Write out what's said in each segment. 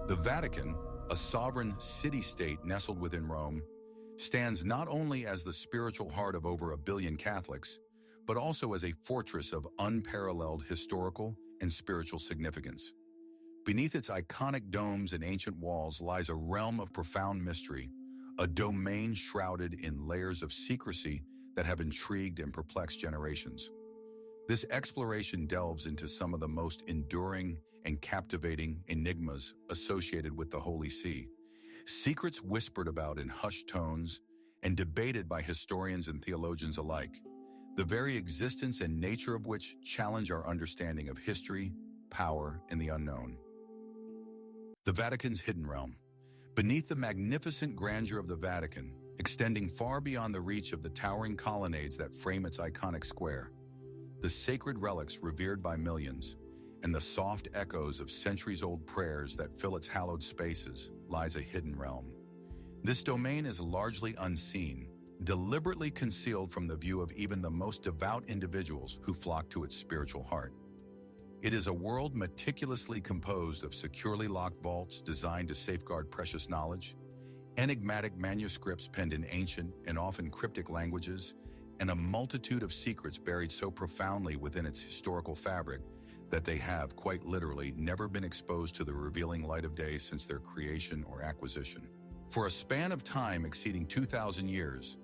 The Vatican, a sovereign city-state nestled within Rome, stands not only as the spiritual heart of over 1 billion Catholics, but also as a fortress of unparalleled historical and spiritual significance. Beneath its iconic domes and ancient walls lies a realm of profound mystery, a domain shrouded in layers of secrecy that have intrigued and perplexed generations. This exploration delves into some of the most enduring and captivating enigmas associated with the Holy See, secrets whispered about in hushed tones and debated by historians and theologians alike, the very existence and nature of which challenge our understanding of history, power, and the unknown. The Vatican's hidden realm. Beneath the magnificent grandeur of the Vatican, extending far beyond the reach of the towering colonnades that frame its iconic square, the sacred relics revered by millions, and the soft echoes of centuries-old prayers that fill its hallowed spaces, lies a hidden realm. This domain is largely unseen, deliberately concealed from the view of even the most devout individuals who flock to its spiritual heart. It is a world meticulously composed of securely locked vaults designed to safeguard precious knowledge, enigmatic manuscripts penned in ancient and often cryptic languages, and a multitude of secrets buried so profoundly within its historical fabric that they have, quite literally, never been exposed to the revealing light of day since their creation or acquisition. For a span of time exceeding 2,000 years,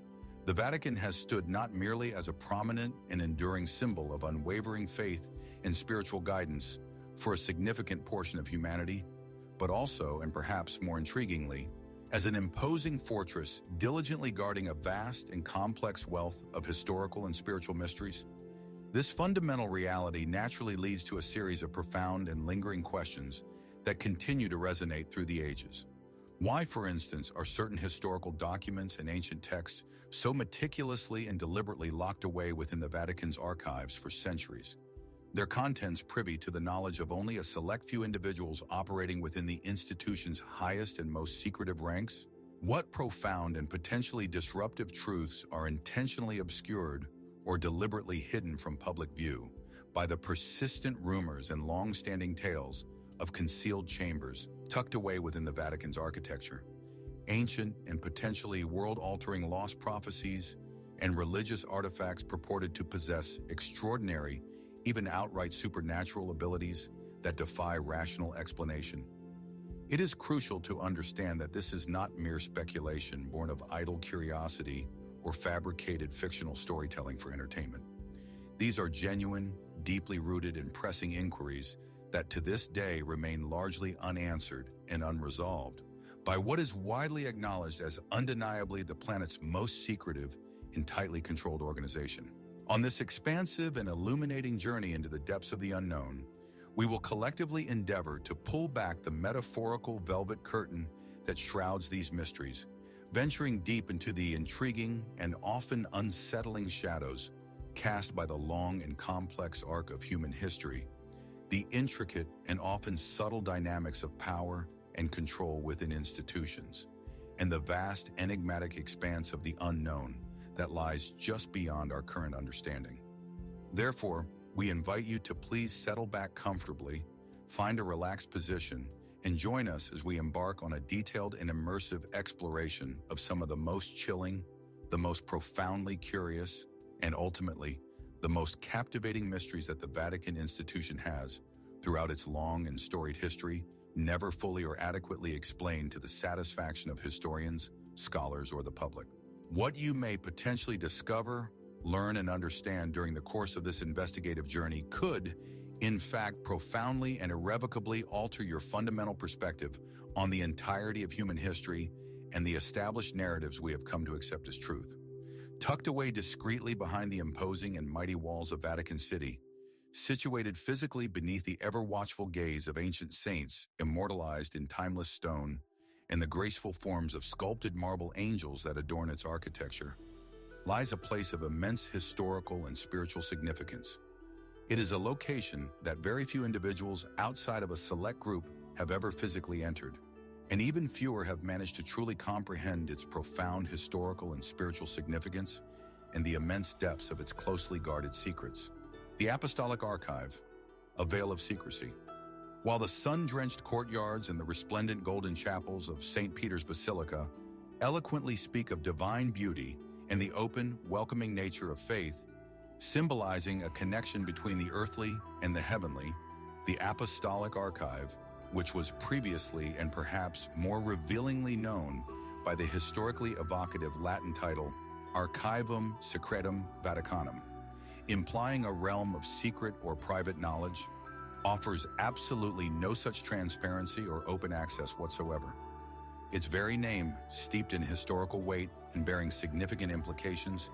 the Vatican has stood not merely as a prominent and enduring symbol of unwavering faith and spiritual guidance for a significant portion of humanity, but also, and perhaps more intriguingly, as an imposing fortress diligently guarding a vast and complex wealth of historical and spiritual mysteries. This fundamental reality naturally leads to a series of profound and lingering questions that continue to resonate through the ages. Why, for instance, are certain historical documents and ancient texts so meticulously and deliberately locked away within the Vatican's archives for centuries, their contents privy to the knowledge of only a select few individuals operating within the institution's highest and most secretive ranks? What profound and potentially disruptive truths are intentionally obscured or deliberately hidden from public view by the persistent rumors and long-standing tales of concealed chambers tucked away within the Vatican's architecture, ancient and potentially world-altering lost prophecies, and religious artifacts purported to possess extraordinary, even outright supernatural abilities that defy rational explanation? It is crucial to understand that this is not mere speculation born of idle curiosity or fabricated fictional storytelling for entertainment. These are genuine, deeply rooted and pressing inquiries that to this day remain largely unanswered and unresolved by what is widely acknowledged as undeniably the planet's most secretive and tightly controlled organization. On this expansive and illuminating journey into the depths of the unknown, we will collectively endeavor to pull back the metaphorical velvet curtain that shrouds these mysteries, venturing deep into the intriguing and often unsettling shadows cast by the long and complex arc of human history, the intricate and often subtle dynamics of power and control within institutions, and the vast enigmatic expanse of the unknown that lies just beyond our current understanding. Therefore, we invite you to please settle back comfortably, find a relaxed position, and join us as we embark on a detailed and immersive exploration of some of the most chilling, the most profoundly curious, and ultimately, the most captivating mysteries that the Vatican institution has throughout its long and storied history, never fully or adequately explained to the satisfaction of historians, scholars, or the public. What you may potentially discover, learn, and understand during the course of this investigative journey could, in fact, profoundly and irrevocably alter your fundamental perspective on the entirety of human history and the established narratives we have come to accept as truth. Tucked away discreetly behind the imposing and mighty walls of Vatican City, situated physically beneath the ever-watchful gaze of ancient saints immortalized in timeless stone and the graceful forms of sculpted marble angels that adorn its architecture, lies a place of immense historical and spiritual significance. It is a location that very few individuals outside of a select group have ever physically entered, and even fewer have managed to truly comprehend its profound historical and spiritual significance and the immense depths of its closely guarded secrets. The Apostolic Archive, a veil of secrecy. While the sun-drenched courtyards and the resplendent golden chapels of St. Peter's Basilica eloquently speak of divine beauty and the open, welcoming nature of faith, symbolizing a connection between the earthly and the heavenly, the Apostolic Archive, which was previously and perhaps more revealingly known by the historically evocative Latin title Archivum Secretum Vaticanum, implying a realm of secret or private knowledge, offers absolutely no such transparency or open access whatsoever. Its very name, steeped in historical weight and bearing significant implications,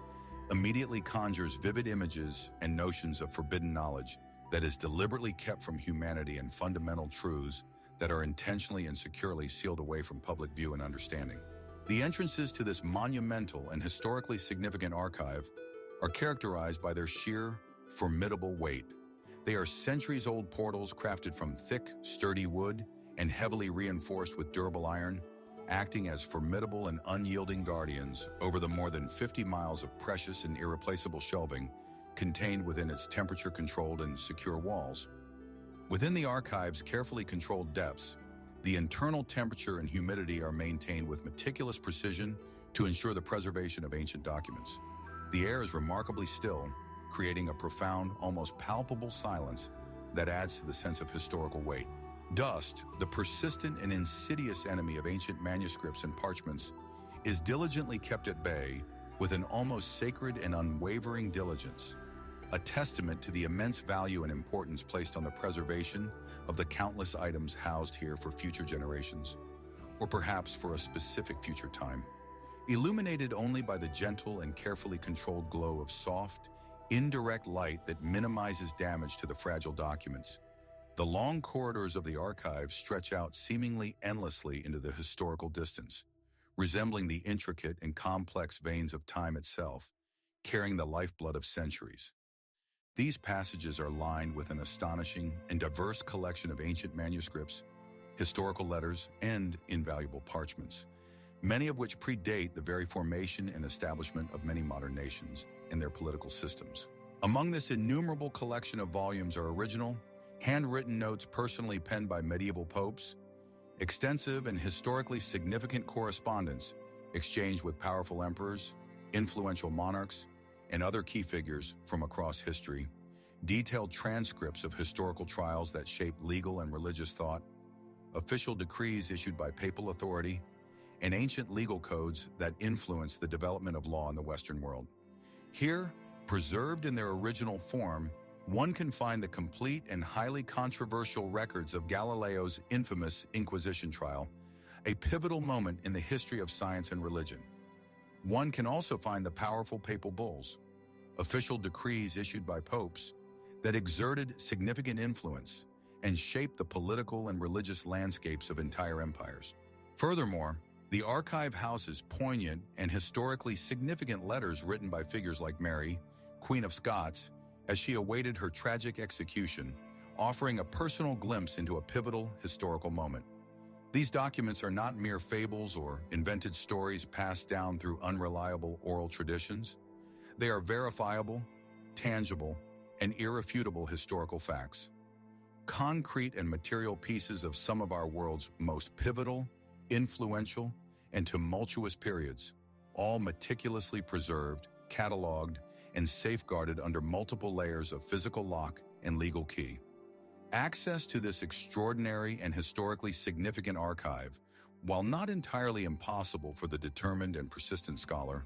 immediately conjures vivid images and notions of forbidden knowledge that is deliberately kept from humanity and fundamental truths that are intentionally and securely sealed away from public view and understanding. The entrances to this monumental and historically significant archive are characterized by their sheer, formidable weight. They are centuries-old portals crafted from thick, sturdy wood and heavily reinforced with durable iron, acting as formidable and unyielding guardians over the more than 50 miles of precious and irreplaceable shelving contained within its temperature-controlled and secure walls. Within the archive's carefully controlled depths, the internal temperature and humidity are maintained with meticulous precision to ensure the preservation of ancient documents. The air is remarkably still, creating a profound, almost palpable silence that adds to the sense of historical weight. Dust, the persistent and insidious enemy of ancient manuscripts and parchments, is diligently kept at bay with an almost sacred and unwavering diligence, a testament to the immense value and importance placed on the preservation of the countless items housed here for future generations, or perhaps for a specific future time. Illuminated only by the gentle and carefully controlled glow of soft, indirect light that minimizes damage to the fragile documents, the long corridors of the archive stretch out seemingly endlessly into the historical distance, resembling the intricate and complex veins of time itself, carrying the lifeblood of centuries. These passages are lined with an astonishing and diverse collection of ancient manuscripts, historical letters, and invaluable parchments, many of which predate the very formation and establishment of many modern nations and their political systems. Among this innumerable collection of volumes are original, handwritten notes personally penned by medieval popes, extensive and historically significant correspondence exchanged with powerful emperors, influential monarchs, and other key figures from across history, detailed transcripts of historical trials that shaped legal and religious thought, official decrees issued by papal authority, and ancient legal codes that influenced the development of law in the Western world. Here, preserved in their original form, one can find the complete and highly controversial records of Galileo's infamous Inquisition trial, a pivotal moment in the history of science and religion. One can also find the powerful papal bulls, official decrees issued by popes, that exerted significant influence and shaped the political and religious landscapes of entire empires. Furthermore, the archive houses poignant and historically significant letters written by figures like Mary, Queen of Scots, as she awaited her tragic execution, offering a personal glimpse into a pivotal historical moment. These documents are not mere fables or invented stories passed down through unreliable oral traditions. They are verifiable, tangible, and irrefutable historical facts, concrete and material pieces of some of our world's most pivotal, influential, and tumultuous periods, all meticulously preserved, cataloged, and safeguarded under multiple layers of physical lock and legal key. Access to this extraordinary and historically significant archive, while not entirely impossible for the determined and persistent scholar,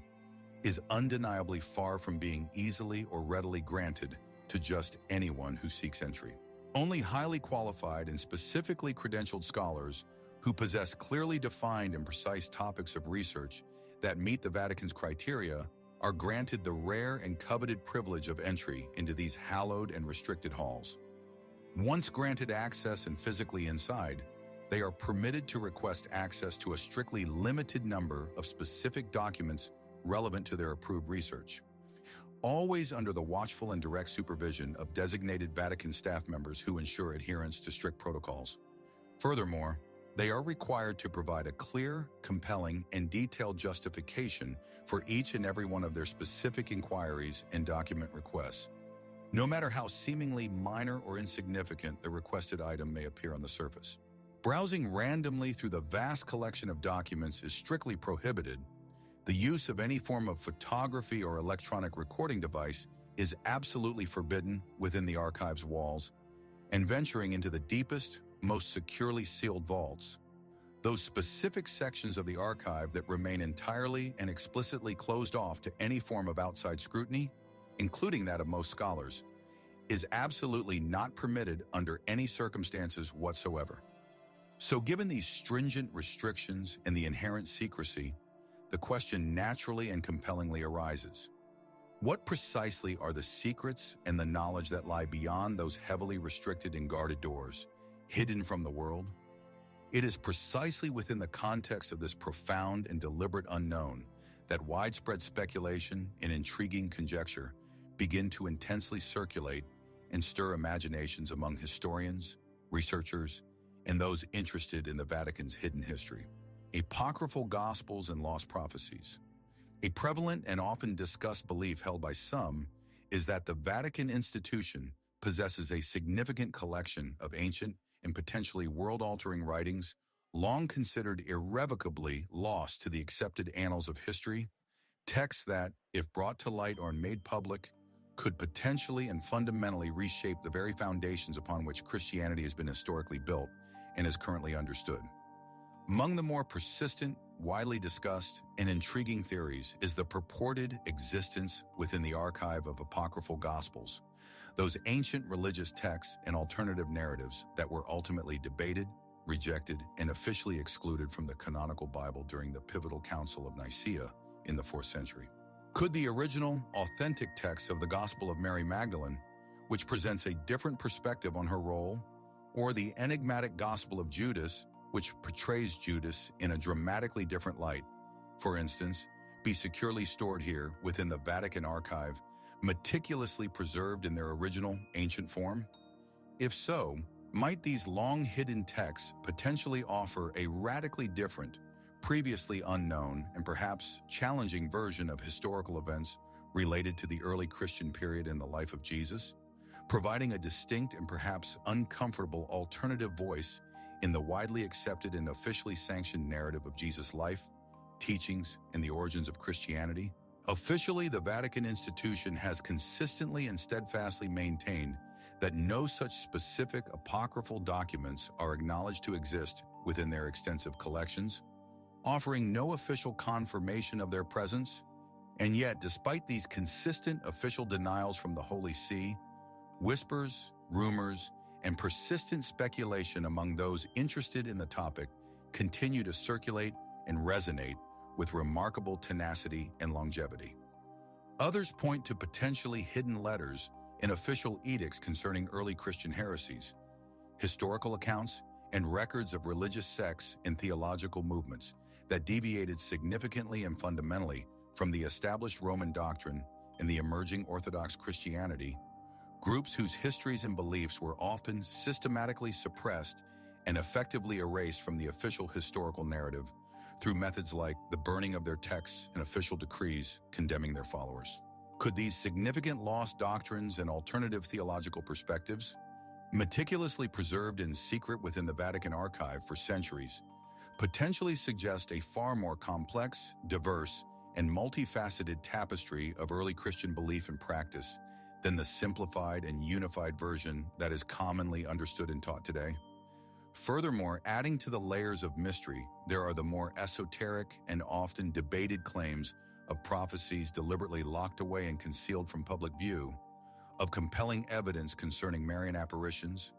is undeniably far from being easily or readily granted to just anyone who seeks entry. Only highly qualified and specifically credentialed scholars who possess clearly defined and precise topics of research that meet the Vatican's criteria are granted the rare and coveted privilege of entry into these hallowed and restricted halls. Once granted access and physically inside, they are permitted to request access to a strictly limited number of specific documents relevant to their approved research, always under the watchful and direct supervision of designated Vatican staff members who ensure adherence to strict protocols. Furthermore, they are required to provide a clear, compelling, and detailed justification for each and every one of their specific inquiries and document requests. no matter how seemingly minor or insignificant the requested item may appear on the surface. Browsing randomly through the vast collection of documents is strictly prohibited. The use of any form of photography or electronic recording device is absolutely forbidden within the archive's walls, and venturing into the deepest, most securely sealed vaults, those specific sections of the archive that remain entirely and explicitly closed off to any form of outside scrutiny, including that of most scholars, is absolutely not permitted under any circumstances whatsoever. So given these stringent restrictions and the inherent secrecy, the question naturally and compellingly arises: what precisely are the secrets and the knowledge that lie beyond those heavily restricted and guarded doors, hidden from the world? It is precisely within the context of this profound and deliberate unknown that widespread speculation and intriguing conjecture begin to intensely circulate and stir imaginations among historians, researchers, and those interested in the Vatican's hidden history. Apocryphal Gospels and Lost Prophecies. A prevalent and often discussed belief held by some is that the Vatican institution possesses a significant collection of ancient and potentially world-altering writings long considered irrevocably lost to the accepted annals of history, texts that, if brought to light or made public, could potentially and fundamentally reshape the very foundations upon which Christianity has been historically built and is currently understood. Among the more persistent, widely discussed, and intriguing theories is the purported existence within the archive of apocryphal Gospels, those ancient religious texts and alternative narratives that were ultimately debated, rejected, and officially excluded from the canonical Bible during the pivotal Council of Nicaea in the 4th century. Could the original, authentic text of the Gospel of Mary Magdalene, which presents a different perspective on her role, or the enigmatic Gospel of Judas, which portrays Judas in a dramatically different light, for instance, be securely stored here within the Vatican Archive, meticulously preserved in their original ancient form? If so, might these long-hidden texts potentially offer a radically different, previously unknown, and perhaps challenging version of historical events related to the early Christian period in the life of Jesus, providing a distinct and perhaps uncomfortable alternative voice in the widely accepted and officially sanctioned narrative of Jesus' life, teachings, and the origins of Christianity? Officially, the Vatican institution has consistently and steadfastly maintained that no such specific apocryphal documents are acknowledged to exist within their extensive collections, offering no official confirmation of their presence. And yet, despite these consistent official denials from the Holy See, whispers, rumors, and persistent speculation among those interested in the topic continue to circulate and resonate with remarkable tenacity and longevity. Others point to potentially hidden letters and official edicts concerning early Christian heresies, historical accounts, and records of religious sects and theological movements that deviated significantly and fundamentally from the established Roman doctrine and the emerging Orthodox Christianity, groups whose histories and beliefs were often systematically suppressed and effectively erased from the official historical narrative through methods like the burning of their texts and official decrees condemning their followers. Could these significant lost doctrines and alternative theological perspectives, meticulously preserved in secret within the Vatican Archive for centuries, potentially suggest a far more complex, diverse, and multifaceted tapestry of early Christian belief and practice than the simplified and unified version that is commonly understood and taught today? Furthermore, adding to the layers of mystery, there are the more esoteric and often debated claims of prophecies deliberately locked away and concealed from public view, of compelling evidence concerning Marian apparitions,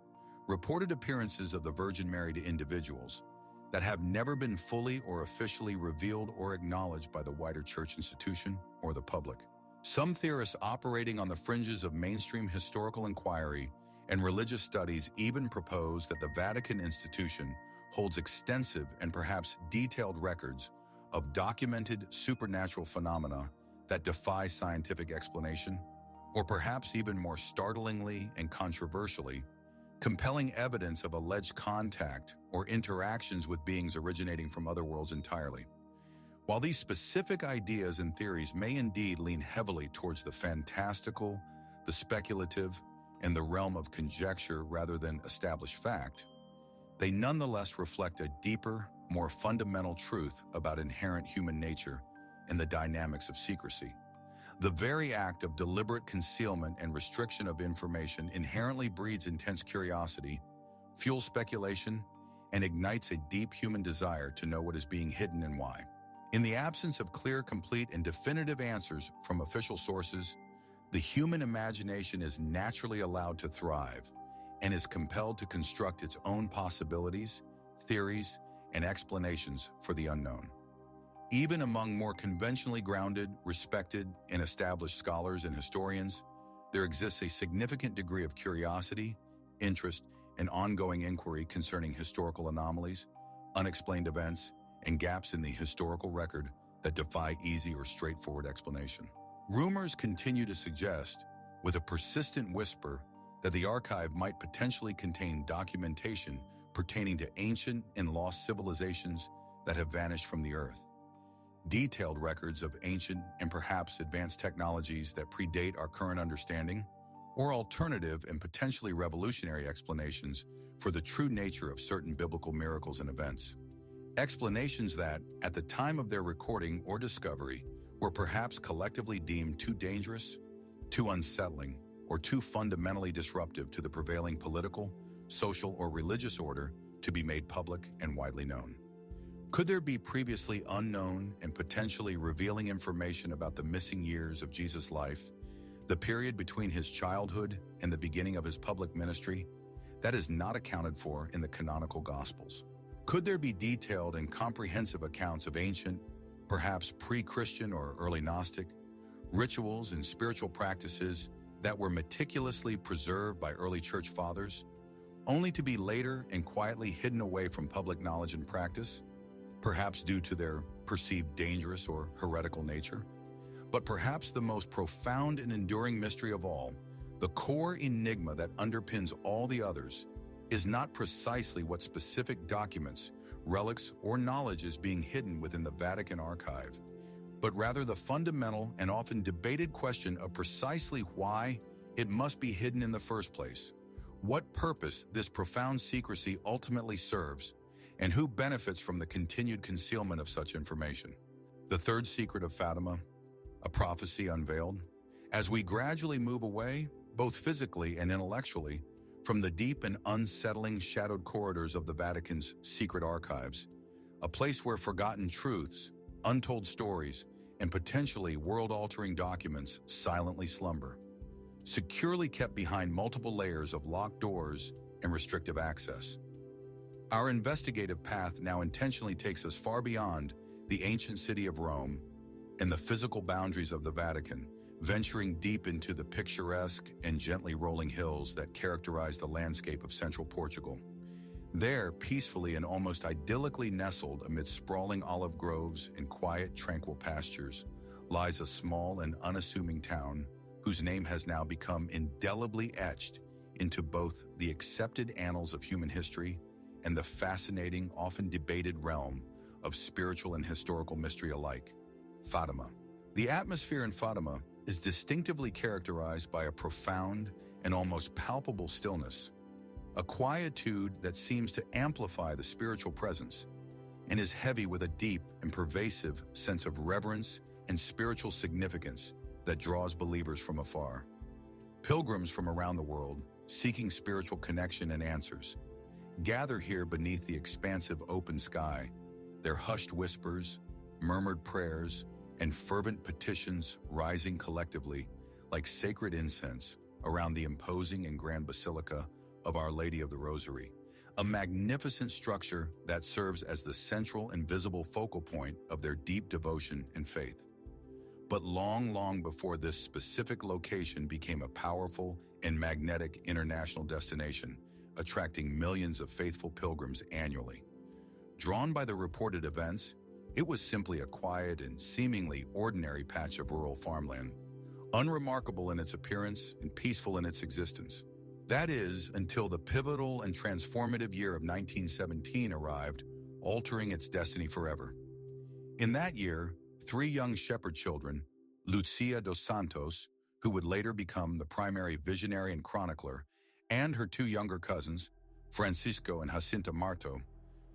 reported appearances of the Virgin Mary to individuals that have never been fully or officially revealed or acknowledged by the wider church institution or the public. Some theorists operating on the fringes of mainstream historical inquiry and religious studies even propose that the Vatican institution holds extensive and perhaps detailed records of documented supernatural phenomena that defy scientific explanation, or perhaps even more startlingly and controversially, compelling evidence of alleged contact or interactions with beings originating from other worlds entirely. While these specific ideas and theories may indeed lean heavily towards the fantastical, the speculative, and the realm of conjecture rather than established fact, they nonetheless reflect a deeper, more fundamental truth about inherent human nature and the dynamics of secrecy. The very act of deliberate concealment and restriction of information inherently breeds intense curiosity, fuels speculation, and ignites a deep human desire to know what is being hidden and why. In the absence of clear, complete, and definitive answers from official sources, the human imagination is naturally allowed to thrive and is compelled to construct its own possibilities, theories, and explanations for the unknown. Even among more conventionally grounded, respected, and established scholars and historians, there exists a significant degree of curiosity, interest, and ongoing inquiry concerning historical anomalies, unexplained events, and gaps in the historical record that defy easy or straightforward explanation. Rumors continue to suggest, with a persistent whisper, that the archive might potentially contain documentation pertaining to ancient and lost civilizations that have vanished from the earth. Detailed records of ancient and perhaps advanced technologies that predate our current understanding, or alternative and potentially revolutionary explanations for the true nature of certain biblical miracles and events. Explanations that, at the time of their recording or discovery, were perhaps collectively deemed too dangerous, too unsettling, or too fundamentally disruptive to the prevailing political, social, or religious order to be made public and widely known. Could there be previously unknown and potentially revealing information about the missing years of Jesus' life, the period between his childhood and the beginning of his public ministry, that is not accounted for in the canonical Gospels? Could there be detailed and comprehensive accounts of ancient, perhaps pre-Christian or early Gnostic, rituals and spiritual practices that were meticulously preserved by early church fathers, only to be later and quietly hidden away from public knowledge and practice, perhaps due to their perceived dangerous or heretical nature? But perhaps the most profound and enduring mystery of all, the core enigma that underpins all the others, is not precisely what specific documents, relics, or knowledge is being hidden within the Vatican Archive, but rather the fundamental and often debated question of precisely why it must be hidden in the first place, what purpose this profound secrecy ultimately serves, and who benefits from the continued concealment of such information. The third secret of Fatima, a prophecy unveiled. As we gradually move away, both physically and intellectually, from the deep and unsettling shadowed corridors of the Vatican's secret archives, a place where forgotten truths, untold stories, and potentially world-altering documents silently slumber, securely kept behind multiple layers of locked doors and restrictive access. Our investigative path now intentionally takes us far beyond the ancient city of Rome and the physical boundaries of the Vatican, venturing deep into the picturesque and gently rolling hills that characterize the landscape of central Portugal. There, peacefully and almost idyllically nestled amid sprawling olive groves and quiet, tranquil pastures, lies a small and unassuming town whose name has now become indelibly etched into both the accepted annals of human history and the fascinating, often debated realm of spiritual and historical mystery alike, Fatima. The atmosphere in Fatima is distinctively characterized by a profound and almost palpable stillness, a quietude that seems to amplify the spiritual presence and is heavy with a deep and pervasive sense of reverence and spiritual significance that draws believers from afar. Pilgrims from around the world, seeking spiritual connection and answers, gather here beneath the expansive open sky, their hushed whispers, murmured prayers, and fervent petitions rising collectively like sacred incense around the imposing and grand basilica of Our Lady of the Rosary, a magnificent structure that serves as the central and visible focal point of their deep devotion and faith. But long before this specific location became a powerful and magnetic international destination, attracting millions of faithful pilgrims annually. Drawn by the reported events, it was simply a quiet and seemingly ordinary patch of rural farmland, unremarkable in its appearance and peaceful in its existence. That is, until the pivotal and transformative year of 1917 arrived, altering its destiny forever. In that year, 3 young shepherd children, Lucia dos Santos, who would later become the primary visionary and chronicler, and her two younger cousins, Francisco and Jacinta Marto,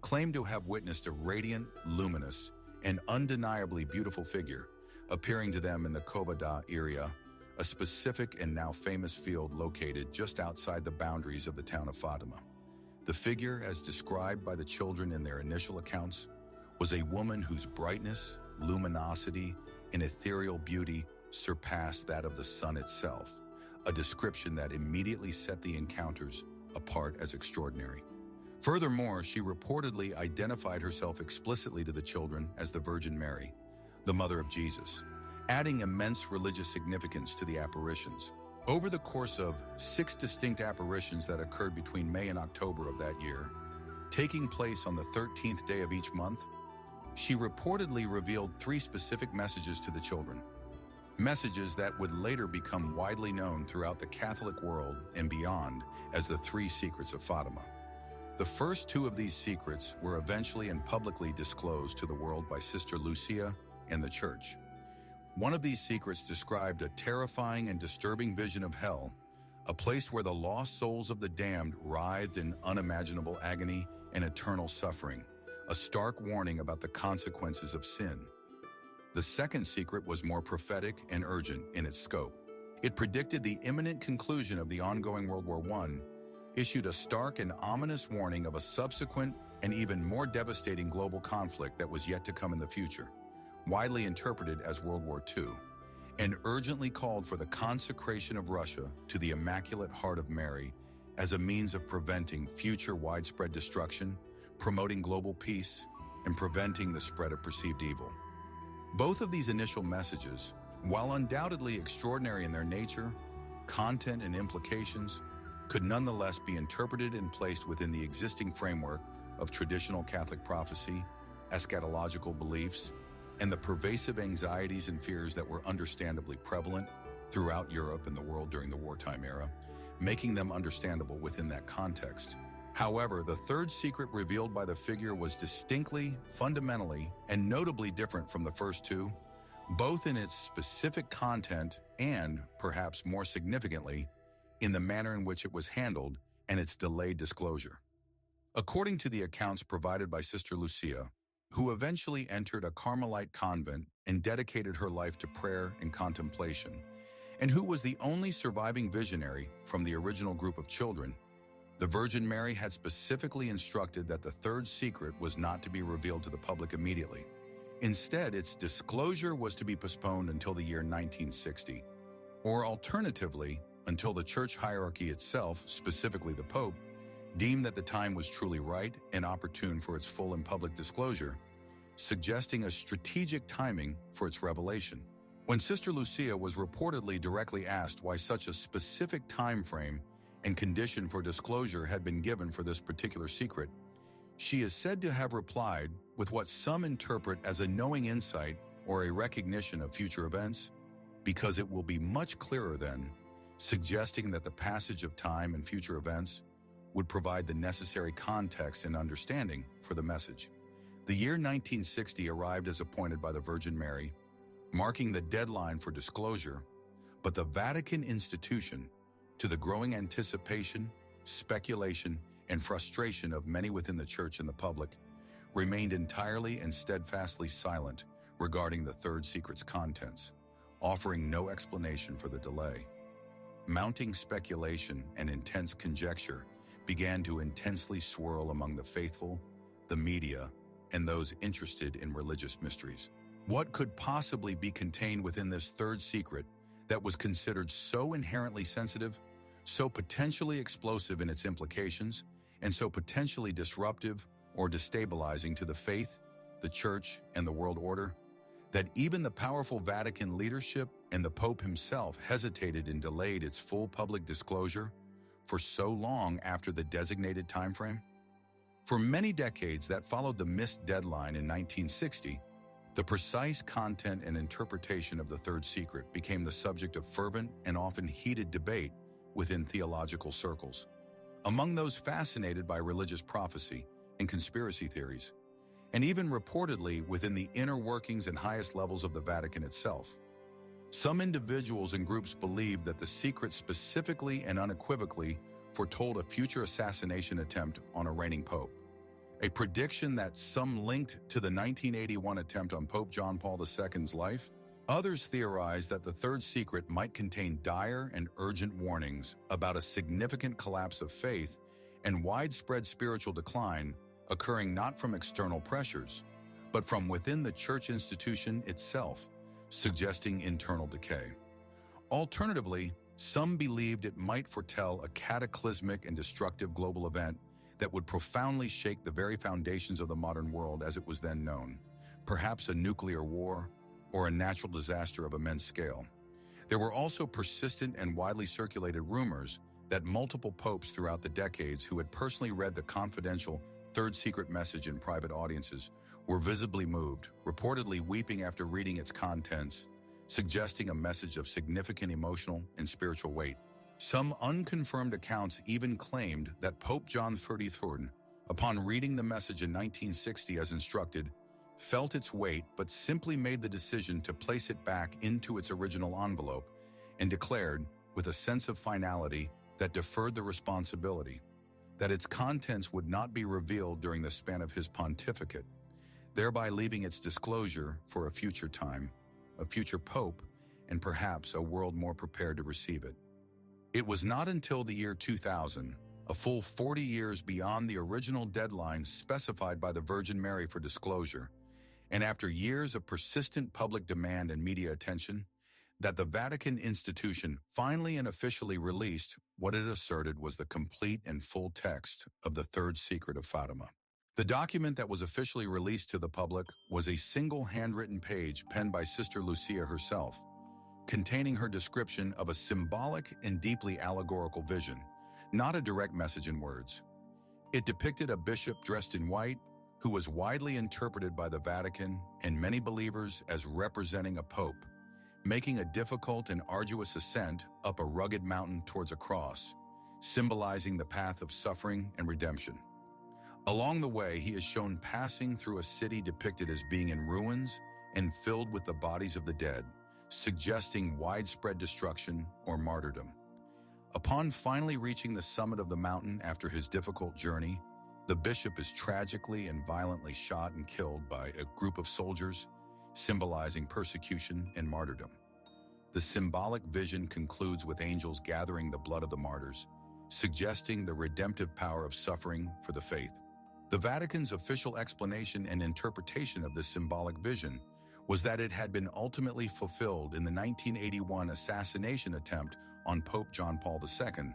claimed to have witnessed a radiant, luminous, and undeniably beautiful figure appearing to them in the Cova da Iria, a specific and now famous field located just outside the boundaries of the town of Fatima. The figure, as described by the children in their initial accounts, was a woman whose brightness, luminosity, and ethereal beauty surpassed that of the sun itself, a description that immediately set the encounters apart as extraordinary. Furthermore, she reportedly identified herself explicitly to the children as the Virgin Mary, the mother of Jesus, adding immense religious significance to the apparitions. Over the course of 6 distinct apparitions that occurred between May and October of that year, taking place on the 13th day of each month, she reportedly revealed 3 specific messages to the children, messages that would later become widely known throughout the Catholic world and beyond as the 3 secrets of Fatima. The first 2 of these secrets were eventually and publicly disclosed to the world by Sister Lucia and the Church. One of these secrets described a terrifying and disturbing vision of hell, a place where the lost souls of the damned writhed in unimaginable agony and eternal suffering, a stark warning about the consequences of sin. The second secret was more prophetic and urgent in its scope. It predicted the imminent conclusion of the ongoing World War I, issued a stark and ominous warning of a subsequent and even more devastating global conflict that was yet to come in the future, widely interpreted as World War II, and urgently called for the consecration of Russia to the Immaculate Heart of Mary as a means of preventing future widespread destruction, promoting global peace, and preventing the spread of perceived evil. Both of these initial messages, while undoubtedly extraordinary in their nature, content, and implications, could nonetheless be interpreted and placed within the existing framework of traditional Catholic prophecy, eschatological beliefs, and the pervasive anxieties and fears that were understandably prevalent throughout Europe and the world during the wartime era, making them understandable within that context. However, the third secret revealed by the figure was distinctly, fundamentally, and notably different from the first 2, both in its specific content and, perhaps more significantly, in the manner in which it was handled and its delayed disclosure. According to the accounts provided by Sister Lucia, who eventually entered a Carmelite convent and dedicated her life to prayer and contemplation, and who was the only surviving visionary from the original group of children, the Virgin Mary had specifically instructed that the third secret was not to be revealed to the public immediately. Instead, its disclosure was to be postponed until the year 1960, or alternatively, until the church hierarchy itself, specifically the Pope, deemed that the time was truly right and opportune for its full and public disclosure, suggesting a strategic timing for its revelation. When Sister Lucia was reportedly directly asked why such a specific time frame and condition for disclosure had been given for this particular secret, she is said to have replied with what some interpret as a knowing insight or a recognition of future events, because it will be much clearer then, suggesting that the passage of time and future events would provide the necessary context and understanding for the message. The year 1960 arrived as appointed by the Virgin Mary, marking the deadline for disclosure, but the Vatican institution, to the growing anticipation, speculation, and frustration of many within the Church and the public, remained entirely and steadfastly silent regarding the third secret's contents, offering no explanation for the delay. Mounting speculation and intense conjecture began to intensely swirl among the faithful, the media, and those interested in religious mysteries. What could possibly be contained within this third secret that was considered so inherently sensitive, so potentially explosive in its implications, and so potentially disruptive or destabilizing to the faith, the Church, and the world order, that even the powerful Vatican leadership and the Pope himself hesitated and delayed its full public disclosure for so long after the designated timeframe? For many decades that followed the missed deadline in 1960, the precise content and interpretation of the third secret became the subject of fervent and often heated debate within theological circles. Among those fascinated by religious prophecy and conspiracy theories, and even reportedly within the inner workings and highest levels of the Vatican itself, Some individuals and groups believed that the secret specifically and unequivocally foretold a future assassination attempt on a reigning pope, a prediction that some linked to the 1981 attempt on Pope John Paul II's life. Others theorized that the third secret might contain dire and urgent warnings about a significant collapse of faith and widespread spiritual decline occurring not from external pressures, but from within the church institution itself, suggesting internal decay. Alternatively, some believed it might foretell a cataclysmic and destructive global event that would profoundly shake the very foundations of the modern world as it was then known, perhaps a nuclear war or a natural disaster of immense scale. There were also persistent and widely circulated rumors that multiple popes throughout the decades who had personally read the confidential third secret message in private audiences were visibly moved, reportedly weeping after reading its contents, suggesting a message of significant emotional and spiritual weight. Some unconfirmed accounts even claimed that Pope John XXIII, upon reading the message in 1960 as instructed, felt its weight but simply made the decision to place it back into its original envelope and declared, with a sense of finality that deferred the responsibility, that its contents would not be revealed during the span of his pontificate, thereby leaving its disclosure for a future time, a future pope, and perhaps a world more prepared to receive it. It was not until the year 2000, a full 40 years beyond the original deadline specified by the Virgin Mary for disclosure, and after years of persistent public demand and media attention, that the Vatican institution finally and officially released what it asserted was the complete and full text of the Third Secret of Fatima. The document that was officially released to the public was a single handwritten page penned by Sister Lucia herself, containing her description of a symbolic and deeply allegorical vision, not a direct message in words. It depicted a bishop dressed in white, who was widely interpreted by the Vatican and many believers as representing a pope, making a difficult and arduous ascent up a rugged mountain towards a cross, symbolizing the path of suffering and redemption. Along the way, he is shown passing through a city depicted as being in ruins and filled with the bodies of the dead, suggesting widespread destruction or martyrdom. Upon finally reaching the summit of the mountain after his difficult journey, the bishop is tragically and violently shot and killed by a group of soldiers, symbolizing persecution and martyrdom. The symbolic vision concludes with angels gathering the blood of the martyrs, suggesting the redemptive power of suffering for the faith. The Vatican's official explanation and interpretation of this symbolic vision was that it had been ultimately fulfilled in the 1981 assassination attempt on Pope John Paul II,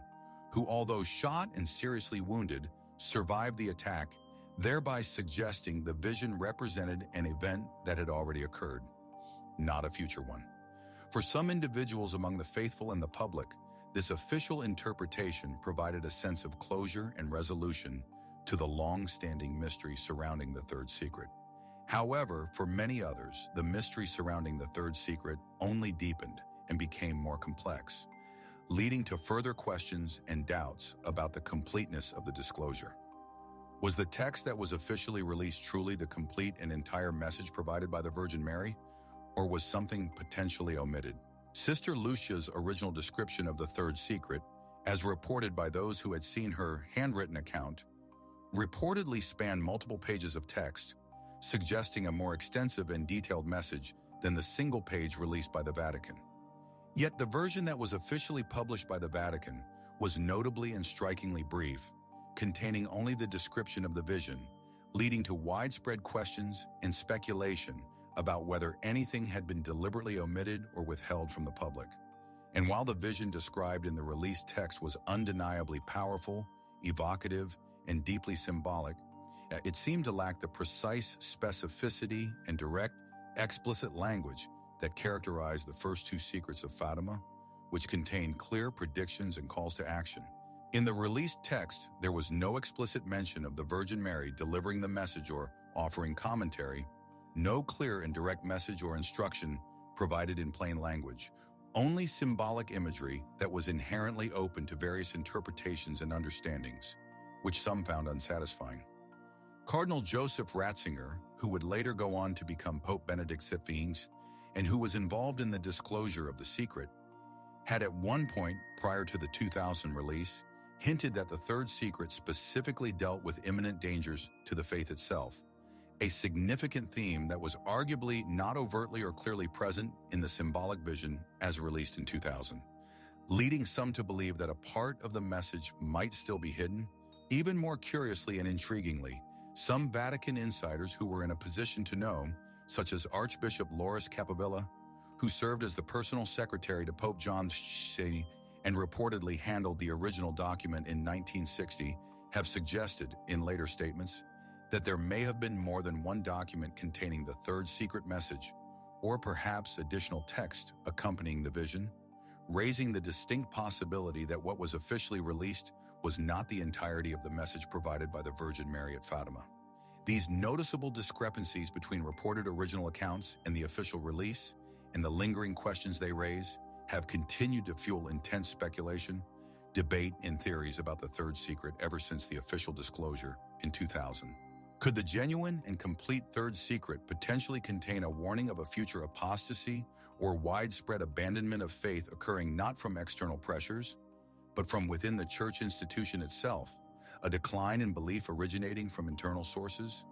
who, although shot and seriously wounded, survived the attack, thereby suggesting the vision represented an event that had already occurred, not a future one. For some individuals among the faithful and the public, this official interpretation provided a sense of closure and resolution to the long-standing mystery surrounding the Third Secret. However, for many others, the mystery surrounding the Third Secret only deepened and became more complex, leading to further questions and doubts about the completeness of the disclosure. Was the text that was officially released truly the complete and entire message provided by the Virgin Mary, or was something potentially omitted? Sister Lucia's original description of the Third Secret, as reported by those who had seen her handwritten account, reportedly spanned multiple pages of text, suggesting a more extensive and detailed message than the single page released by the Vatican. Yet the version that was officially published by the Vatican was notably and strikingly brief, containing only the description of the vision, leading to widespread questions and speculation about whether anything had been deliberately omitted or withheld from the public. And while the vision described in the released text was undeniably powerful, evocative, and deeply symbolic, it seemed to lack the precise specificity and direct, explicit language that characterized the first two secrets of Fatima, which contained clear predictions and calls to action. In the released text, there was no explicit mention of the Virgin Mary delivering the message or offering commentary, no clear and direct message or instruction provided in plain language, only symbolic imagery that was inherently open to various interpretations and understandings, which some found unsatisfying. Cardinal Joseph Ratzinger, who would later go on to become Pope Benedict XVI, and who was involved in the disclosure of the secret, had at one point, prior to the 2000 release, hinted that the third secret specifically dealt with imminent dangers to the faith itself, a significant theme that was arguably not overtly or clearly present in the symbolic vision as released in 2000, leading some to believe that a part of the message might still be hidden. Even more curiously and intriguingly, some Vatican insiders who were in a position to know, such as Archbishop Loris Capivilla, who served as the personal secretary to Pope John VI and reportedly handled the original document in 1960, have suggested, in later statements, that there may have been more than one document containing the third secret message, or perhaps additional text accompanying the vision, raising the distinct possibility that what was officially released was not the entirety of the message provided by the Virgin Mary at Fatima. These noticeable discrepancies between reported original accounts and the official release, and the lingering questions they raise, have continued to fuel intense speculation, debate, and theories about the third secret ever since the official disclosure in 2000. Could the genuine and complete third secret potentially contain a warning of a future apostasy or widespread abandonment of faith occurring not from external pressures, but from within the church institution itself, a decline in belief originating from internal sources?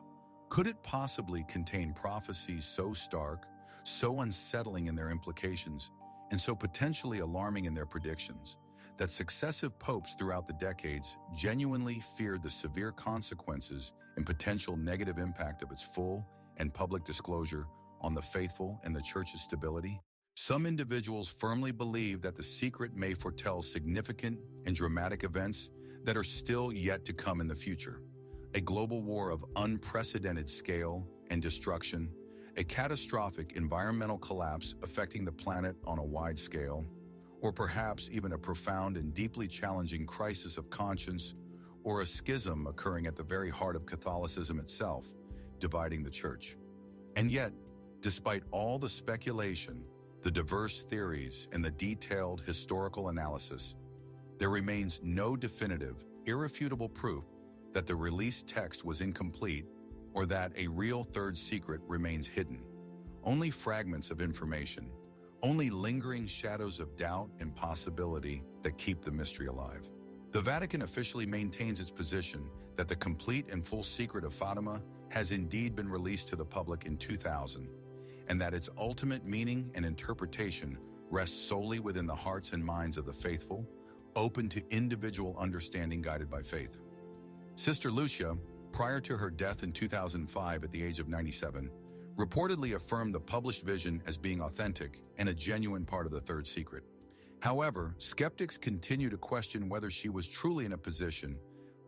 Could it possibly contain prophecies so stark, so unsettling in their implications, and so potentially alarming in their predictions, that successive popes throughout the decades genuinely feared the severe consequences and potential negative impact of its full and public disclosure on the faithful and the church's stability? Some individuals firmly believe that the secret may foretell significant and dramatic events that are still yet to come in the future. A global war of unprecedented scale and destruction, a catastrophic environmental collapse affecting the planet on a wide scale, or perhaps even a profound and deeply challenging crisis of conscience or a schism occurring at the very heart of Catholicism itself, dividing the church. And yet, despite all the speculation, the diverse theories, and the detailed historical analysis, there remains no definitive, irrefutable proof that the released text was incomplete or that a real third secret remains hidden. Only fragments of information, only lingering shadows of doubt and possibility that keep the mystery alive. The Vatican officially maintains its position that the complete and full secret of Fatima has indeed been released to the public in 2000, and that its ultimate meaning and interpretation rests solely within the hearts and minds of the faithful, open to individual understanding guided by faith. Sister Lucia, prior to her death in 2005 at the age of 97, reportedly affirmed the published vision as being authentic and a genuine part of the third secret. However, skeptics continue to question whether she was truly in a position,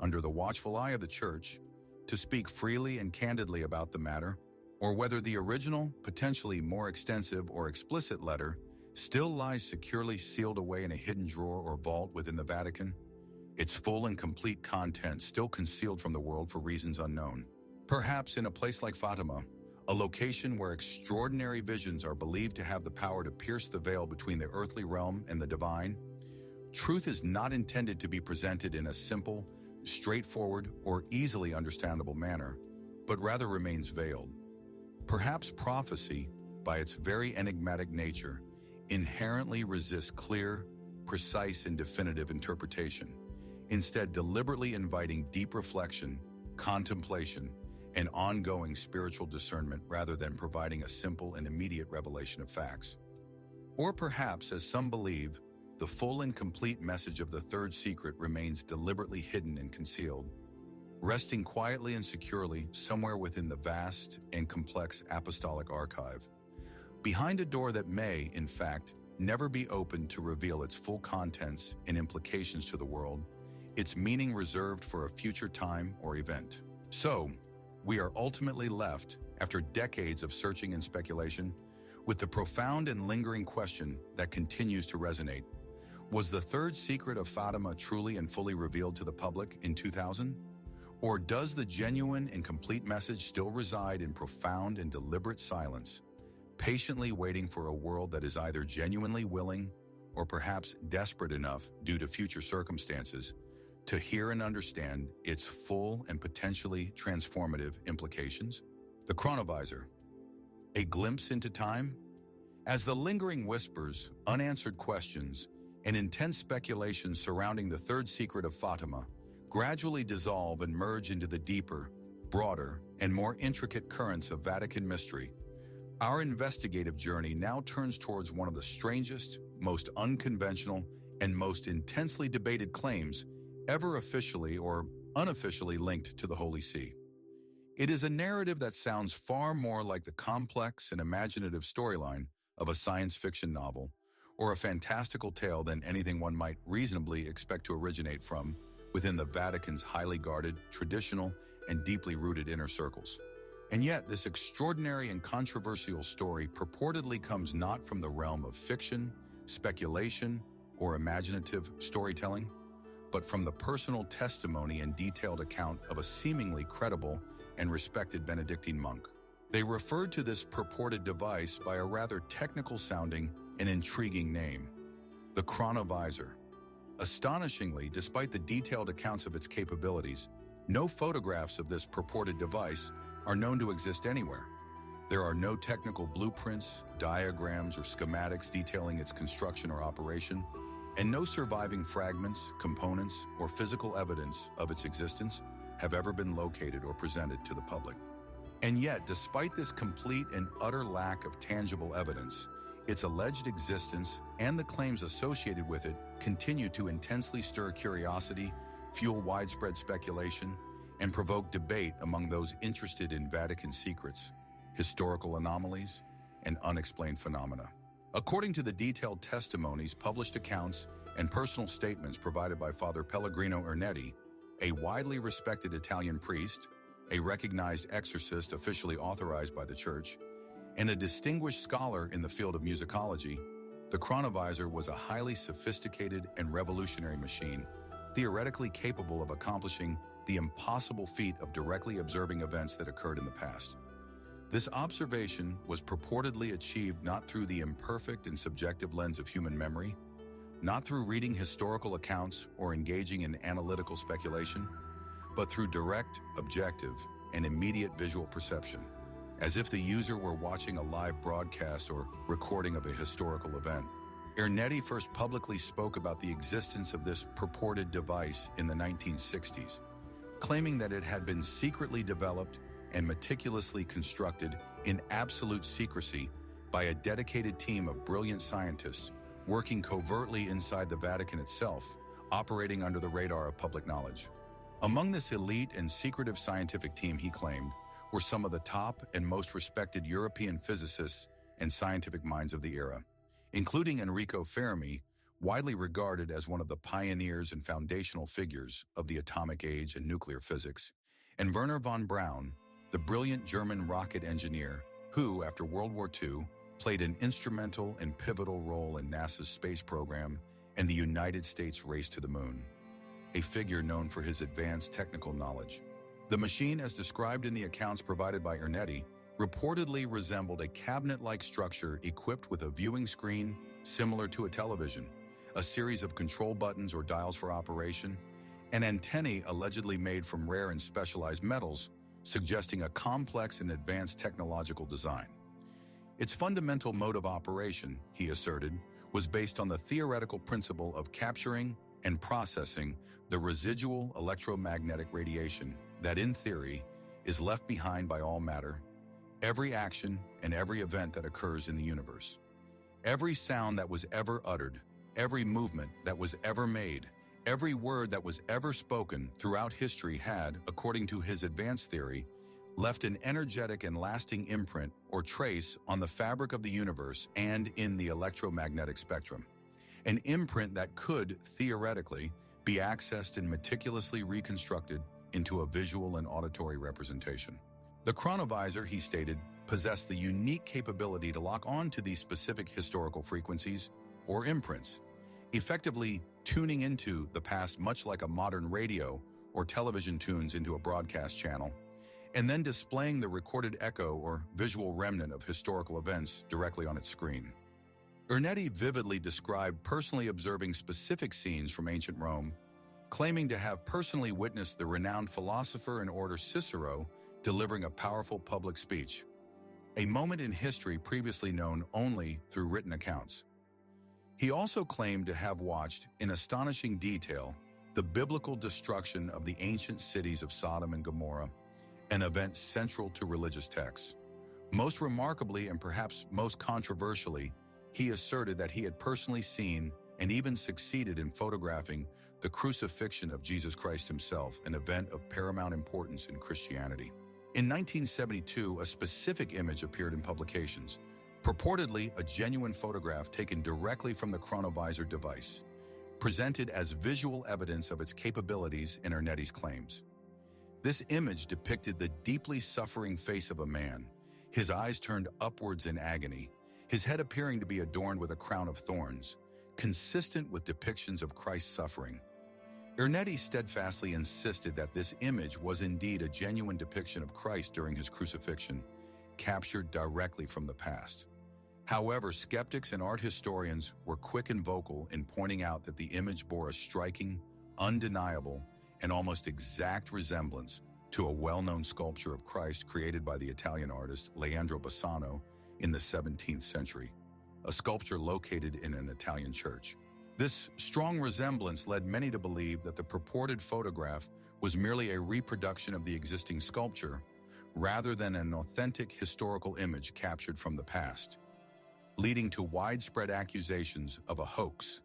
under the watchful eye of the Church, to speak freely and candidly about the matter, or whether the original, potentially more extensive or explicit letter still lies securely sealed away in a hidden drawer or vault within the Vatican, its full and complete content still concealed from the world for reasons unknown. Perhaps in a place like Fatima, a location where extraordinary visions are believed to have the power to pierce the veil between the earthly realm and the divine, truth is not intended to be presented in a simple, straightforward, or easily understandable manner, but rather remains veiled. Perhaps prophecy, by its very enigmatic nature, inherently resists clear, precise, and definitive interpretation, instead deliberately inviting deep reflection, contemplation, and ongoing spiritual discernment rather than providing a simple and immediate revelation of facts. Or perhaps, as some believe, the full and complete message of the third secret remains deliberately hidden and concealed, resting quietly and securely somewhere within the vast and complex Apostolic Archive, behind a door that may, in fact, never be opened to reveal its full contents and implications to the world, its meaning reserved for a future time or event. So, we are ultimately left, after decades of searching and speculation, with the profound and lingering question that continues to resonate. Was the third secret of Fatima truly and fully revealed to the public in 2000? Or does the genuine and complete message still reside in profound and deliberate silence, patiently waiting for a world that is either genuinely willing or perhaps desperate enough due to future circumstances to hear and understand its full and potentially transformative implications? The Chronovisor, a glimpse into time? As the lingering whispers, unanswered questions, and intense speculation surrounding the third secret of Fatima gradually dissolve and merge into the deeper, broader, and more intricate currents of Vatican mystery, our investigative journey now turns towards one of the strangest, most unconventional, and most intensely debated claims ever officially or unofficially linked to the Holy See. It is a narrative that sounds far more like the complex and imaginative storyline of a science fiction novel or a fantastical tale than anything one might reasonably expect to originate from within the Vatican's highly guarded, traditional, and deeply rooted inner circles. And yet, this extraordinary and controversial story purportedly comes not from the realm of fiction, speculation, or imaginative storytelling, but from the personal testimony and detailed account of a seemingly credible and respected Benedictine monk. They referred to this purported device by a rather technical-sounding and intriguing name, the chronovisor. Astonishingly, despite the detailed accounts of its capabilities, no photographs of this purported device are known to exist anywhere. There are no technical blueprints, diagrams, or schematics detailing its construction or operation, and no surviving fragments, components, or physical evidence of its existence have ever been located or presented to the public. And yet, despite this complete and utter lack of tangible evidence, its alleged existence and the claims associated with it continue to intensely stir curiosity, fuel widespread speculation, and provoke debate among those interested in Vatican secrets, historical anomalies, and unexplained phenomena. According to the detailed testimonies, published accounts, and personal statements provided by Father Pellegrino Ernetti, a widely respected Italian priest, a recognized exorcist officially authorized by the Church, and a distinguished scholar in the field of musicology, the chronovisor was a highly sophisticated and revolutionary machine, theoretically capable of accomplishing the impossible feat of directly observing events that occurred in the past. This observation was purportedly achieved not through the imperfect and subjective lens of human memory, not through reading historical accounts or engaging in analytical speculation, but through direct, objective, and immediate visual perception, as if the user were watching a live broadcast or recording of a historical event. Ernetti first publicly spoke about the existence of this purported device in the 1960s, claiming that it had been secretly developed and meticulously constructed in absolute secrecy by a dedicated team of brilliant scientists working covertly inside the Vatican itself, operating under the radar of public knowledge. Among this elite and secretive scientific team, he claimed, were some of the top and most respected European physicists and scientific minds of the era, including Enrico Fermi, widely regarded as one of the pioneers and foundational figures of the atomic age and nuclear physics, and Werner von Braun, the brilliant German rocket engineer who, after World War II, played an instrumental and pivotal role in NASA's space program and the United States race to the moon, a figure known for his advanced technical knowledge. The machine, as described in the accounts provided by Ernetti, reportedly resembled a cabinet-like structure equipped with a viewing screen similar to a television, a series of control buttons or dials for operation, and antennae allegedly made from rare and specialized metals, suggesting a complex and advanced technological design. Its fundamental mode of operation, he asserted, was based on the theoretical principle of capturing and processing the residual electromagnetic radiation that, in theory, is left behind by all matter, every action and every event that occurs in the universe. Every sound that was ever uttered, every movement that was ever made, every word that was ever spoken throughout history had, according to his advanced theory, left an energetic and lasting imprint or trace on the fabric of the universe and in the electromagnetic spectrum. An imprint that could, theoretically, be accessed and meticulously reconstructed into a visual and auditory representation. The chronovisor, he stated, possessed the unique capability to lock on to these specific historical frequencies or imprints, effectively tuning into the past much like a modern radio or television tunes into a broadcast channel, and then displaying the recorded echo or visual remnant of historical events directly on its screen. Ernetti vividly described personally observing specific scenes from ancient Rome, claiming to have personally witnessed the renowned philosopher and orator Cicero delivering a powerful public speech. a moment in history previously known only through written accounts. He also claimed to have watched, in astonishing detail, the biblical destruction of the ancient cities of Sodom and Gomorrah, an event central to religious texts. Most remarkably and perhaps most controversially, he asserted that he had personally seen and even succeeded in photographing the crucifixion of Jesus Christ himself, an event of paramount importance in Christianity. In 1972, a specific image appeared in publications, purportedly a genuine photograph taken directly from the chronovisor device, presented as visual evidence of its capabilities in Ernetti's claims. This image depicted the deeply suffering face of a man, his eyes turned upwards in agony, his head appearing to be adorned with a crown of thorns, consistent with depictions of Christ's suffering. Ernetti steadfastly insisted that this image was indeed a genuine depiction of Christ during his crucifixion, captured directly from the past. However, skeptics and art historians were quick and vocal in pointing out that the image bore a striking, undeniable, and almost exact resemblance to a well-known sculpture of Christ created by the Italian artist Leandro Bassano in the 17th century, a sculpture located in an Italian church. This strong resemblance led many to believe that the purported photograph was merely a reproduction of the existing sculpture, rather than an authentic historical image captured from the past, leading to widespread accusations of a hoax.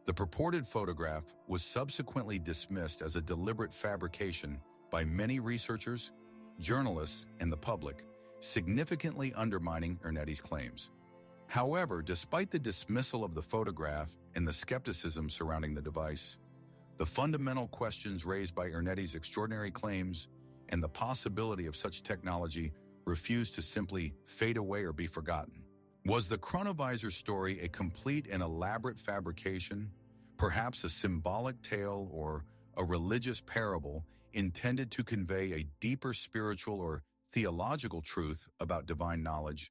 The purported photograph was subsequently dismissed as a deliberate fabrication by many researchers, journalists, and the public, significantly undermining Ernetti's claims. However, despite the dismissal of the photograph and the skepticism surrounding the device, the fundamental questions raised by Ernetti's extraordinary claims and the possibility of such technology refused to simply fade away or be forgotten. Was the chronovisor story a complete and elaborate fabrication, perhaps a symbolic tale or a religious parable intended to convey a deeper spiritual or theological truth about divine knowledge?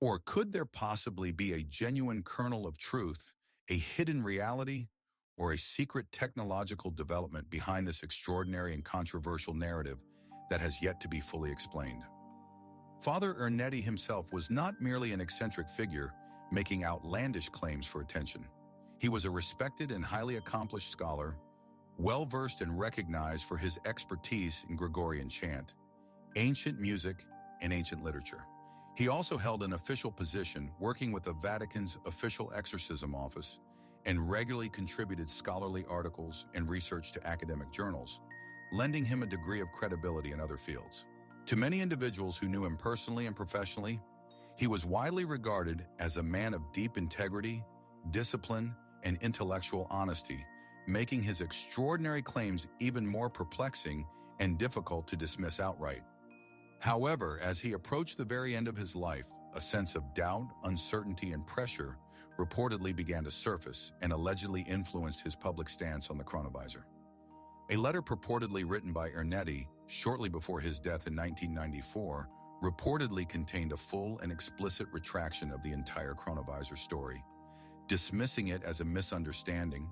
Or could there possibly be a genuine kernel of truth, a hidden reality, or a secret technological development behind this extraordinary and controversial narrative that has yet to be fully explained? Father Ernetti himself was not merely an eccentric figure making outlandish claims for attention. He was a respected and highly accomplished scholar, well-versed and recognized for his expertise in Gregorian chant, ancient music, and ancient literature. He also held an official position working with the Vatican's official exorcism office and regularly contributed scholarly articles and research to academic journals, lending him a degree of credibility in other fields. To many individuals who knew him personally and professionally, he was widely regarded as a man of deep integrity, discipline, and intellectual honesty, making his extraordinary claims even more perplexing and difficult to dismiss outright. However, as he approached the very end of his life, a sense of doubt, uncertainty, and pressure reportedly began to surface and allegedly influenced his public stance on the chronovisor. A letter purportedly written by Ernetti shortly before his death in 1994 reportedly contained a full and explicit retraction of the entire chronovisor story, dismissing it as a misunderstanding,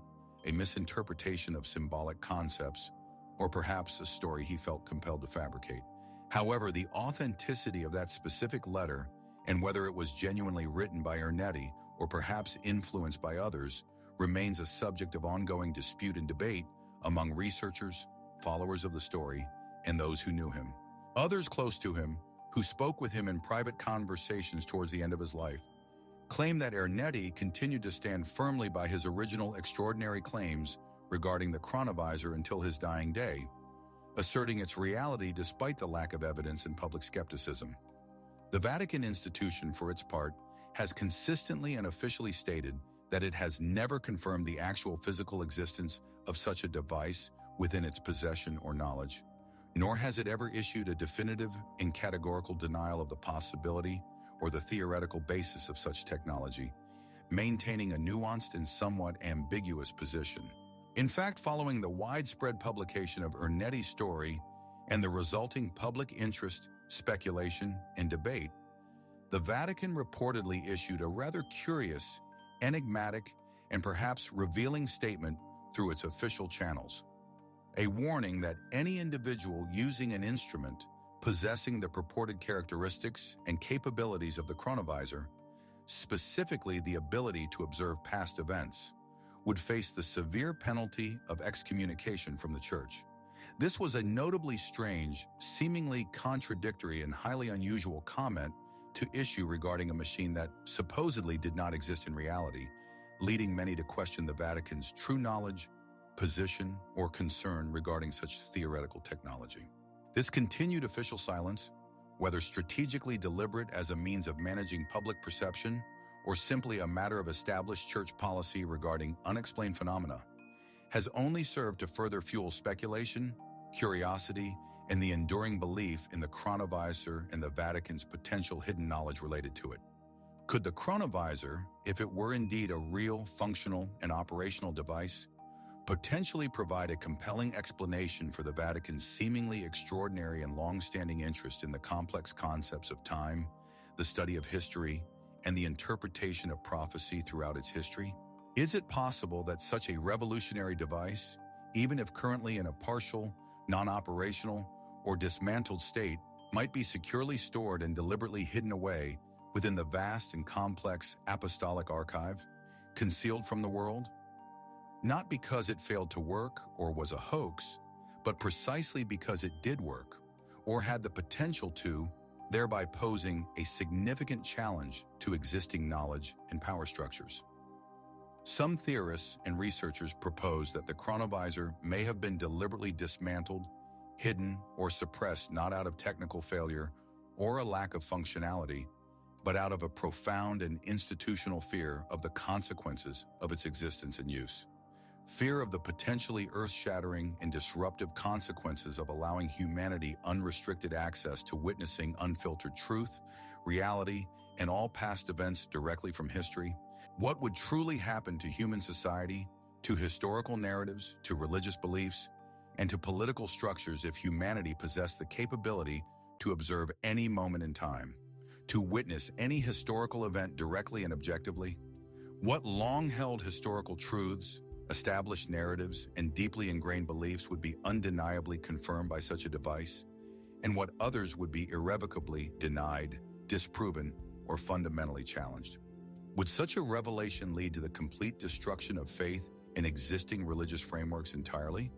a misinterpretation of symbolic concepts, or perhaps a story he felt compelled to fabricate. However, the authenticity of that specific letter and whether it was genuinely written by Ernetti or perhaps influenced by others remains a subject of ongoing dispute and debate among researchers, followers of the story, and those who knew him. Others close to him, who spoke with him in private conversations towards the end of his life, claim that Ernetti continued to stand firmly by his original extraordinary claims regarding the chronovisor until his dying day, asserting its reality despite the lack of evidence and public skepticism. The Vatican institution, for its part, has consistently and officially stated that it has never confirmed the actual physical existence of such a device within its possession or knowledge, nor has it ever issued a definitive and categorical denial of the possibility or the theoretical basis of such technology, maintaining a nuanced and somewhat ambiguous position. In fact, following the widespread publication of Ernetti's story and the resulting public interest, speculation, and debate, the Vatican reportedly issued a rather curious, enigmatic, and perhaps revealing statement through its official channels. A warning that any individual using an instrument, possessing the purported characteristics and capabilities of the chronovisor, specifically the ability to observe past events, would face the severe penalty of excommunication from the Church. This was a notably strange, seemingly contradictory and highly unusual comment to issue regarding a machine that supposedly did not exist in reality, leading many to question the Vatican's true knowledge, position, or concern regarding such theoretical technology. This continued official silence, whether strategically deliberate as a means of managing public perception or simply a matter of established church policy regarding unexplained phenomena, has only served to further fuel speculation, curiosity, and the enduring belief in the chronovisor and the Vatican's potential hidden knowledge related to it. Could the chronovisor, if it were indeed a real, functional, and operational device, potentially provide a compelling explanation for the Vatican's seemingly extraordinary and long-standing interest in the complex concepts of time, the study of history, and the interpretation of prophecy throughout its history? Is it possible that such a revolutionary device, even if currently in a partial, non-operational, or dismantled state, might be securely stored and deliberately hidden away within the vast and complex Apostolic Archive, concealed from the world? Not because it failed to work or was a hoax, but precisely because it did work, or had the potential to, thereby posing a significant challenge to existing knowledge and power structures. Some theorists and researchers propose that the chronovisor may have been deliberately dismantled, hidden, or suppressed not out of technical failure or a lack of functionality, but out of a profound and institutional fear of the consequences of its existence and use. Fear of the potentially earth-shattering and disruptive consequences of allowing humanity unrestricted access to witnessing unfiltered truth, reality, and all past events directly from history. What would truly happen to human society, to historical narratives, to religious beliefs, and to political structures if humanity possessed the capability to observe any moment in time, to witness any historical event directly and objectively? What long-held historical truths, established narratives, and deeply ingrained beliefs would be undeniably confirmed by such a device, and what others would be irrevocably denied, disproven, or fundamentally challenged? Would such a revelation lead to the complete destruction of faith in existing religious frameworks entirely?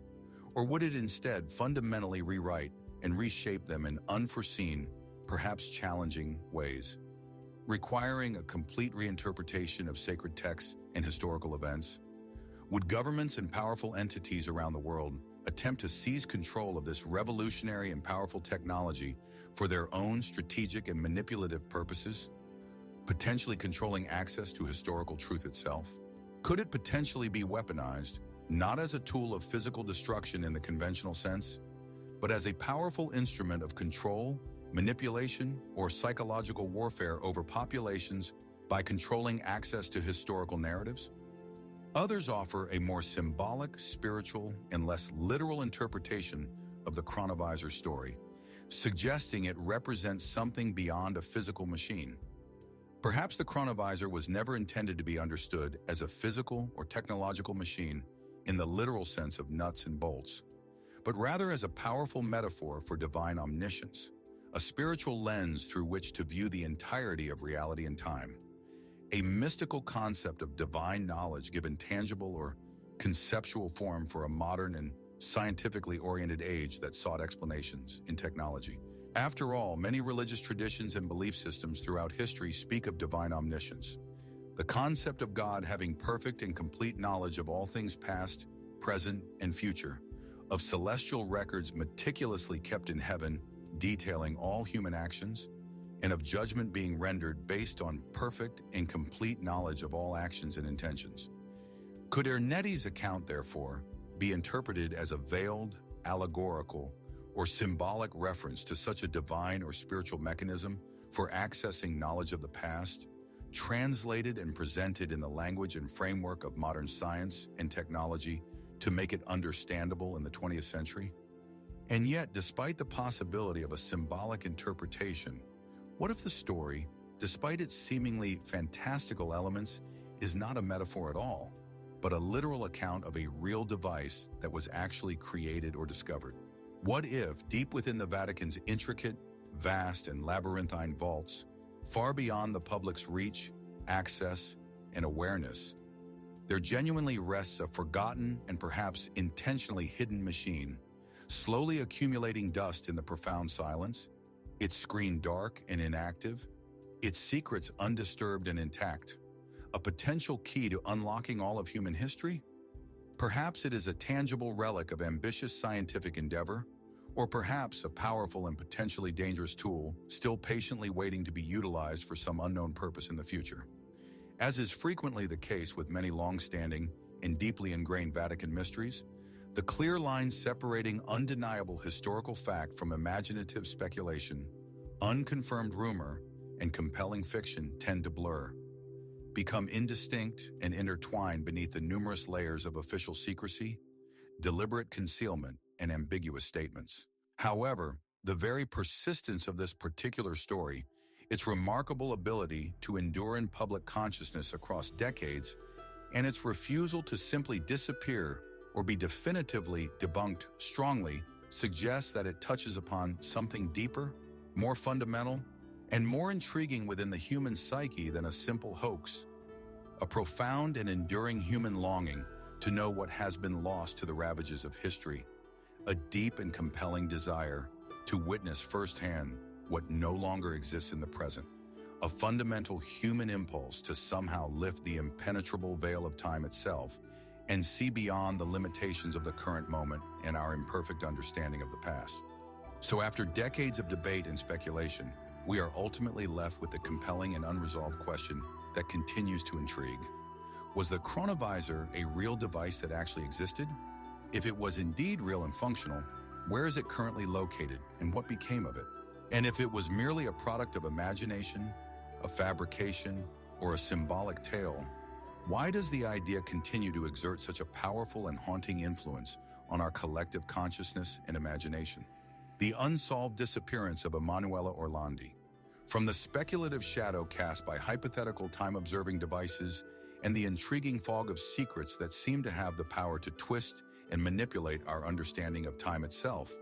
Or would it instead fundamentally rewrite and reshape them in unforeseen, perhaps challenging ways, requiring a complete reinterpretation of sacred texts and historical events? Would governments and powerful entities around the world attempt to seize control of this revolutionary and powerful technology for their own strategic and manipulative purposes, potentially controlling access to historical truth itself? Could it potentially be weaponized, not as a tool of physical destruction in the conventional sense, but as a powerful instrument of control, manipulation, or psychological warfare over populations by controlling access to historical narratives? Others offer a more symbolic, spiritual, and less literal interpretation of the chronovisor story, suggesting it represents something beyond a physical machine. Perhaps the chronovisor was never intended to be understood as a physical or technological machine in the literal sense of nuts and bolts, but rather as a powerful metaphor for divine omniscience, a spiritual lens through which to view the entirety of reality and time, a mystical concept of divine knowledge given tangible or conceptual form for a modern and scientifically oriented age that sought explanations in technology. After all, many religious traditions and belief systems throughout history speak of divine omniscience, the concept of God having perfect and complete knowledge of all things past, present, and future, of celestial records meticulously kept in heaven detailing all human actions, and of judgment being rendered based on perfect and complete knowledge of all actions and intentions. Could Ernetti's account, therefore, be interpreted as a veiled, allegorical, or symbolic reference to such a divine or spiritual mechanism for accessing knowledge of the past, translated and presented in the language and framework of modern science and technology to make it understandable in the 20th century? And yet, despite the possibility of a symbolic interpretation, what if the story, despite its seemingly fantastical elements, is not a metaphor at all, but a literal account of a real device that was actually created or discovered? What if, deep within the Vatican's intricate, vast, and labyrinthine vaults, far beyond the public's reach, access, and awareness, there genuinely rests a forgotten and perhaps intentionally hidden machine, slowly accumulating dust in the profound silence, its screen dark and inactive, its secrets undisturbed and intact, a potential key to unlocking all of human history? Perhaps it is a tangible relic of ambitious scientific endeavor, or perhaps a powerful and potentially dangerous tool still patiently waiting to be utilized for some unknown purpose in the future. As is frequently the case with many long-standing and deeply ingrained Vatican mysteries, the clear lines separating undeniable historical fact from imaginative speculation, unconfirmed rumor, and compelling fiction tend to blur, become indistinct and intertwined beneath the numerous layers of official secrecy, deliberate concealment, and ambiguous statements. However, the very persistence of this particular story, its remarkable ability to endure in public consciousness across decades, and its refusal to simply disappear or be definitively debunked strongly suggests that it touches upon something deeper, more fundamental, and more intriguing within the human psyche than a simple hoax, a profound and enduring human longing to know what has been lost to the ravages of history, a deep and compelling desire to witness firsthand what no longer exists in the present, a fundamental human impulse to somehow lift the impenetrable veil of time itself and see beyond the limitations of the current moment and our imperfect understanding of the past. So after decades of debate and speculation, we are ultimately left with the compelling and unresolved question that continues to intrigue. Was the chronovisor a real device that actually existed? If it was indeed real and functional, where is it currently located and what became of it? And if it was merely a product of imagination, a fabrication, or a symbolic tale, why does the idea continue to exert such a powerful and haunting influence on our collective consciousness and imagination? The unsolved disappearance of Emanuela Orlandi. From the speculative shadow cast by hypothetical time-observing devices and the intriguing fog of secrets that seem to have the power to twist and manipulate our understanding of time itself,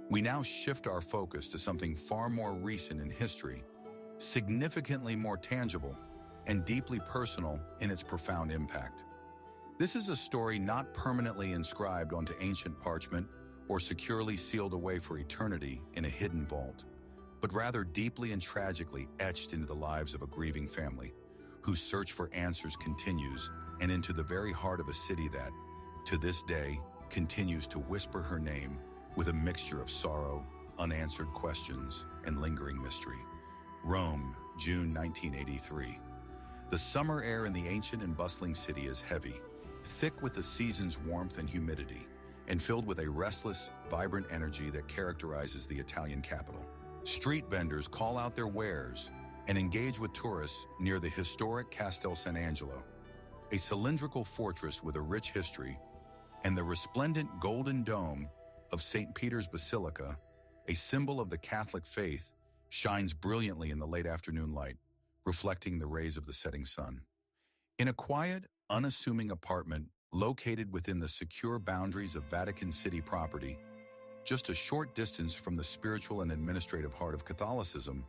we now shift our focus to something far more recent in history, significantly more tangible, and deeply personal in its profound impact. This is a story not permanently inscribed onto ancient parchment or securely sealed away for eternity in a hidden vault, but rather deeply and tragically etched into the lives of a grieving family whose search for answers continues and into the very heart of a city that, to this day, continues to whisper her name with a mixture of sorrow, unanswered questions, and lingering mystery. Rome, June 1983. The summer air in the ancient and bustling city is heavy, thick with the season's warmth and humidity, and filled with a restless, vibrant energy that characterizes the Italian capital. Street vendors call out their wares and engage with tourists near the historic Castel San Angelo, a cylindrical fortress with a rich history, and the resplendent golden dome of St. Peter's Basilica, a symbol of the Catholic faith, shines brilliantly in the late afternoon light, reflecting the rays of the setting sun. In a quiet, unassuming apartment located within the secure boundaries of Vatican City property, just a short distance from the spiritual and administrative heart of Catholicism,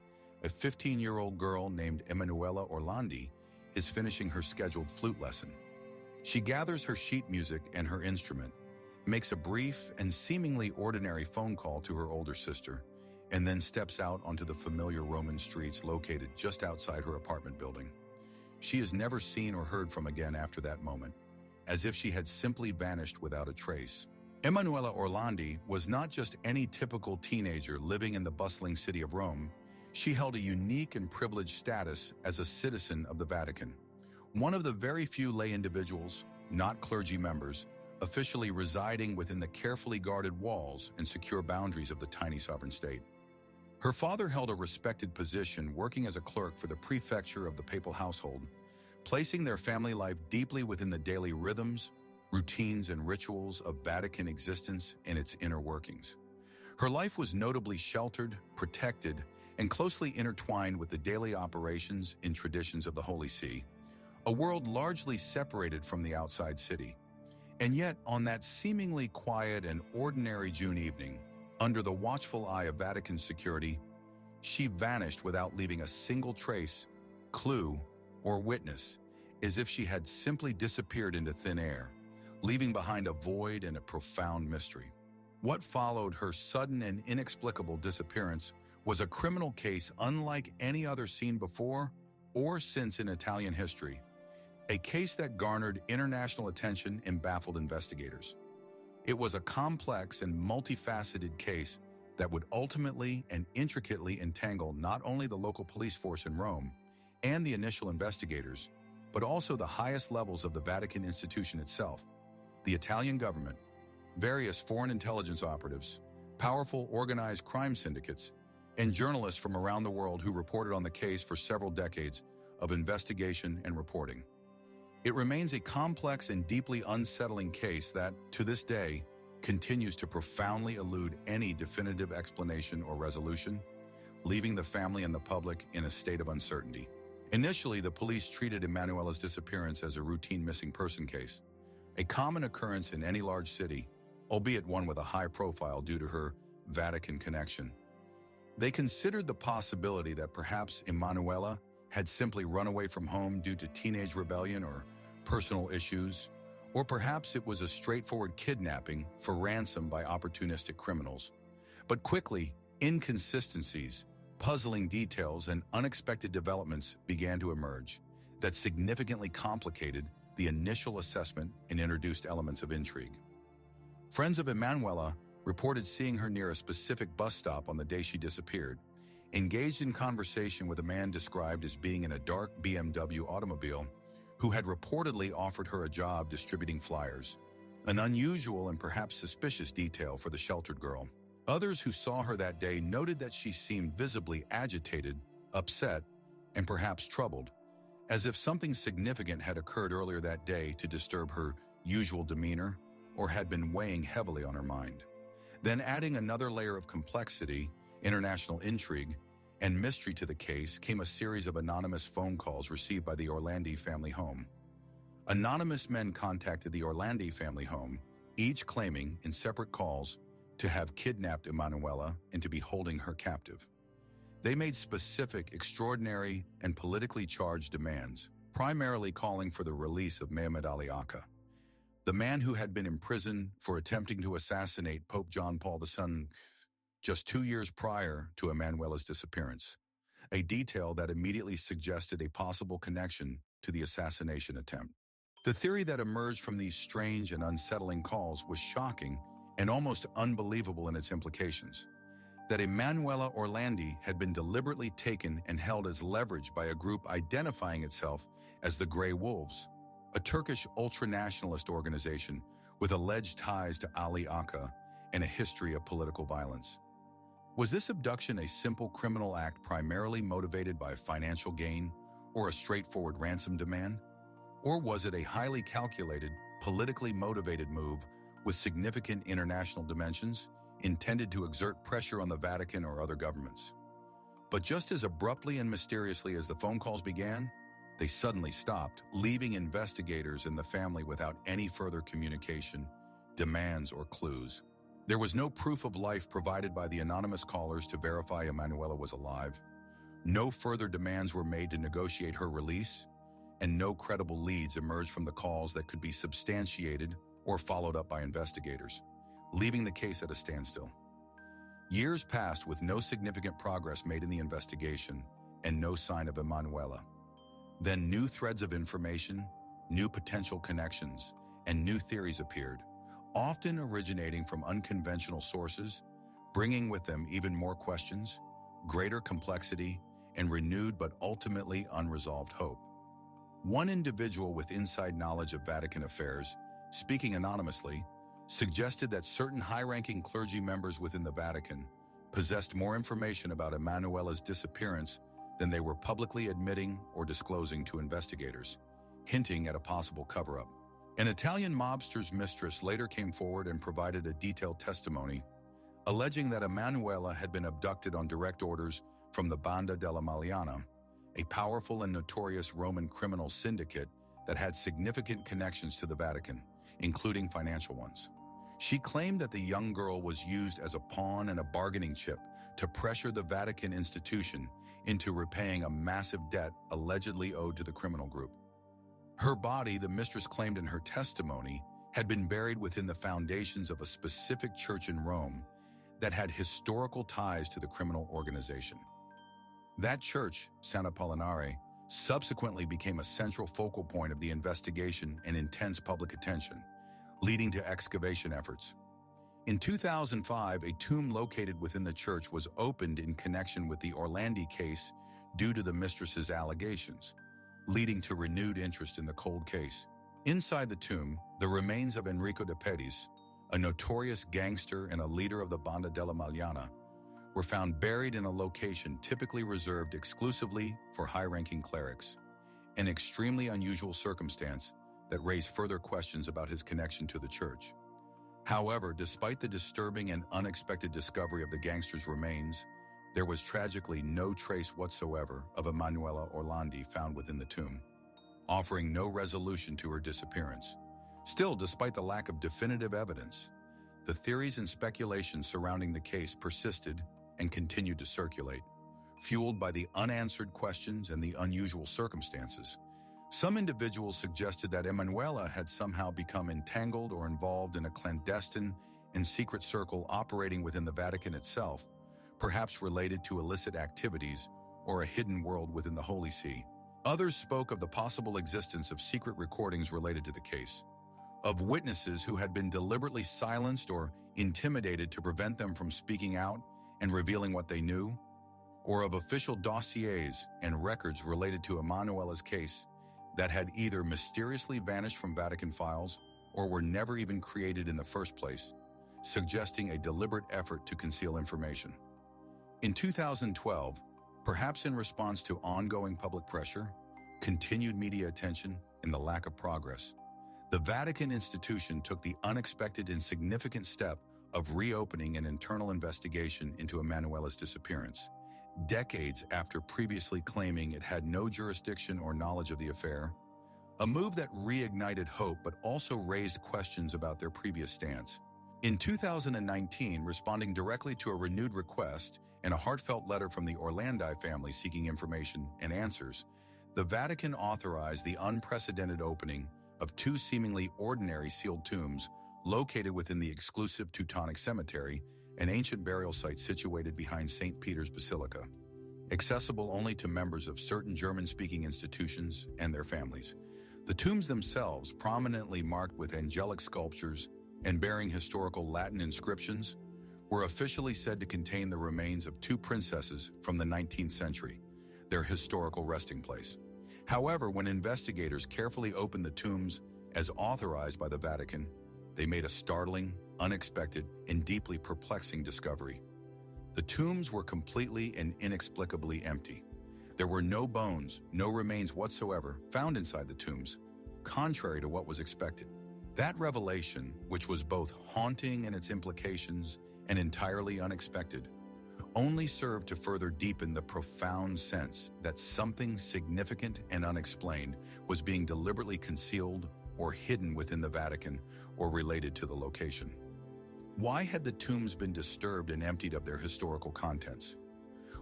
a 15-year-old girl named Emanuela Orlandi is finishing her scheduled flute lesson. She gathers her sheet music and her instrument, makes a brief and seemingly ordinary phone call to her older sister, and then steps out onto the familiar Roman streets located just outside her apartment building. She is never seen or heard from again after that moment, as if she had simply vanished without a trace. Emanuela Orlandi was not just any typical teenager living in the bustling city of Rome. She held a unique and privileged status as a citizen of the Vatican, one of the very few lay individuals, not clergy members, officially residing within the carefully guarded walls and secure boundaries of the tiny sovereign state. Her father held a respected position working as a clerk for the prefecture of the papal household, placing their family life deeply within the daily rhythms, routines, and rituals of Vatican existence and its inner workings. Her life was notably sheltered, protected, and closely intertwined with the daily operations and traditions of the Holy See, a world largely separated from the outside city. And yet, on that seemingly quiet and ordinary June evening, Under the watchful eye of Vatican security, she vanished without leaving a single trace, clue, or witness, as if she had simply disappeared into thin air, leaving behind a void and a profound mystery. What followed her sudden and inexplicable disappearance was a criminal case unlike any other seen before or since in Italian history, a case that garnered international attention and baffled investigators. It was a complex and multifaceted case that would ultimately and intricately entangle not only the local police force in Rome and the initial investigators, but also the highest levels of the Vatican institution itself, the Italian government, various foreign intelligence operatives, powerful organized crime syndicates, and journalists from around the world who reported on the case for several decades of investigation and reporting. It remains a complex and deeply unsettling case that, to this day, continues to profoundly elude any definitive explanation or resolution, leaving the family and the public in a state of uncertainty. Initially, the police treated Emanuela's disappearance as a routine missing person case, a common occurrence in any large city, albeit one with a high profile due to her Vatican connection. They considered the possibility that perhaps Emanuela had simply run away from home due to teenage rebellion or personal issues, or perhaps it was a straightforward kidnapping for ransom by opportunistic criminals. But quickly, inconsistencies, puzzling details, and unexpected developments began to emerge that significantly complicated the initial assessment and introduced elements of intrigue. Friends of Emanuela reported seeing her near a specific bus stop on the day she disappeared, engaged in conversation with a man described as being in a dark BMW automobile who had reportedly offered her a job distributing flyers, an unusual and perhaps suspicious detail for the sheltered girl. Others who saw her that day noted that she seemed visibly agitated, upset, and perhaps troubled, as if something significant had occurred earlier that day to disturb her usual demeanor or had been weighing heavily on her mind. Then adding another layer of complexity, international intrigue, and mystery to the case came a series of anonymous phone calls received by the Orlandi family home. Anonymous men contacted the Orlandi family home, each claiming, in separate calls, to have kidnapped Emanuela and to be holding her captive. They made specific, extraordinary, and politically charged demands, primarily calling for the release of Mehmed Ali Aka, the man who had been imprisoned for attempting to assassinate Pope John Paul II just 2 years prior to Emanuela's disappearance, a detail that immediately suggested a possible connection to the assassination attempt. The theory that emerged from these strange and unsettling calls was shocking and almost unbelievable in its implications. That Emanuela Orlandi had been deliberately taken and held as leverage by a group identifying itself as the Grey Wolves, a Turkish ultra-nationalist organization with alleged ties to Ali Aka and a history of political violence. Was this abduction a simple criminal act primarily motivated by financial gain or a straightforward ransom demand? Or was it a highly calculated, politically motivated move with significant international dimensions intended to exert pressure on the Vatican or other governments? But just as abruptly and mysteriously as the phone calls began, they suddenly stopped, leaving investigators and the family without any further communication, demands, or clues. There was no proof of life provided by the anonymous callers to verify Emanuela was alive. No further demands were made to negotiate her release, and no credible leads emerged from the calls that could be substantiated or followed up by investigators, leaving the case at a standstill. Years passed with no significant progress made in the investigation and no sign of Emanuela. Then new threads of information, new potential connections, and new theories appeared, often originating from unconventional sources, bringing with them even more questions, greater complexity, and renewed but ultimately unresolved hope. One individual with inside knowledge of Vatican affairs, speaking anonymously, suggested that certain high-ranking clergy members within the Vatican possessed more information about Emanuela's disappearance than they were publicly admitting or disclosing to investigators, hinting at a possible cover-up. An Italian mobster's mistress later came forward and provided a detailed testimony, alleging that Emanuela had been abducted on direct orders from the Banda della Maliana, a powerful and notorious Roman criminal syndicate that had significant connections to the Vatican, including financial ones. She claimed that the young girl was used as a pawn and a bargaining chip to pressure the Vatican institution into repaying a massive debt allegedly owed to the criminal group. Her body, the mistress claimed in her testimony, had been buried within the foundations of a specific church in Rome that had historical ties to the criminal organization. That church, San Apollinare, subsequently became a central focal point of the investigation and intense public attention, leading to excavation efforts. In 2005, a tomb located within the church was opened in connection with the Orlandi case due to the mistress's allegations, leading to renewed interest in the cold case. Inside the tomb, the remains of Enrico de Pedis, a notorious gangster and a leader of the Banda della Magliana, were found buried in a location typically reserved exclusively for high-ranking clerics, an extremely unusual circumstance that raised further questions about his connection to the church. However, despite the disturbing and unexpected discovery of the gangster's remains, there was tragically no trace whatsoever of Emanuela Orlandi found within the tomb, offering no resolution to her disappearance. Still, despite the lack of definitive evidence, the theories and speculations surrounding the case persisted and continued to circulate, fueled by the unanswered questions and the unusual circumstances. Some individuals suggested that Emanuela had somehow become entangled or involved in a clandestine and secret circle operating within the Vatican itself, perhaps related to illicit activities or a hidden world within the Holy See. Others spoke of the possible existence of secret recordings related to the case, of witnesses who had been deliberately silenced or intimidated to prevent them from speaking out and revealing what they knew, or of official dossiers and records related to Emanuela's case that had either mysteriously vanished from Vatican files or were never even created in the first place, suggesting a deliberate effort to conceal information. In 2012, perhaps in response to ongoing public pressure, continued media attention, and the lack of progress, the Vatican institution took the unexpected and significant step of reopening an internal investigation into Emanuela's disappearance, decades after previously claiming it had no jurisdiction or knowledge of the affair, a move that reignited hope but also raised questions about their previous stance. In 2019, responding directly to a renewed request and a heartfelt letter from the Orlandi family seeking information and answers, the Vatican authorized the unprecedented opening of two seemingly ordinary sealed tombs located within the exclusive Teutonic Cemetery, an ancient burial site situated behind St. Peter's Basilica, accessible only to members of certain German-speaking institutions and their families. The tombs themselves, prominently marked with angelic sculptures and bearing historical Latin inscriptions, were officially said to contain the remains of two princesses from the 19th century, their historical resting place. However, when investigators carefully opened the tombs as authorized by the Vatican, they made a startling, unexpected, and deeply perplexing discovery. The tombs were completely and inexplicably empty. There were no bones, no remains whatsoever found inside the tombs, contrary to what was expected. That revelation, which was both haunting in its implications and entirely unexpected, only served to further deepen the profound sense that something significant and unexplained was being deliberately concealed or hidden within the Vatican or related to the location. Why had the tombs been disturbed and emptied of their historical contents?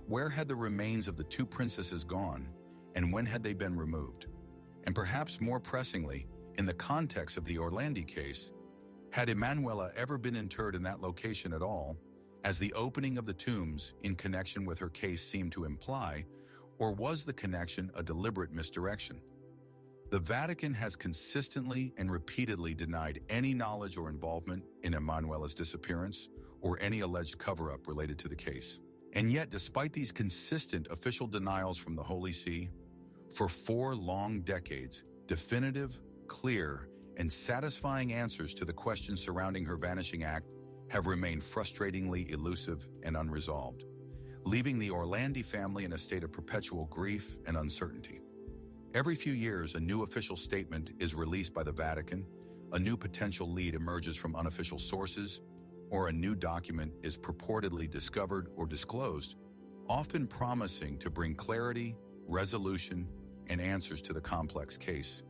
Where had the remains of the two princesses gone, and when had they been removed? And perhaps more pressingly, in the context of the Orlandi case, had Emanuela ever been interred in that location at all, as the opening of the tombs in connection with her case seemed to imply, or was the connection a deliberate misdirection? The Vatican has consistently and repeatedly denied any knowledge or involvement in Emanuela's disappearance or any alleged cover-up related to the case. And yet, despite these consistent official denials from the Holy See, for 4 long decades, definitive, clear, and satisfying answers to the questions surrounding her vanishing act have remained frustratingly elusive and unresolved, leaving the Orlandi family in a state of perpetual grief and uncertainty. Every few years, a new official statement is released by the Vatican, a new potential lead emerges from unofficial sources, or a new document is purportedly discovered or disclosed, often promising to bring clarity, resolution, and answers to the complex case.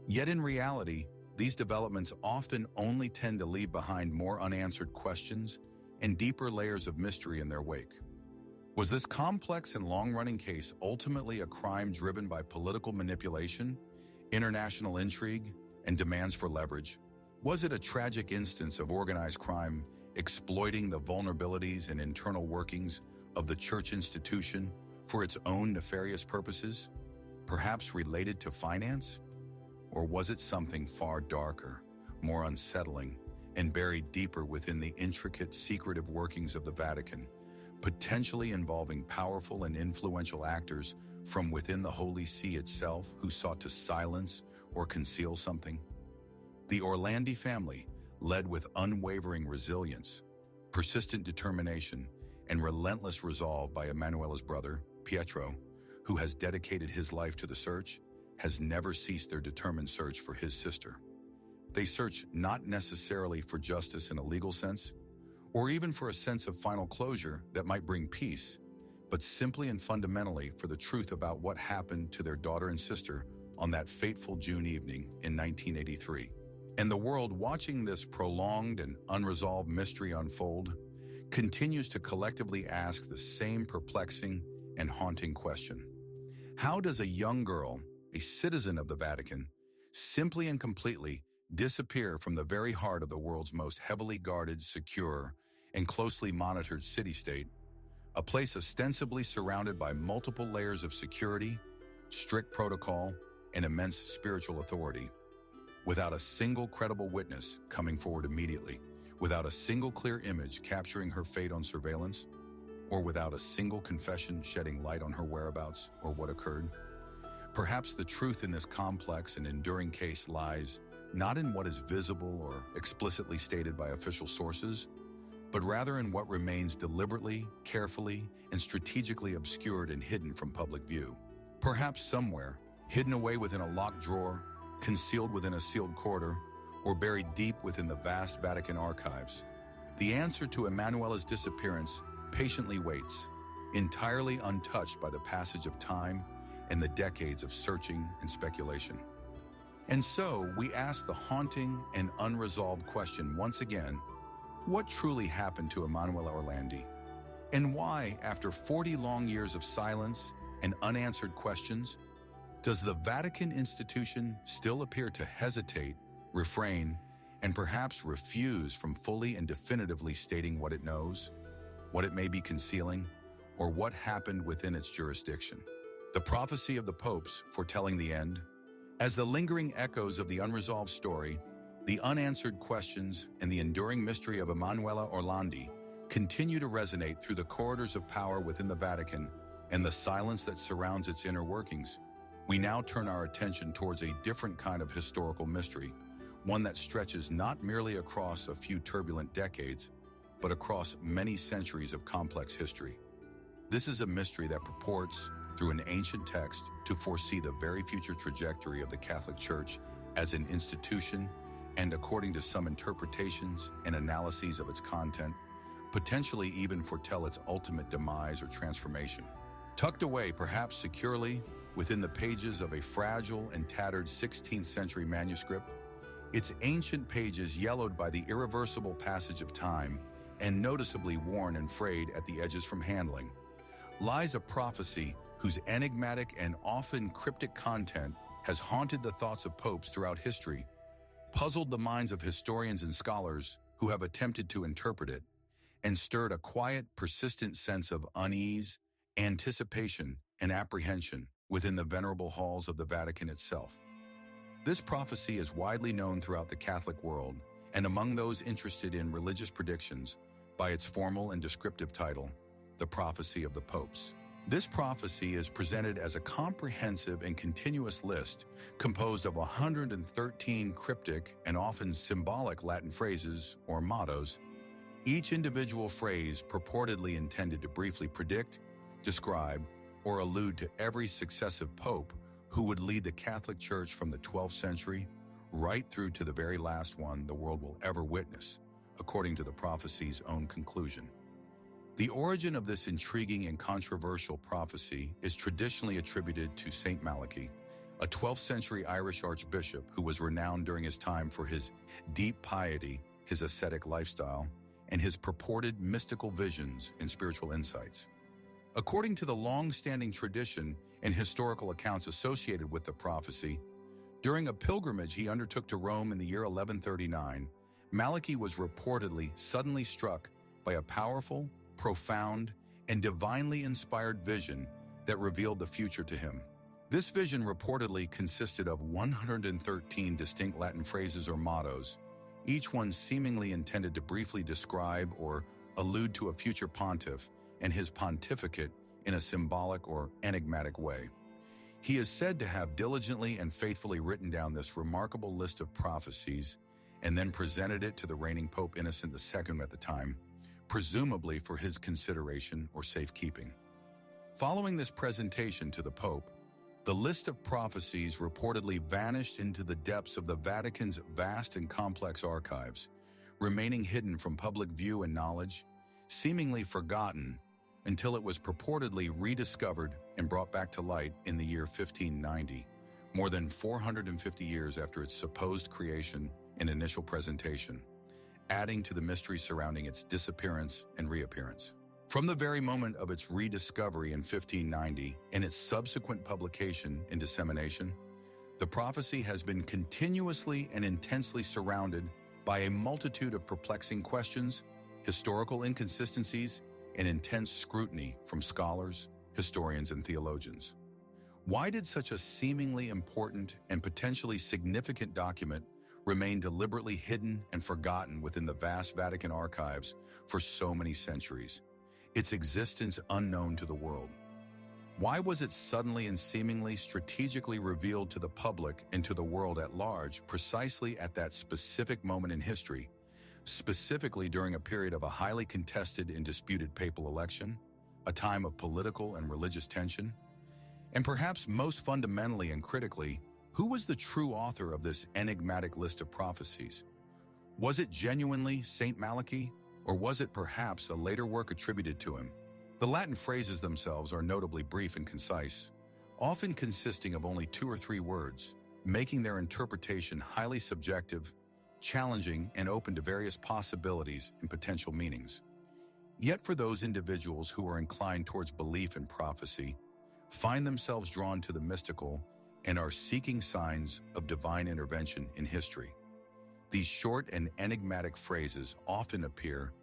Yet in reality, these developments often only tend to leave behind more unanswered questions and deeper layers of mystery in their wake. Was this complex and long-running case ultimately a crime driven by political manipulation, international intrigue, and demands for leverage? Was it a tragic instance of organized crime exploiting the vulnerabilities and internal workings of the church institution for its own nefarious purposes, perhaps related to finance? Or was it something far darker, more unsettling, and buried deeper within the intricate, secretive workings of the Vatican, potentially involving powerful and influential actors from within the Holy See itself who sought to silence or conceal something? The Orlandi family, led with unwavering resilience, persistent determination, and relentless resolve by Emanuela's brother, Pietro, who has dedicated his life to the search, has never ceased their determined search for his sister. They search not necessarily for justice in a legal sense, or even for a sense of final closure that might bring peace, but simply and fundamentally for the truth about what happened to their daughter and sister on that fateful June evening in 1983. And the world, watching this prolonged and unresolved mystery unfold, continues to collectively ask the same perplexing and haunting question. How does a young girl, a citizen of the Vatican, simply and completely disappear from the very heart of the world's most heavily guarded, secure, and closely monitored city-state, a place ostensibly surrounded by multiple layers of security, strict protocol, and immense spiritual authority, without a single credible witness coming forward immediately, without a single clear image capturing her fate on surveillance, or without a single confession shedding light on her whereabouts or what occurred? Perhaps the truth in this complex and enduring case lies not in what is visible or explicitly stated by official sources, but rather in what remains deliberately, carefully, and strategically obscured and hidden from public view. Perhaps somewhere, hidden away within a locked drawer, concealed within a sealed corridor, or buried deep within the vast Vatican archives, the answer to Emanuela's disappearance patiently waits, entirely untouched by the passage of time and the decades of searching and speculation. And so we ask the haunting and unresolved question once again: what truly happened to Emanuela Orlandi? And why, after 40 long years of silence and unanswered questions, does the Vatican institution still appear to hesitate, refrain, and perhaps refuse from fully and definitively stating what it knows, what it may be concealing, or what happened within its jurisdiction? The prophecy of the popes foretelling the end. As the lingering echoes of the unresolved story, the unanswered questions, and the enduring mystery of Emanuela Orlandi continue to resonate through the corridors of power within the Vatican and the silence that surrounds its inner workings, we now turn our attention towards a different kind of historical mystery, one that stretches not merely across a few turbulent decades, but across many centuries of complex history. This is a mystery that purports, through an ancient text, to foresee the very future trajectory of the Catholic Church as an institution, and according to some interpretations and analyses of its content, potentially even foretell its ultimate demise or transformation. Tucked away, perhaps securely, within the pages of a fragile and tattered 16th century manuscript, its ancient pages yellowed by the irreversible passage of time and noticeably worn and frayed at the edges from handling, lies a prophecy whose enigmatic and often cryptic content has haunted the thoughts of popes throughout history, puzzled the minds of historians and scholars who have attempted to interpret it, and stirred a quiet, persistent sense of unease, anticipation, and apprehension within the venerable halls of the Vatican itself. This prophecy is widely known throughout the Catholic world, and among those interested in religious predictions, by its formal and descriptive title, the Prophecy of the Popes. This prophecy is presented as a comprehensive and continuous list composed of 113 cryptic and often symbolic Latin phrases or mottos, each individual phrase purportedly intended to briefly predict, describe, or allude to every successive pope who would lead the Catholic Church from the 12th century right through to the very last one the world will ever witness, according to the prophecy's own conclusion. The origin of this intriguing and controversial prophecy is traditionally attributed to Saint Malachy, a 12th century Irish archbishop who was renowned during his time for his deep piety, his ascetic lifestyle, and his purported mystical visions and spiritual insights. According to the long-standing tradition and historical accounts associated with the prophecy, during a pilgrimage he undertook to Rome in the year 1139, Malachy was reportedly suddenly struck by a powerful, profound, and divinely inspired vision that revealed the future to him. This vision reportedly consisted of 113 distinct Latin phrases or mottos, each one seemingly intended to briefly describe or allude to a future pontiff and his pontificate in a symbolic or enigmatic way. He is said to have diligently and faithfully written down this remarkable list of prophecies and then presented it to the reigning Pope Innocent II at the time, presumably for his consideration or safekeeping. Following this presentation to the Pope, the list of prophecies reportedly vanished into the depths of the Vatican's vast and complex archives, remaining hidden from public view and knowledge, seemingly forgotten until it was purportedly rediscovered and brought back to light in the year 1590, more than 450 years after its supposed creation and initial presentation, adding to the mystery surrounding its disappearance and reappearance. From the very moment of its rediscovery in 1590 and its subsequent publication and dissemination, the prophecy has been continuously and intensely surrounded by a multitude of perplexing questions, historical inconsistencies, and intense scrutiny from scholars, historians, and theologians. Why did such a seemingly important and potentially significant document remain deliberately hidden and forgotten within the vast Vatican archives for so many centuries, its existence unknown to the world? Why was it suddenly and seemingly strategically revealed to the public and to the world at large precisely at that specific moment in history, specifically during a period of a highly contested and disputed papal election, a time of political and religious tension? And perhaps most fundamentally and critically, who was the true author of this enigmatic list of prophecies? Was it genuinely Saint Malachy, or was it perhaps a later work attributed to him? The Latin phrases themselves are notably brief and concise, often consisting of only 2 or 3 words, making their interpretation highly subjective, challenging, and open to various possibilities and potential meanings. Yet for those individuals who are inclined towards belief in prophecy, find themselves drawn to the mystical, and are seeking signs of divine intervention in history, these short and enigmatic phrases often appear,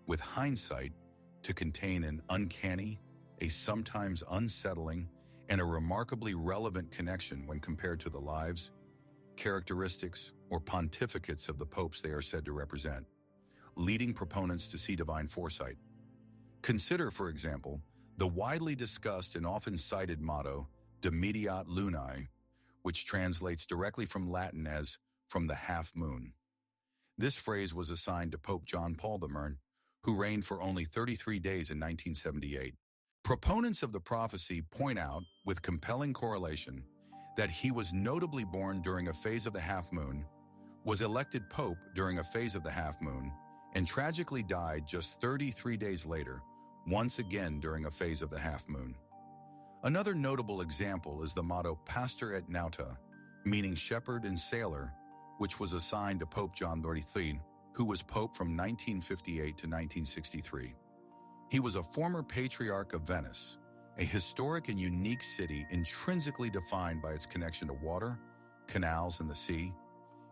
with hindsight, to contain an uncanny, a sometimes unsettling, and a remarkably relevant connection when compared to the lives, characteristics, or pontificates of the popes they are said to represent, leading proponents to see divine foresight. Consider, for example, the widely discussed and often cited motto, De Mediat Lunae, which translates directly from Latin as from the half moon. This phrase was assigned to Pope John Paul I, who reigned for only 33 days in 1978. Proponents of the prophecy point out, with compelling correlation, that he was notably born during a phase of the half moon, was elected pope during a phase of the half moon, and tragically died just 33 days later, once again during a phase of the half moon. Another notable example is the motto Pastor et Nauta, meaning shepherd and sailor, which was assigned to Pope John XXIII, who was pope from 1958 to 1963. He was a former patriarch of Venice, a historic and unique city intrinsically defined by its connection to water, canals, and the sea,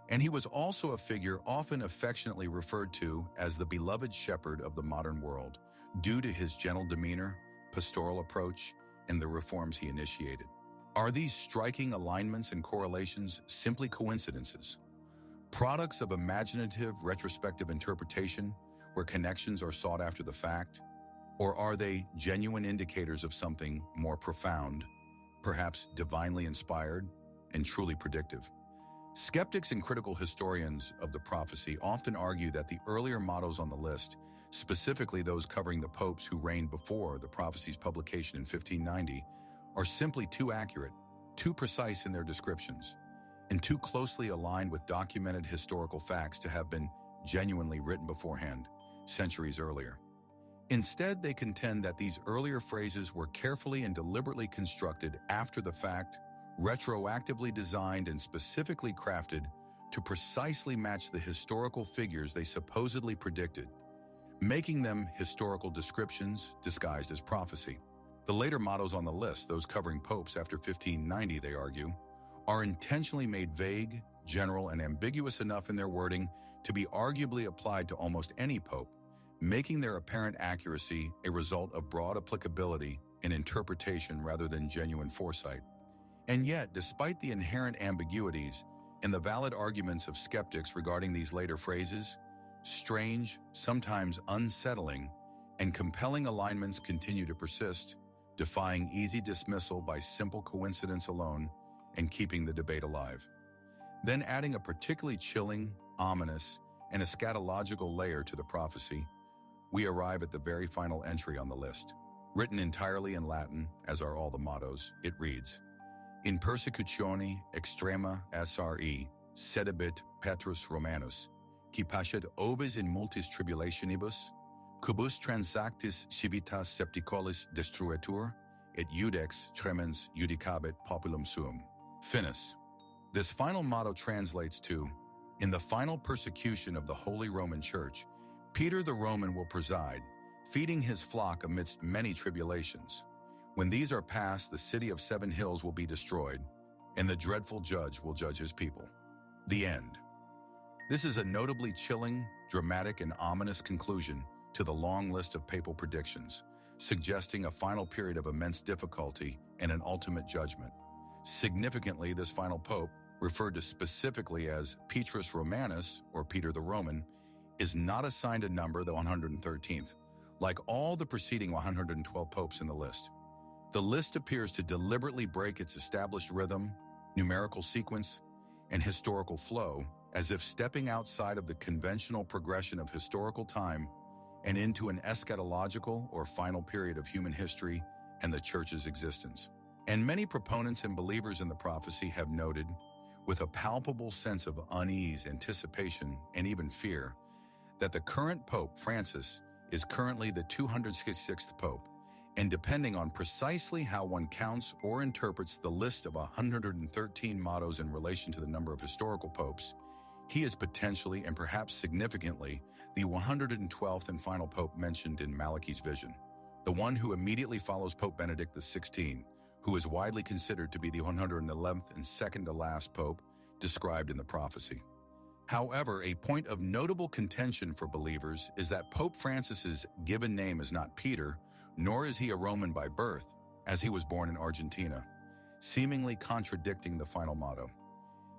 and he was also a figure often affectionately referred to as the beloved shepherd of the modern world, due to his gentle demeanor, pastoral approach, and the reforms he initiated. Are these striking alignments and correlations simply coincidences? Products of imaginative, retrospective interpretation, where connections are sought after the fact? Or are they genuine indicators of something more profound, perhaps divinely inspired, and truly predictive? Skeptics and critical historians of the prophecy often argue that the earlier mottos on the list, specifically those covering the popes who reigned before the prophecy's publication in 1590, are simply too accurate, too precise in their descriptions, and too closely aligned with documented historical facts to have been genuinely written beforehand, centuries earlier. Instead, they contend that these earlier phrases were carefully and deliberately constructed after the fact, retroactively designed and specifically crafted to precisely match the historical figures they supposedly predicted, making them historical descriptions disguised as prophecy. The later mottos on the list, those covering popes after 1590, they argue, are intentionally made vague, general, and ambiguous enough in their wording to be arguably applied to almost any pope, making their apparent accuracy a result of broad applicability and interpretation rather than genuine foresight. And yet, despite the inherent ambiguities and the valid arguments of skeptics regarding these later phrases, strange, sometimes unsettling, and compelling alignments continue to persist, defying easy dismissal by simple coincidence alone and keeping the debate alive. Then adding a particularly chilling, ominous, and eschatological layer to the prophecy, we arrive at the very final entry on the list. Written entirely in Latin, as are all the mottos, it reads, In persecutione extrema sre, sedibit Petrus Romanus, qui pascet ovis in multis tribulationibus, cubus transactis civitas septicolis destruetur, et judex tremens judicabit populum suum. Finis. This final motto translates to, In the final persecution of the Holy Roman Church, Peter the Roman will preside, feeding his flock amidst many tribulations. When these are past, the city of 7 hills will be destroyed, and the dreadful judge will judge his people. The end. This is a notably chilling, dramatic, and ominous conclusion to the long list of papal predictions, suggesting a final period of immense difficulty and an ultimate judgment. Significantly, this final pope, referred to specifically as Petrus Romanus, or Peter the Roman, is not assigned a number, the 113th, like all the preceding 112 popes in the list. The list appears to deliberately break its established rhythm, numerical sequence, and historical flow, as if stepping outside of the conventional progression of historical time and into an eschatological or final period of human history and the Church's existence. And many proponents and believers in the prophecy have noted, with a palpable sense of unease, anticipation, and even fear, that the current Pope, Francis, is currently the 266th Pope, and depending on precisely how one counts or interprets the list of 113 mottos in relation to the number of historical popes, he is potentially and perhaps significantly the 112th and final pope mentioned in Malachi's vision, the one who immediately follows Pope Benedict XVI, who is widely considered to be the 111th and second-to-last pope described in the prophecy. However, a point of notable contention for believers is that Pope Francis's given name is not Peter, nor is he a Roman by birth, as he was born in Argentina, seemingly contradicting the final motto.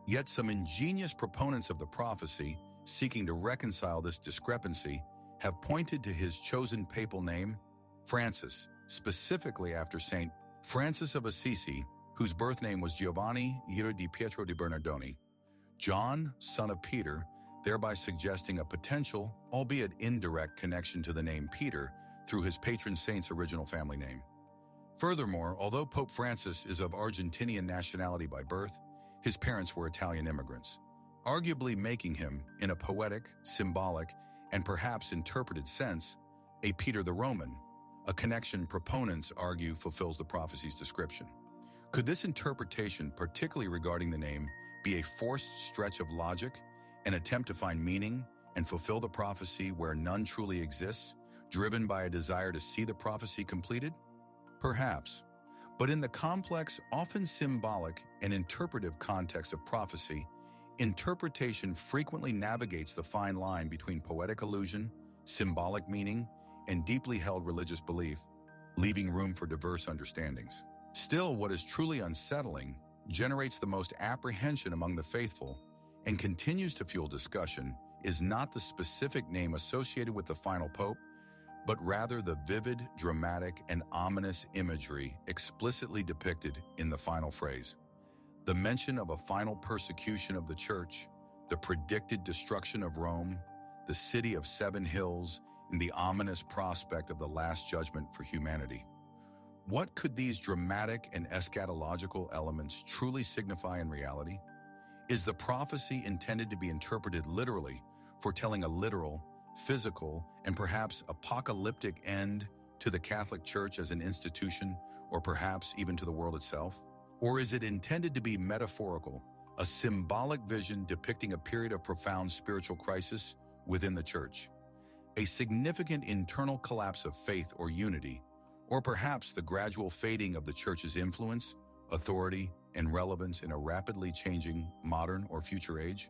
Yet some ingenious proponents of the prophecy, seeking to reconcile this discrepancy, have pointed to his chosen papal name, Francis, specifically after Saint Francis of Assisi, whose birth name was Giovanni Ira di Pietro di Bernardoni, John, son of Peter, thereby suggesting a potential, albeit indirect, connection to the name Peter through his patron saint's original family name. Furthermore, although Pope Francis is of Argentinian nationality by birth, his parents were Italian immigrants, arguably making him, in a poetic, symbolic, and perhaps interpreted sense, a Peter the Roman, a connection proponents argue fulfills the prophecy's description. Could this interpretation, particularly regarding the name, be a forced stretch of logic, an attempt to find meaning and fulfill the prophecy where none truly exists, driven by a desire to see the prophecy completed? Perhaps. But in the complex, often symbolic and interpretive context of prophecy, interpretation frequently navigates the fine line between poetic allusion, symbolic meaning, and deeply held religious belief, leaving room for diverse understandings. Still, what is truly unsettling generates the most apprehension among the faithful and continues to fuel discussion is not the specific name associated with the final pope, but rather the vivid, dramatic, and ominous imagery explicitly depicted in the final phrase. The mention of a final persecution of the Church, the predicted destruction of Rome, the city of 7 hills, and the ominous prospect of the last judgment for humanity. What could these dramatic and eschatological elements truly signify in reality? Is the prophecy intended to be interpreted literally, foretelling a literal, physical, and perhaps apocalyptic end to the Catholic Church as an institution, or perhaps even to the world itself? Or is it intended to be metaphorical, a symbolic vision depicting a period of profound spiritual crisis within the Church? A significant internal collapse of faith or unity, or perhaps the gradual fading of the Church's influence, authority, and relevance in a rapidly changing modern or future age?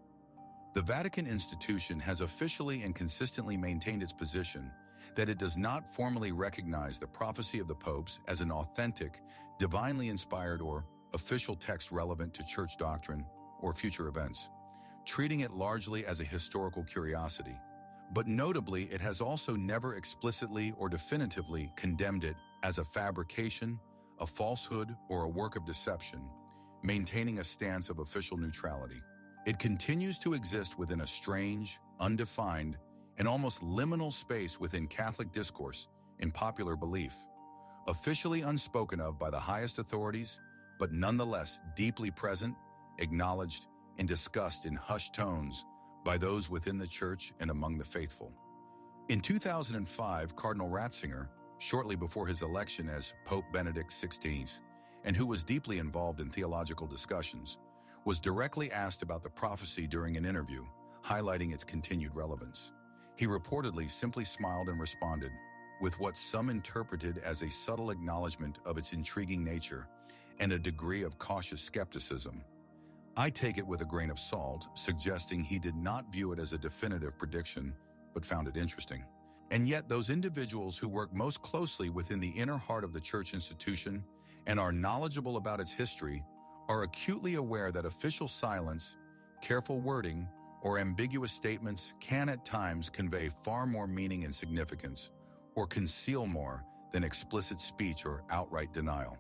The Vatican institution has officially and consistently maintained its position that it does not formally recognize the prophecy of the popes as an authentic, divinely inspired or official text relevant to Church doctrine or future events, treating it largely as a historical curiosity. But notably, it has also never explicitly or definitively condemned it as a fabrication, a falsehood, or a work of deception, maintaining a stance of official neutrality. It continues to exist within a strange, undefined, and almost liminal space within Catholic discourse and popular belief, officially unspoken of by the highest authorities, but nonetheless deeply present, acknowledged, and discussed in hushed tones by those within the Church and among the faithful. In 2005, Cardinal Ratzinger, shortly before his election as Pope Benedict XVI, and who was deeply involved in theological discussions, was directly asked about the prophecy during an interview, highlighting its continued relevance. He reportedly simply smiled and responded, with what some interpreted as a subtle acknowledgement of its intriguing nature and a degree of cautious skepticism. I take it with a grain of salt, suggesting he did not view it as a definitive prediction, but found it interesting. And yet those individuals who work most closely within the inner heart of the Church institution and are knowledgeable about its history are acutely aware that official silence, careful wording, or ambiguous statements can at times convey far more meaning and significance, or conceal more than explicit speech or outright denial.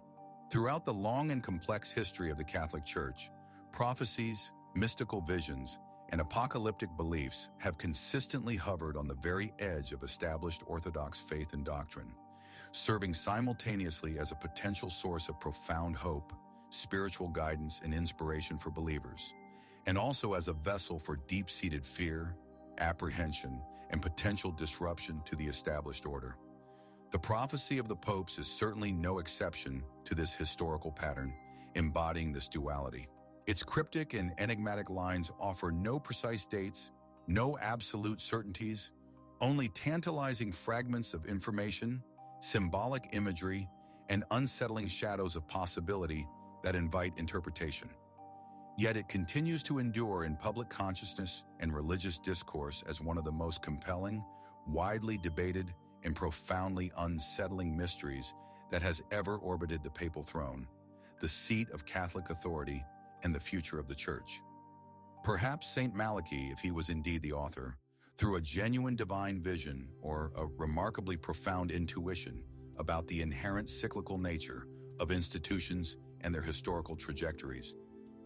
Throughout the long and complex history of the Catholic Church, prophecies, mystical visions, and apocalyptic beliefs have consistently hovered on the very edge of established Orthodox faith and doctrine, serving simultaneously as a potential source of profound hope, spiritual guidance, and inspiration for believers, and also as a vessel for deep-seated fear, apprehension, and potential disruption to the established order. The prophecy of the popes is certainly no exception to this historical pattern, embodying this duality. Its cryptic and enigmatic lines offer no precise dates, no absolute certainties, only tantalizing fragments of information, symbolic imagery, and unsettling shadows of possibility that invite interpretation. Yet it continues to endure in public consciousness and religious discourse as one of the most compelling, widely debated, and profoundly unsettling mysteries that has ever orbited the papal throne, the seat of Catholic authority and the future of the Church. Perhaps Saint Malachy, if he was indeed the author, through a genuine divine vision or a remarkably profound intuition about the inherent cyclical nature of institutions and their historical trajectories,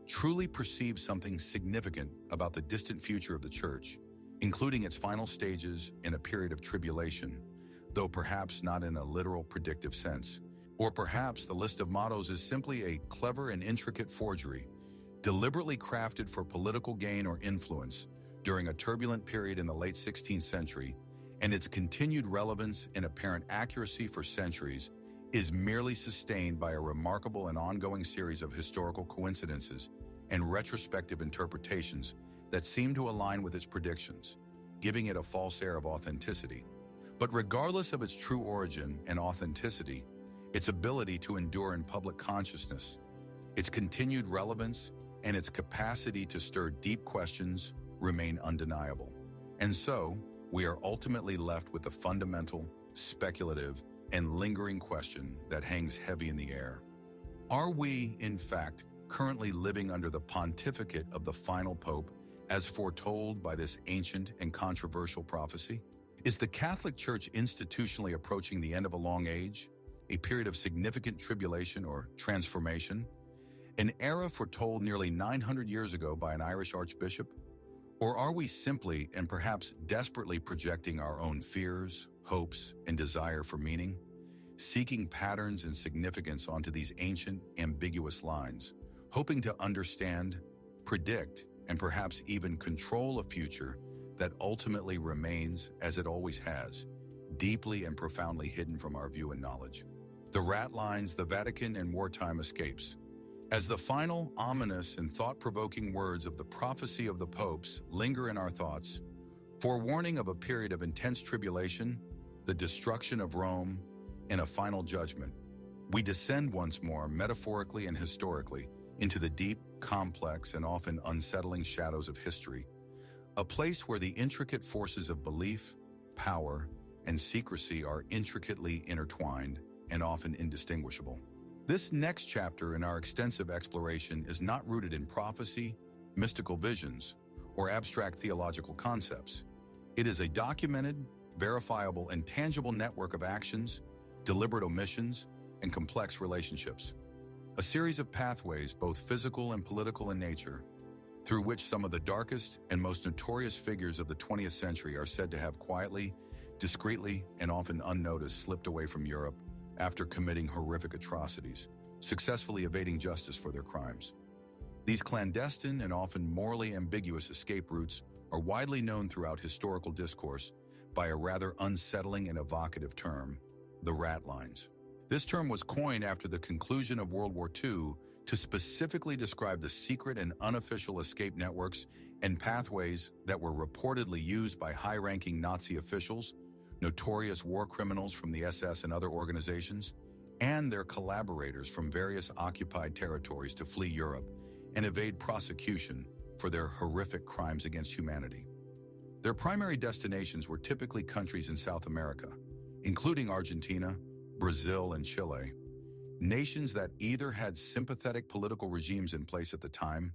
truly perceived something significant about the distant future of the Church, including its final stages in a period of tribulation, though perhaps not in a literal predictive sense. Or perhaps the list of mottos is simply a clever and intricate forgery, deliberately crafted for political gain or influence during a turbulent period in the late 16th century, and its continued relevance and apparent accuracy for centuries is merely sustained by a remarkable and ongoing series of historical coincidences and retrospective interpretations that seem to align with its predictions, giving it a false air of authenticity. But regardless of its true origin and authenticity, its ability to endure in public consciousness, its continued relevance, and its capacity to stir deep questions remain undeniable. And so, we are ultimately left with the fundamental, speculative, and lingering question that hangs heavy in the air. Are we, in fact, currently living under the pontificate of the final pope as foretold by this ancient and controversial prophecy? Is the Catholic Church institutionally approaching the end of a long age, a period of significant tribulation or transformation, an era foretold nearly 900 years ago by an Irish archbishop? Or are we simply and perhaps desperately projecting our own fears, hopes, and desire for meaning, seeking patterns and significance onto these ancient, ambiguous lines, hoping to understand, predict, and perhaps even control a future that ultimately remains, as it always has, deeply and profoundly hidden from our view and knowledge? The rat lines, the Vatican, and wartime escapes. As the final, ominous, and thought-provoking words of the prophecy of the popes linger in our thoughts, forewarning of a period of intense tribulation, the destruction of Rome, and a final judgment, we descend once more, metaphorically and historically, into the deep, complex, and often unsettling shadows of history, a place where the intricate forces of belief, power, and secrecy are intricately intertwined and often indistinguishable. This next chapter in our extensive exploration is not rooted in prophecy, mystical visions, or abstract theological concepts. It is a documented, verifiable, and tangible network of actions, deliberate omissions, and complex relationships. A series of pathways, both physical and political in nature, through which some of the darkest and most notorious figures of the 20th century are said to have quietly, discreetly, and often unnoticed slipped away from Europe after committing horrific atrocities, successfully evading justice for their crimes. These clandestine and often morally ambiguous escape routes are widely known throughout historical discourse by a rather unsettling and evocative term, the rat lines. This term was coined after the conclusion of World War II to specifically describe the secret and unofficial escape networks and pathways that were reportedly used by high-ranking Nazi officials, notorious war criminals from the SS and other organizations, and their collaborators from various occupied territories to flee Europe and evade prosecution for their horrific crimes against humanity. Their primary destinations were typically countries in South America, including Argentina, Brazil, and Chile, nations that either had sympathetic political regimes in place at the time,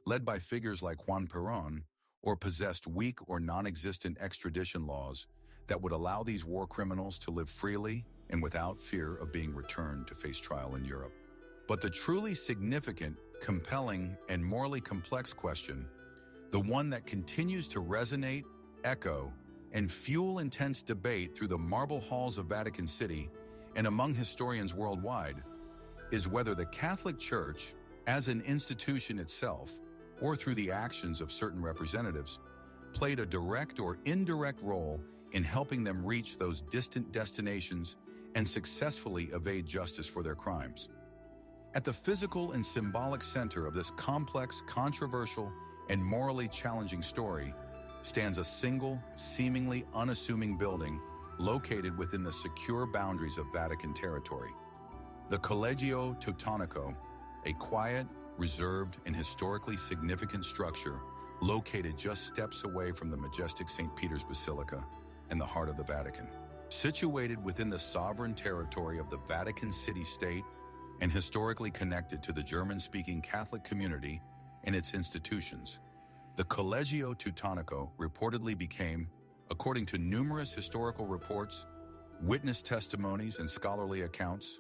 led by figures like Juan Perón, or possessed weak or non-existent extradition laws that would allow these war criminals to live freely and without fear of being returned to face trial in Europe. But the truly significant, compelling, and morally complex question, the one that continues to resonate, echo, and fuel intense debate through the marble halls of Vatican City and among historians worldwide, is whether the Catholic Church, as an institution itself, or through the actions of certain representatives, played a direct or indirect role in helping them reach those distant destinations and successfully evade justice for their crimes. At the physical and symbolic center of this complex, controversial, and morally challenging story stands a single, seemingly unassuming building located within the secure boundaries of Vatican territory. The Collegio Teutonico, a quiet, reserved, and historically significant structure located just steps away from the majestic St. Peter's Basilica in the heart of the Vatican. Situated within the sovereign territory of the Vatican City state and historically connected to the German-speaking Catholic community and its institutions, the Collegio Teutonico reportedly became, according to numerous historical reports, witness testimonies, and scholarly accounts,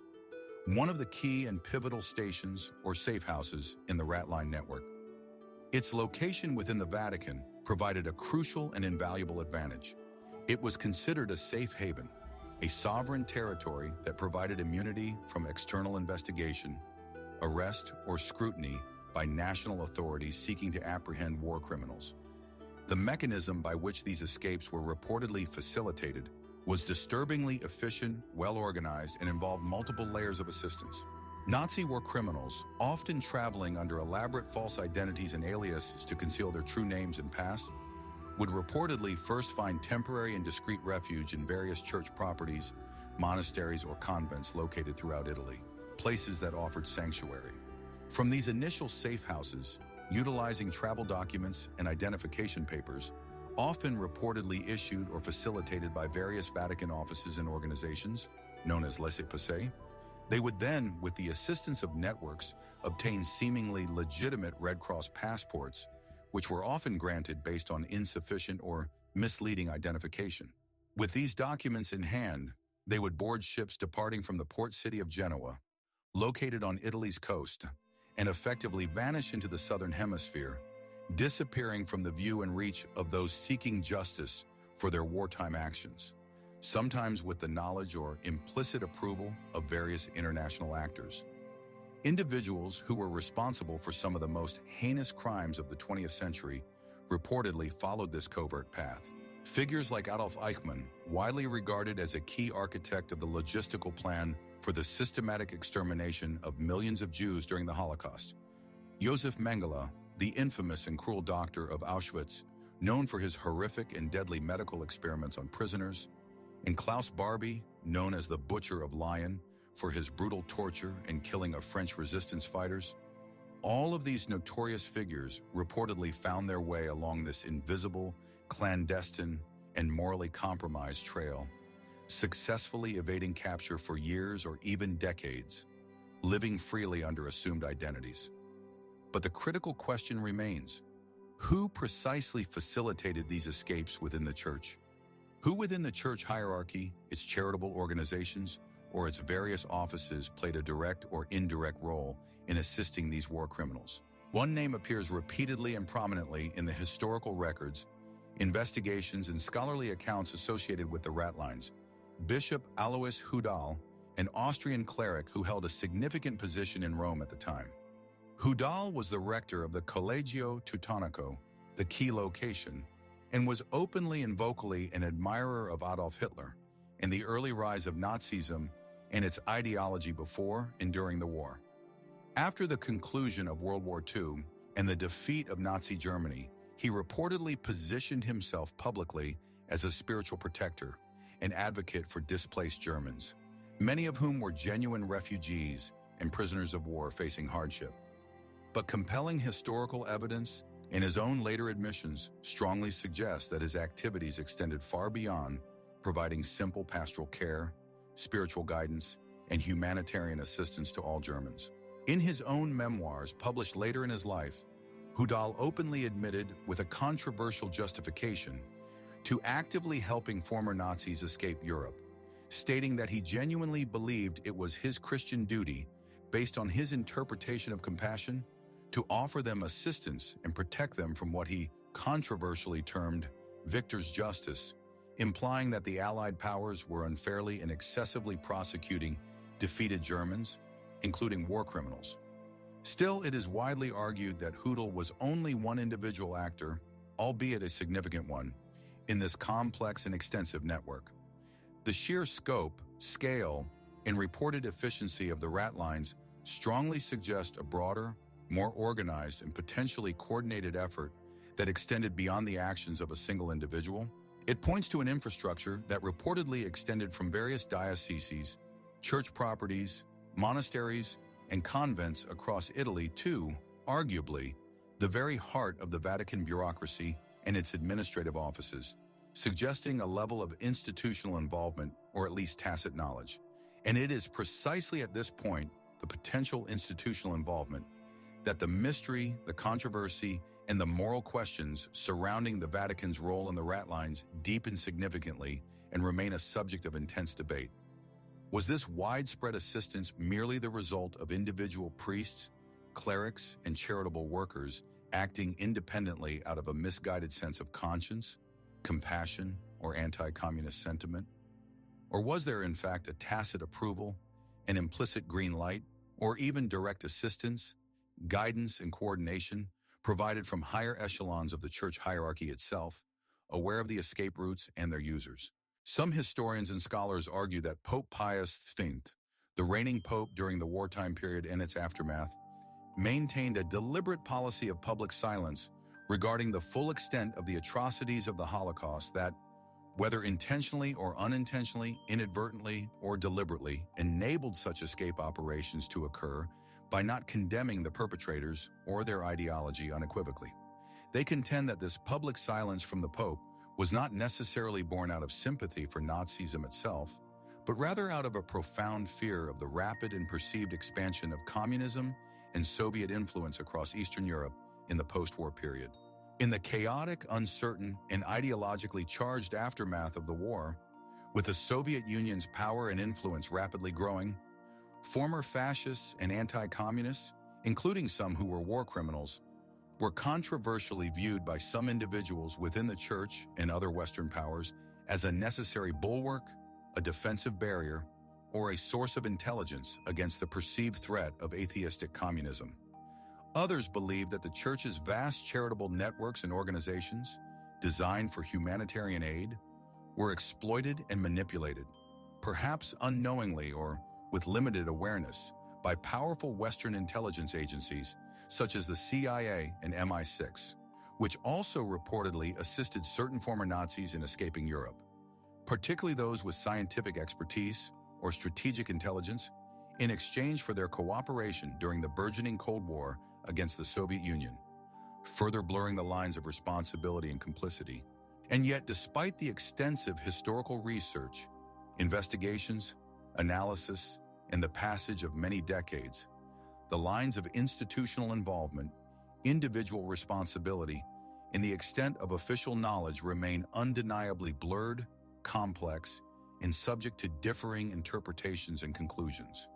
one of the key and pivotal stations or safe houses in the rat line network. Its location within the Vatican provided a crucial and invaluable advantage. It was considered a safe haven, a sovereign territory that provided immunity from external investigation, arrest, or scrutiny by national authorities seeking to apprehend war criminals. The mechanism by which these escapes were reportedly facilitated was disturbingly efficient, well-organized, and involved multiple layers of assistance. Nazi war criminals, often traveling under elaborate false identities and aliases to conceal their true names and past, would reportedly first find temporary and discreet refuge in various church properties, monasteries, or convents located throughout Italy, places that offered sanctuary. From these initial safe houses, utilizing travel documents and identification papers, often reportedly issued or facilitated by various Vatican offices and organizations, known as laissez-passer, they would then, with the assistance of networks, obtain seemingly legitimate Red Cross passports, which were often granted based on insufficient or misleading identification. With these documents in hand, they would board ships departing from the port city of Genoa, located on Italy's coast, and effectively vanish into the southern hemisphere, disappearing from the view and reach of those seeking justice for their wartime actions, sometimes with the knowledge or implicit approval of various international actors. Individuals who were responsible for some of the most heinous crimes of the 20th century reportedly followed this covert path. Figures like Adolf Eichmann, widely regarded as a key architect of the logistical plan for the systematic extermination of millions of Jews during the Holocaust. Josef Mengele, the infamous and cruel doctor of Auschwitz, known for his horrific and deadly medical experiments on prisoners, and Klaus Barbie, known as the Butcher of Lyon, for his brutal torture and killing of French resistance fighters. All of these notorious figures reportedly found their way along this invisible, clandestine, and morally compromised trail, successfully evading capture for years or even decades, living freely under assumed identities. But the critical question remains: who precisely facilitated these escapes within the Church? Who within the Church hierarchy, its charitable organizations, or its various offices played a direct or indirect role in assisting these war criminals? One name appears repeatedly and prominently in the historical records, investigations, and scholarly accounts associated with the Ratlines: Bishop Alois Hudal, an Austrian cleric who held a significant position in Rome at the time. Hudal was the rector of the Collegio Teutonico, the key location, and was openly and vocally an admirer of Adolf Hitler and the early rise of Nazism and its ideology before and during the war. After the conclusion of World War II and the defeat of Nazi Germany, he reportedly positioned himself publicly as a spiritual protector and advocate for displaced Germans, many of whom were genuine refugees and prisoners of war facing hardship. But compelling historical evidence and his own later admissions strongly suggest that his activities extended far beyond providing simple pastoral care, spiritual guidance, and humanitarian assistance to all Germans. In his own memoirs published later in his life, Hudal openly admitted, with a controversial justification, to actively helping former Nazis escape Europe, stating that he genuinely believed it was his Christian duty, based on his interpretation of compassion, to offer them assistance and protect them from what he controversially termed victor's justice, implying that the Allied powers were unfairly and excessively prosecuting defeated Germans, including war criminals. Still, it is widely argued that Hudal was only one individual actor, albeit a significant one, in this complex and extensive network. The sheer scope, scale, and reported efficiency of the Ratlines strongly suggest a broader, more organized, and potentially coordinated effort that extended beyond the actions of a single individual. It points to an infrastructure that reportedly extended from various dioceses, church properties, monasteries, and convents across Italy to, arguably, the very heart of the Vatican bureaucracy and its administrative offices, suggesting a level of institutional involvement or at least tacit knowledge. And it is precisely at this point, the potential institutional involvement, that the mystery, the controversy, and the moral questions surrounding the Vatican's role in the Ratlines deepen significantly and remain a subject of intense debate. Was this widespread assistance merely the result of individual priests, clerics, and charitable workers acting independently out of a misguided sense of conscience, compassion, or anti-communist sentiment? Or was there, in fact, a tacit approval, an implicit green light, or even direct assistance, guidance, and coordination provided from higher echelons of the church hierarchy itself, aware of the escape routes and their users? Some historians and scholars argue that Pope Pius X, the reigning pope during the wartime period and its aftermath, maintained a deliberate policy of public silence regarding the full extent of the atrocities of the Holocaust that, whether intentionally or unintentionally, inadvertently or deliberately, enabled such escape operations to occur by not condemning the perpetrators or their ideology unequivocally. They contend that this public silence from the Pope was not necessarily born out of sympathy for Nazism itself, but rather out of a profound fear of the rapid and perceived expansion of communism and Soviet influence across Eastern Europe in the post-war period. In the chaotic, uncertain, and ideologically charged aftermath of the war, with the Soviet Union's power and influence rapidly growing, former fascists and anti-communists, including some who were war criminals, were controversially viewed by some individuals within the Church and other Western powers as a necessary bulwark, a defensive barrier, or a source of intelligence against the perceived threat of atheistic communism. Others believed that the Church's vast charitable networks and organizations, designed for humanitarian aid, were exploited and manipulated, perhaps unknowingly or with limited awareness by powerful Western intelligence agencies such as the CIA and MI6, which also reportedly assisted certain former Nazis in escaping Europe, particularly those with scientific expertise or strategic intelligence, in exchange for their cooperation during the burgeoning Cold War against the Soviet Union, further blurring the lines of responsibility and complicity. And yet, despite the extensive historical research, investigations, analysis, and the passage of many decades, the lines of institutional involvement, individual responsibility, and the extent of official knowledge remain undeniably blurred, complex, and subject to differing interpretations and conclusions.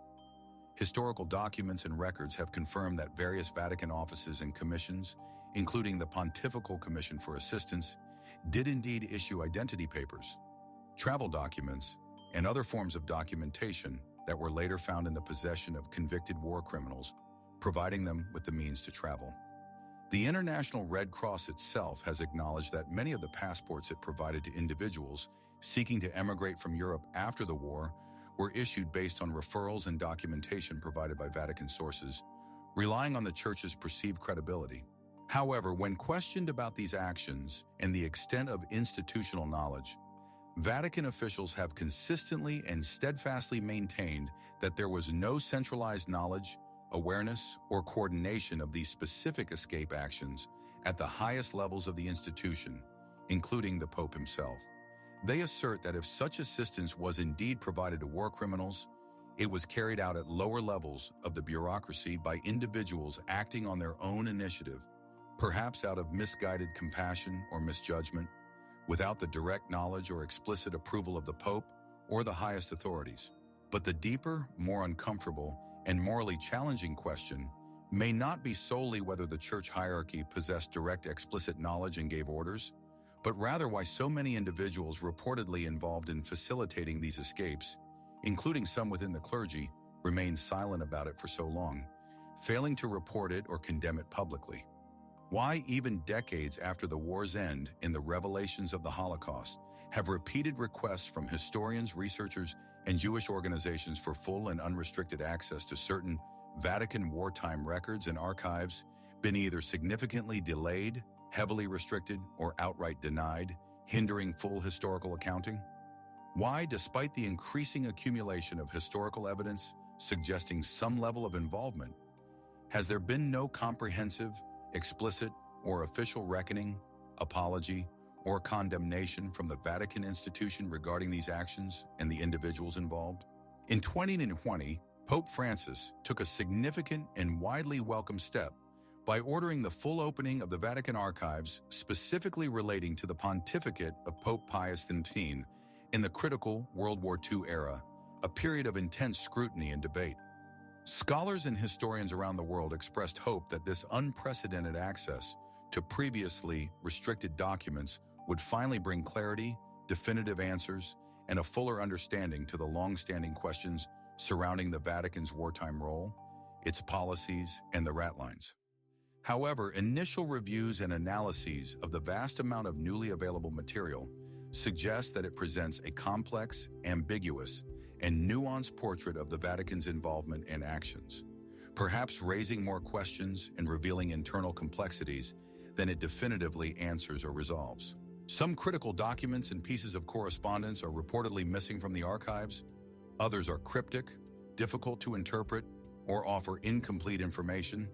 Historical documents and records have confirmed that various Vatican offices and commissions, including the Pontifical Commission for Assistance, did indeed issue identity papers, travel documents, and other forms of documentation that were later found in the possession of convicted war criminals, providing them with the means to travel. The International Red Cross itself has acknowledged that many of the passports it provided to individuals seeking to emigrate from Europe after the war were issued based on referrals and documentation provided by Vatican sources, relying on the Church's perceived credibility. However, when questioned about these actions and the extent of institutional knowledge, Vatican officials have consistently and steadfastly maintained that there was no centralized knowledge, awareness, or coordination of these specific escape actions at the highest levels of the institution, including the Pope himself. They assert that if such assistance was indeed provided to war criminals, it was carried out at lower levels of the bureaucracy by individuals acting on their own initiative, perhaps out of misguided compassion or misjudgment, without the direct knowledge or explicit approval of the Pope or the highest authorities. But the deeper, more uncomfortable, and morally challenging question may not be solely whether the Church hierarchy possessed direct explicit knowledge and gave orders, but rather why so many individuals reportedly involved in facilitating these escapes, including some within the clergy, remained silent about it for so long, failing to report it or condemn it publicly. Why, even decades after the war's end in the revelations of the Holocaust, have repeated requests from historians, researchers, and Jewish organizations for full and unrestricted access to certain Vatican wartime records and archives been either significantly delayed, heavily restricted, or outright denied, hindering full historical accounting? Why, despite the increasing accumulation of historical evidence suggesting some level of involvement, has there been no comprehensive, explicit, or official reckoning, apology, or condemnation from the Vatican institution regarding these actions and the individuals involved? In 2020, Pope Francis took a significant and widely welcomed step by ordering the full opening of the Vatican archives specifically relating to the pontificate of Pope Pius X in the critical World War II era, a period of intense scrutiny and debate. Scholars and historians around the world expressed hope that this unprecedented access to previously restricted documents would finally bring clarity, definitive answers, and a fuller understanding to the long-standing questions surrounding the Vatican's wartime role, its policies, and the ratlines. However, initial reviews and analyses of the vast amount of newly available material suggest that it presents a complex, ambiguous, and nuanced portrait of the Vatican's involvement and actions, perhaps raising more questions and revealing internal complexities than it definitively answers or resolves. Some critical documents and pieces of correspondence are reportedly missing from the archives. Others are cryptic, difficult to interpret, or offer incomplete information,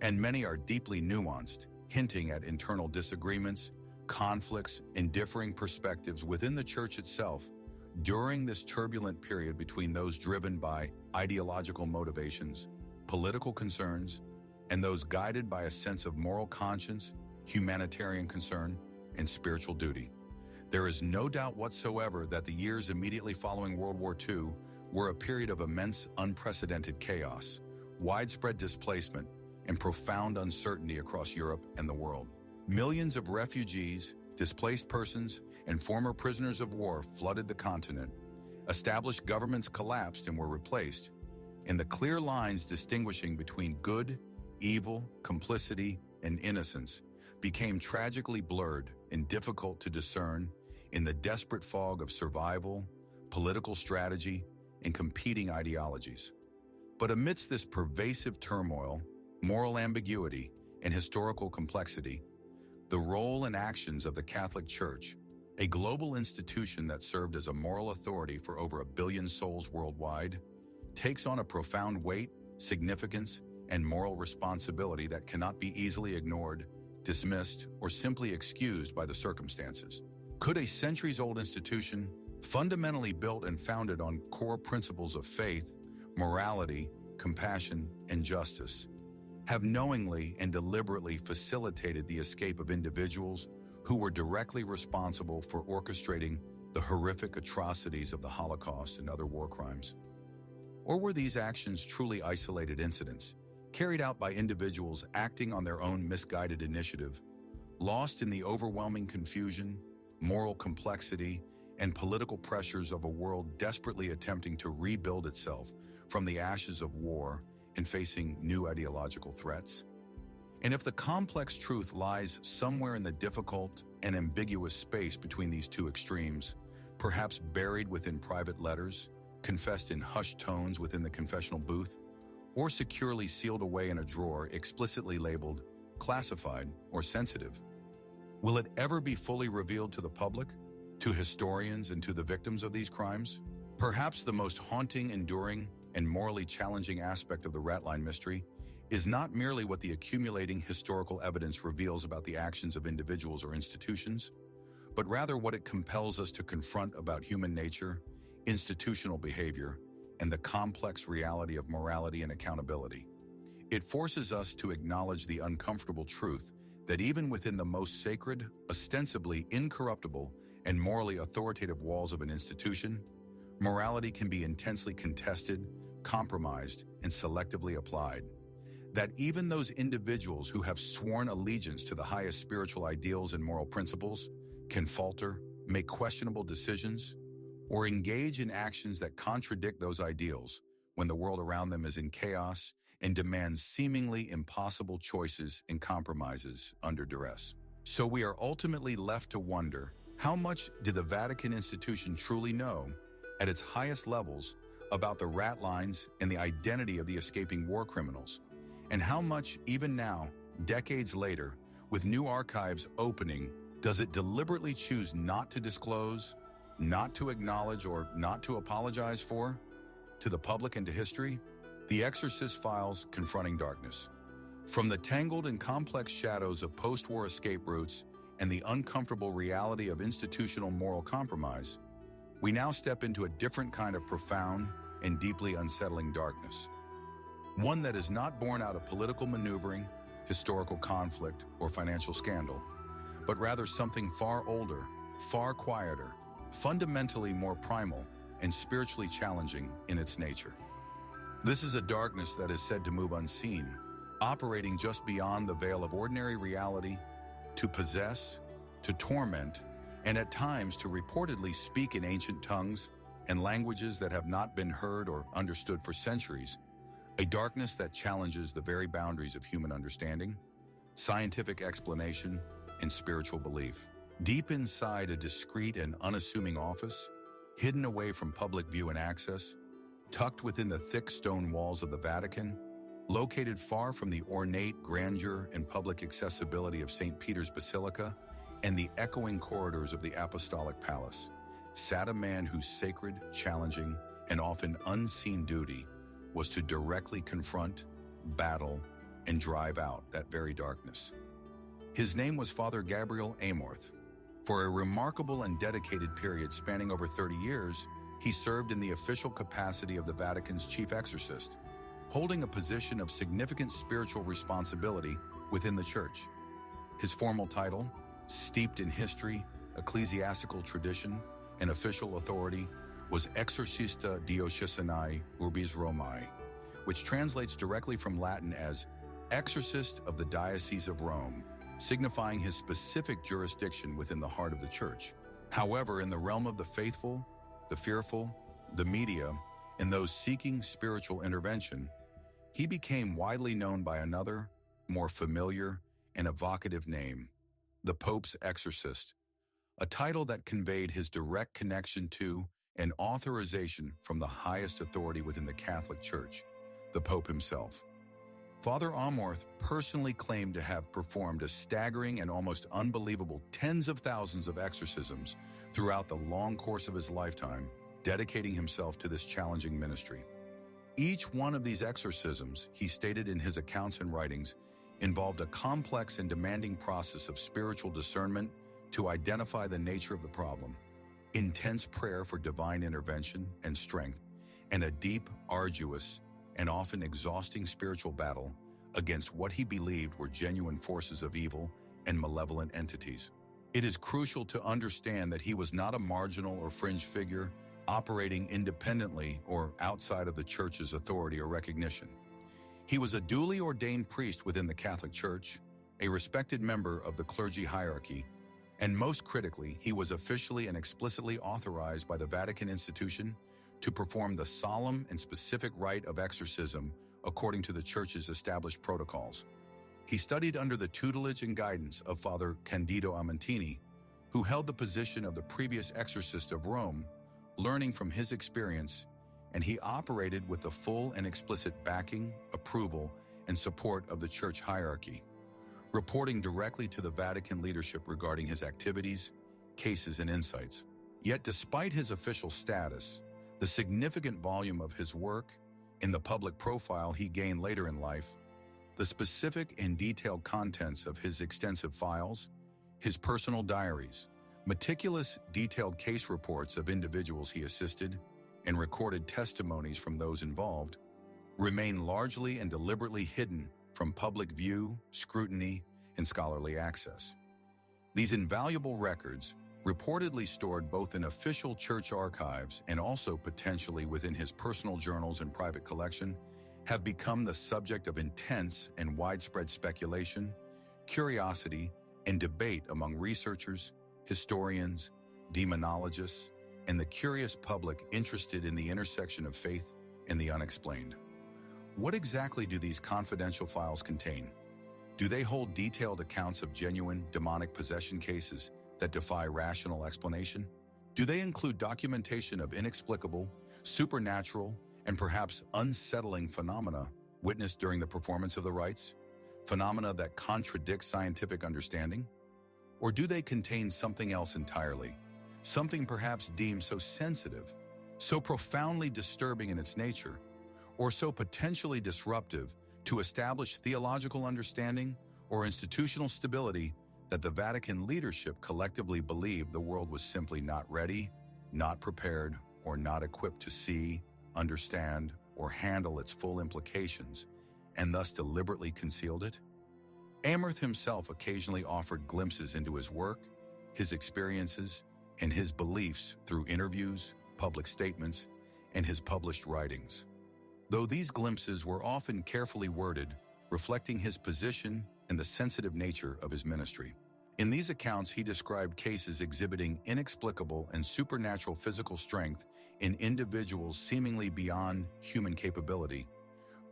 and many are deeply nuanced, hinting at internal disagreements, conflicts, and differing perspectives within the Church itself during this turbulent period between those driven by ideological motivations, political concerns, and those guided by a sense of moral conscience, humanitarian concern, and spiritual duty. There is no doubt whatsoever that the years immediately following World War II were a period of immense, unprecedented chaos, widespread displacement, and profound uncertainty across Europe and the world. Millions of refugees, displaced persons, and former prisoners of war flooded the continent. Established governments collapsed and were replaced, and the clear lines distinguishing between good, evil, complicity, and innocence became tragically blurred and difficult to discern in the desperate fog of survival, political strategy, and competing ideologies. But amidst this pervasive turmoil, moral ambiguity, and historical complexity, the role and actions of the Catholic Church, a global institution that served as a moral authority for over 1 billion souls worldwide, takes on a profound weight, significance, and moral responsibility that cannot be easily ignored, dismissed, or simply excused by the circumstances. Could a centuries-old institution, fundamentally built and founded on core principles of faith, morality, compassion, and justice, have knowingly and deliberately facilitated the escape of individuals who were directly responsible for orchestrating the horrific atrocities of the Holocaust and other war crimes? Or were these actions truly isolated incidents, carried out by individuals acting on their own misguided initiative, lost in the overwhelming confusion, moral complexity, and political pressures of a world desperately attempting to rebuild itself from the ashes of war and facing new ideological threats? And if the complex truth lies somewhere in the difficult and ambiguous space between these two extremes, perhaps buried within private letters, confessed in hushed tones within the confessional booth, or securely sealed away in a drawer explicitly labeled classified or sensitive, will it ever be fully revealed to the public, to historians, and to the victims of these crimes? Perhaps the most haunting, enduring, and morally challenging aspect of the Ratline mystery is not merely what the accumulating historical evidence reveals about the actions of individuals or institutions, but rather what it compels us to confront about human nature, institutional behavior, and the complex reality of morality and accountability. It forces us to acknowledge the uncomfortable truth that even within the most sacred, ostensibly incorruptible, and morally authoritative walls of an institution, morality can be intensely contested, compromised, and selectively applied. That even those individuals who have sworn allegiance to the highest spiritual ideals and moral principles can falter, make questionable decisions, or engage in actions that contradict those ideals when the world around them is in chaos and demands seemingly impossible choices and compromises under duress. So we are ultimately left to wonder, how much did the Vatican institution truly know, at its highest levels, about the rat lines and the identity of the escaping war criminals? And how much, even now, decades later, with new archives opening, does it deliberately choose not to disclose, not to acknowledge, or not to apologize for? To the public and to history? The Exorcist Files Confronting Darkness. From the tangled and complex shadows of post-war escape routes and the uncomfortable reality of institutional moral compromise, we now step into a different kind of profound and deeply unsettling darkness. One that is not born out of political maneuvering, historical conflict, or financial scandal, but rather something far older, far quieter, fundamentally more primal, and spiritually challenging in its nature. This is a darkness that is said to move unseen, operating just beyond the veil of ordinary reality, to possess, to torment, and at times to reportedly speak in ancient tongues and languages that have not been heard or understood for centuries, a darkness that challenges the very boundaries of human understanding, scientific explanation, and spiritual belief. Deep inside a discreet and unassuming office, hidden away from public view and access, tucked within the thick stone walls of the Vatican, located far from the ornate grandeur and public accessibility of St. Peter's Basilica and the echoing corridors of the Apostolic Palace, sat a man whose sacred, challenging, and often unseen duty was to directly confront, battle, and drive out that very darkness. His name was Father Gabriel Amorth. For a remarkable and dedicated period spanning over 30 years, he served in the official capacity of the Vatican's chief exorcist, holding a position of significant spiritual responsibility within the Church. His formal title, steeped in history, ecclesiastical tradition, and official authority, was Exorcista Diocesanae Urbis Romae, which translates directly from Latin as Exorcist of the Diocese of Rome, signifying his specific jurisdiction within the heart of the Church. However, in the realm of the faithful, the fearful, the media, and those seeking spiritual intervention, he became widely known by another, more familiar and evocative name, the Pope's Exorcist, a title that conveyed his direct connection to and authorization from the highest authority within the Catholic Church, the Pope himself. Father Amorth personally claimed to have performed a staggering and almost unbelievable tens of thousands of exorcisms throughout the long course of his lifetime, dedicating himself to this challenging ministry. Each one of these exorcisms, he stated in his accounts and writings, involved a complex and demanding process of spiritual discernment to identify the nature of the problem, intense prayer for divine intervention and strength, and a deep, arduous, and often exhausting spiritual battle against what he believed were genuine forces of evil and malevolent entities. It is crucial to understand that he was not a marginal or fringe figure operating independently or outside of the Church's authority or recognition. He was a duly ordained priest within the Catholic Church, a respected member of the clergy hierarchy, and most critically, he was officially and explicitly authorized by the Vatican institution to perform the solemn and specific rite of exorcism according to the Church's established protocols. He studied under the tutelage and guidance of Father Candido Amontini, who held the position of the previous exorcist of Rome, learning from his experience, and he operated with the full and explicit backing, approval, and support of the Church hierarchy, reporting directly to the Vatican leadership regarding his activities, cases, and insights. Yet despite his official status, the significant volume of his work, and the public profile he gained later in life, the specific and detailed contents of his extensive files, his personal diaries, meticulous, detailed case reports of individuals he assisted, and recorded testimonies from those involved, remain largely and deliberately hidden from public view, scrutiny, and scholarly access. These invaluable records, reportedly stored both in official church archives and also potentially within his personal journals and private collection, have become the subject of intense and widespread speculation, curiosity, and debate among researchers, historians, demonologists, and the curious public interested in the intersection of faith and the unexplained. What exactly do these confidential files contain? Do they hold detailed accounts of genuine demonic possession cases that defy rational explanation? Do they include documentation of inexplicable, supernatural, and perhaps unsettling phenomena witnessed during the performance of the rites? Phenomena that contradict scientific understanding? Or do they contain something else entirely? Something perhaps deemed so sensitive, so profoundly disturbing in its nature, or so potentially disruptive to establish theological understanding or institutional stability that the Vatican leadership collectively believed the world was simply not ready, not prepared, or not equipped to see, understand, or handle its full implications, and thus deliberately concealed it? Amorth himself occasionally offered glimpses into his work, his experiences, and his beliefs through interviews, public statements, and his published writings. Though these glimpses were often carefully worded, reflecting his position and the sensitive nature of his ministry. In these accounts, he described cases exhibiting inexplicable and supernatural physical strength in individuals seemingly beyond human capability,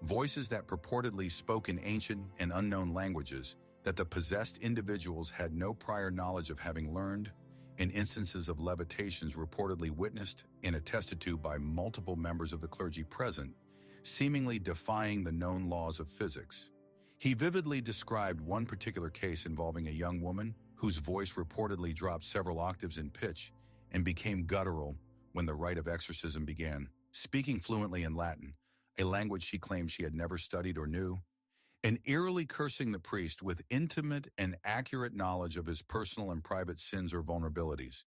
voices that purportedly spoke in ancient and unknown languages that the possessed individuals had no prior knowledge of having learned, and instances of levitations reportedly witnessed and attested to by multiple members of the clergy present, seemingly defying the known laws of physics. He vividly described one particular case involving a young woman whose voice reportedly dropped several octaves in pitch and became guttural when the rite of exorcism began, speaking fluently in Latin, a language she claimed she had never studied or knew, and eerily cursing the priest with intimate and accurate knowledge of his personal and private sins or vulnerabilities.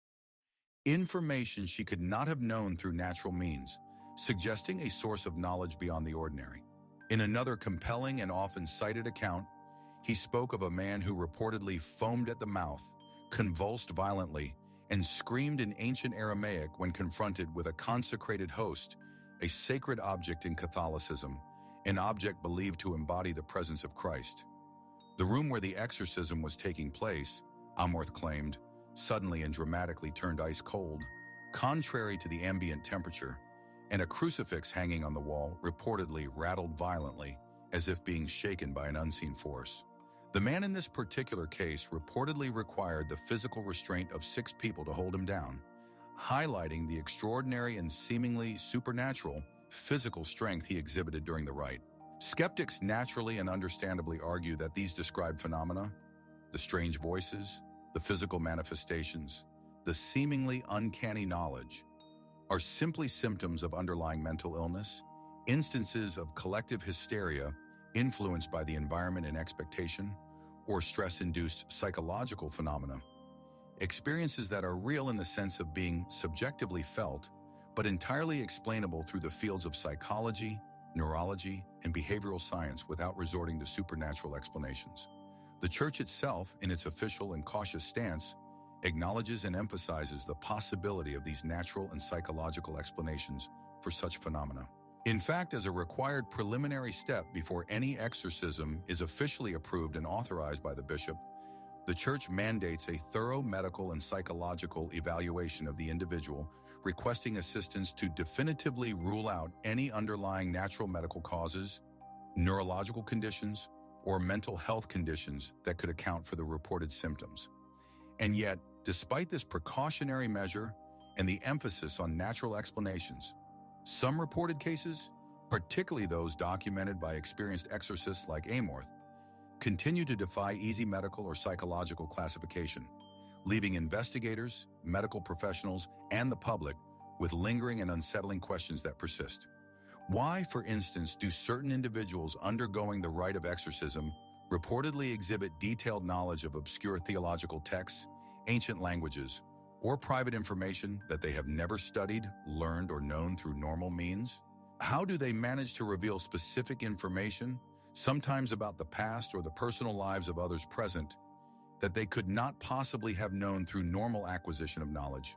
Information she could not have known through natural means, suggesting a source of knowledge beyond the ordinary. In another compelling and often cited account, he spoke of a man who reportedly foamed at the mouth, convulsed violently, and screamed in ancient Aramaic when confronted with a consecrated host, a sacred object in Catholicism, an object believed to embody the presence of Christ. The room where the exorcism was taking place, Amorth claimed, suddenly and dramatically turned ice cold, contrary to the ambient temperature, and a crucifix hanging on the wall reportedly rattled violently, as if being shaken by an unseen force. The man in this particular case reportedly required the physical restraint of 6 people to hold him down, highlighting the extraordinary and seemingly supernatural physical strength he exhibited during the rite. Skeptics naturally and understandably argue that these described phenomena, the strange voices, the physical manifestations, the seemingly uncanny knowledge, are simply symptoms of underlying mental illness, instances of collective hysteria influenced by the environment and expectation, or stress-induced psychological phenomena. Experiences that are real in the sense of being subjectively felt, but entirely explainable through the fields of psychology, neurology, and behavioral science without resorting to supernatural explanations. The Church itself, in its official and cautious stance, acknowledges and emphasizes the possibility of these natural and psychological explanations for such phenomena. In fact, as a required preliminary step before any exorcism is officially approved and authorized by the bishop, the Church mandates a thorough medical and psychological evaluation of the individual, requesting assistance to definitively rule out any underlying natural medical causes, neurological conditions, or mental health conditions that could account for the reported symptoms. And yet, despite this precautionary measure and the emphasis on natural explanations, some reported cases, particularly those documented by experienced exorcists like Amorth, continue to defy easy medical or psychological classification, leaving investigators, medical professionals, and the public with lingering and unsettling questions that persist. Why, for instance, do certain individuals undergoing the rite of exorcism reportedly exhibit detailed knowledge of obscure theological texts, ancient languages, or private information that they have never studied, learned, or known through normal means? How do they manage to reveal specific information, sometimes about the past or the personal lives of others present, that they could not possibly have known through normal acquisition of knowledge?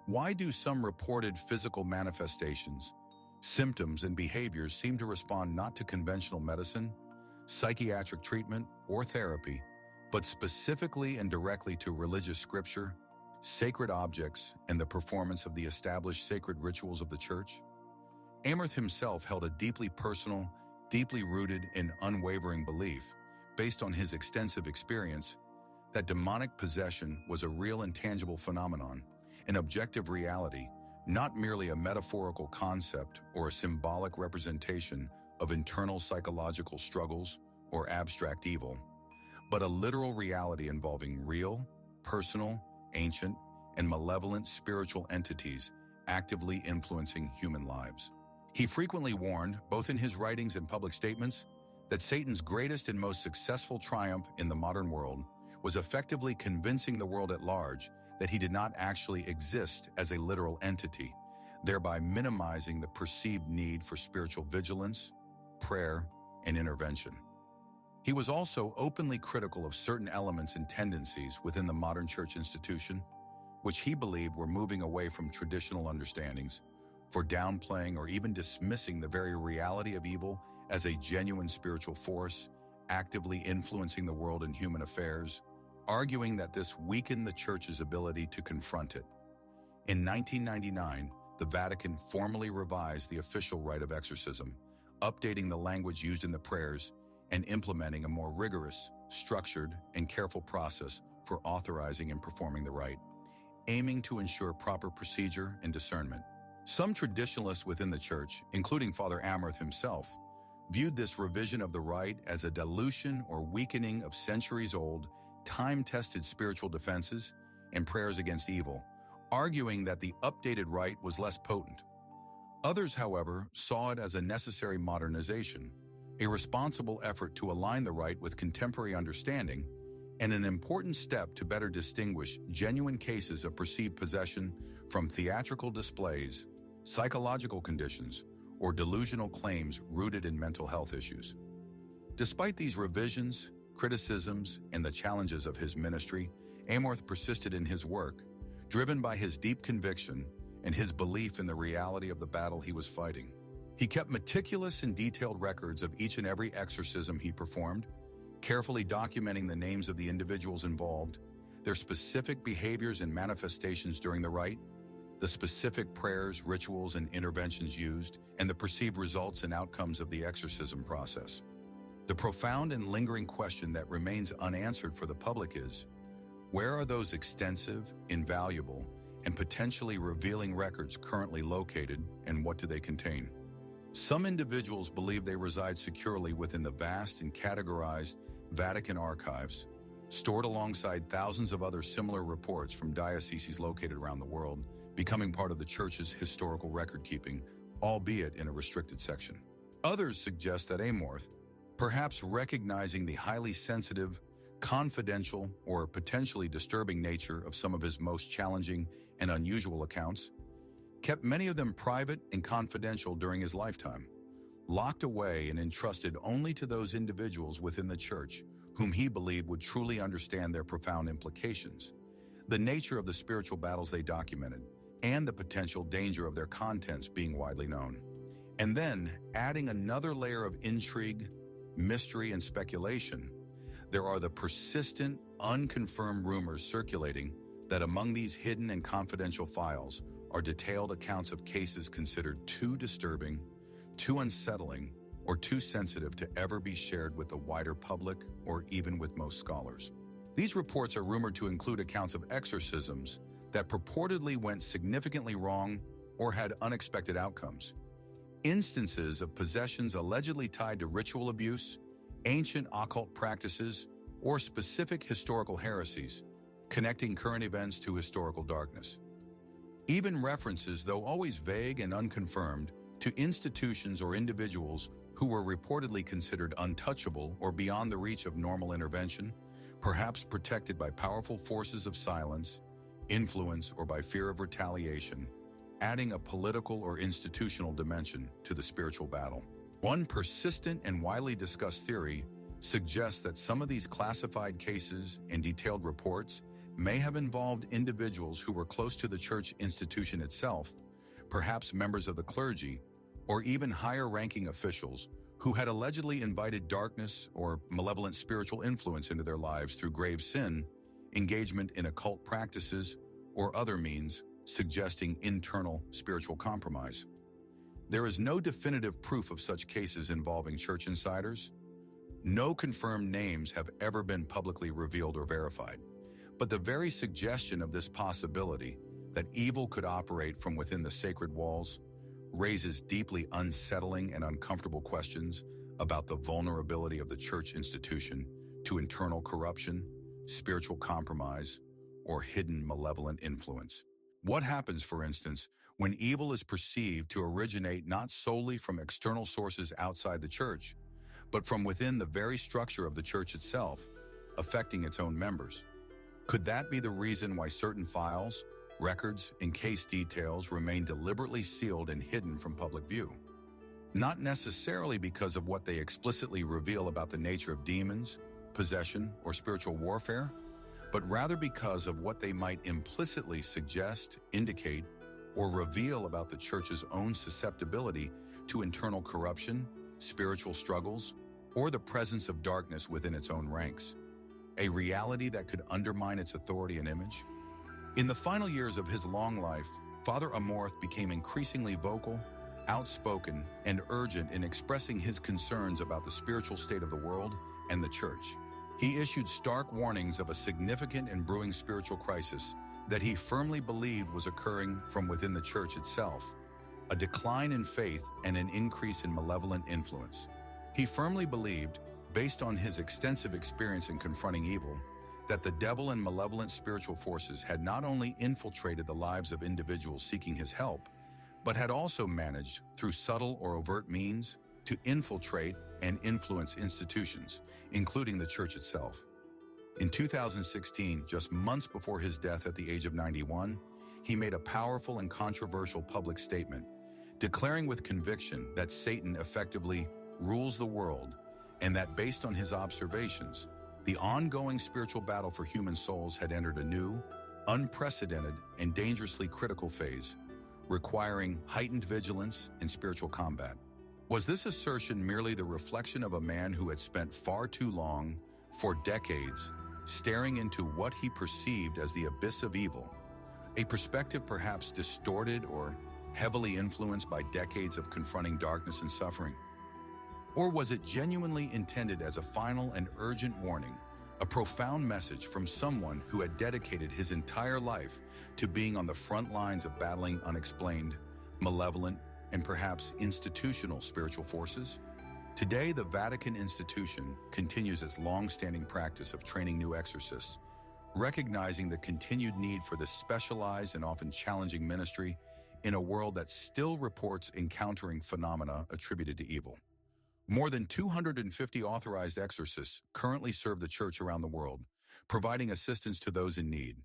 Why do some reported physical manifestations, symptoms, and behaviors seem to respond not to conventional medicine, psychiatric treatment, or therapy, but specifically and directly to religious scripture, sacred objects, and the performance of the established sacred rituals of the Church? Amorth himself held a deeply personal, deeply rooted and unwavering belief, based on his extensive experience, that demonic possession was a real and tangible phenomenon, an objective reality, not merely a metaphorical concept or a symbolic representation of internal psychological struggles or abstract evil, but a literal reality involving real, personal, ancient, and malevolent spiritual entities actively influencing human lives. He frequently warned, both in his writings and public statements, that Satan's greatest and most successful triumph in the modern world was effectively convincing the world at large that he did not actually exist as a literal entity, thereby minimizing the perceived need for spiritual vigilance, prayer, and intervention. He was also openly critical of certain elements and tendencies within the modern church institution, which he believed were moving away from traditional understandings, for downplaying or even dismissing the very reality of evil as a genuine spiritual force, actively influencing the world and human affairs, arguing that this weakened the Church's ability to confront it. In 1999, the Vatican formally revised the official rite of exorcism, updating the language used in the prayers and implementing a more rigorous, structured, and careful process for authorizing and performing the rite, aiming to ensure proper procedure and discernment. Some traditionalists within the Church, including Father Amorth himself, viewed this revision of the rite as a dilution or weakening of centuries-old, time-tested spiritual defenses and prayers against evil, arguing that the updated rite was less potent. Others, however, saw it as a necessary modernization, a responsible effort to align the rite with contemporary understanding, and an important step to better distinguish genuine cases of perceived possession from theatrical displays, psychological conditions, or delusional claims rooted in mental health issues. Despite these revisions, criticisms, and the challenges of his ministry, Amorth persisted in his work, driven by his deep conviction and his belief in the reality of the battle he was fighting. He kept meticulous and detailed records of each and every exorcism he performed, carefully documenting the names of the individuals involved, their specific behaviors and manifestations during the rite, the specific prayers, rituals, and interventions used, and the perceived results and outcomes of the exorcism process. The profound and lingering question that remains unanswered for the public is, where are those extensive, invaluable, and potentially revealing records currently located and what do they contain. Some individuals believe they reside securely within the vast and categorized Vatican archives, stored alongside thousands of other similar reports from dioceses located around the world, becoming part of the Church's historical record-keeping, albeit in a restricted section. Others suggest that Amorth, perhaps recognizing the highly sensitive, confidential, or potentially disturbing nature of some of his most challenging and unusual accounts, kept many of them private and confidential during his lifetime, locked away and entrusted only to those individuals within the Church whom he believed would truly understand their profound implications, the nature of the spiritual battles they documented, and the potential danger of their contents being widely known. And then, adding another layer of intrigue, mystery, and speculation, there are the persistent, unconfirmed rumors circulating that among these hidden and confidential files are detailed accounts of cases considered too disturbing, too unsettling, or too sensitive to ever be shared with the wider public or even with most scholars. These reports are rumored to include accounts of exorcisms that purportedly went significantly wrong or had unexpected outcomes, instances of possessions allegedly tied to ritual abuse, ancient occult practices, or specific historical heresies, connecting current events to historical darkness. Even references, though always vague and unconfirmed, to institutions or individuals who were reportedly considered untouchable or beyond the reach of normal intervention, perhaps protected by powerful forces of silence, influence, or by fear of retaliation, adding a political or institutional dimension to the spiritual battle. One persistent and widely discussed theory suggests that some of these classified cases and detailed reports may have involved individuals who were close to the church institution itself, perhaps members of the clergy, or even higher-ranking officials who had allegedly invited darkness or malevolent spiritual influence into their lives through grave sin, engagement in occult practices, or other means suggesting internal spiritual compromise. There is no definitive proof of such cases involving church insiders. No confirmed names have ever been publicly revealed or verified. But the very suggestion of this possibility, that evil could operate from within the sacred walls, raises deeply unsettling and uncomfortable questions about the vulnerability of the church institution to internal corruption, spiritual compromise, or hidden malevolent influence. What happens, for instance, when evil is perceived to originate not solely from external sources outside the church, but from within the very structure of the church itself, affecting its own members? Could that be the reason why certain files, records, and case details remain deliberately sealed and hidden from public view? Not necessarily because of what they explicitly reveal about the nature of demons, possession, or spiritual warfare, but rather because of what they might implicitly suggest, indicate, or reveal about the church's own susceptibility to internal corruption, spiritual struggles, or the presence of darkness within its own ranks, a reality that could undermine its authority and image. In the final years of his long life, Father Amorth became increasingly vocal, outspoken, and urgent in expressing his concerns about the spiritual state of the world and the church. He issued stark warnings of a significant and brewing spiritual crisis that he firmly believed was occurring from within the church itself, a decline in faith and an increase in malevolent influence. He firmly believed, based on his extensive experience in confronting evil, that the devil and malevolent spiritual forces had not only infiltrated the lives of individuals seeking his help, but had also managed, through subtle or overt means, to infiltrate and influence institutions, including the church itself. In 2016, just months before his death at the age of 91, he made a powerful and controversial public statement, declaring with conviction that Satan effectively rules the world and that based on his observations, the ongoing spiritual battle for human souls had entered a new, unprecedented, and dangerously critical phase, requiring heightened vigilance and spiritual combat. Was this assertion merely the reflection of a man who had spent far too long, for decades, staring into what he perceived as the abyss of evil, a perspective perhaps distorted or heavily influenced by decades of confronting darkness and suffering? Or was it genuinely intended as a final and urgent warning, A profound message from someone who had dedicated his entire life to being on the front lines of battling unexplained, malevolent, and perhaps institutional spiritual forces. Today, the Vatican institution continues its long-standing practice of training new exorcists, recognizing the continued need for this specialized and often challenging ministry in a world that still reports encountering phenomena attributed to evil. More than 250 authorized exorcists currently serve the Church around the world, providing assistance to those in need.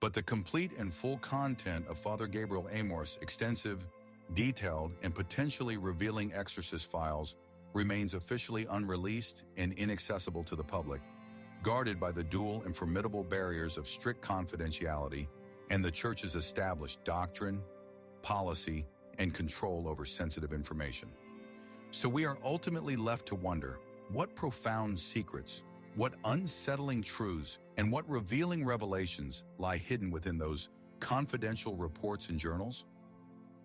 But the complete and full content of Father Gabriel Amorth's extensive, detailed, and potentially revealing exorcist files remains officially unreleased and inaccessible to the public, guarded by the dual and formidable barriers of strict confidentiality and the Church's established doctrine, policy, and control over sensitive information. So we are ultimately left to wonder, what profound secrets, what unsettling truths, and what revealing revelations lie hidden within those confidential reports and journals?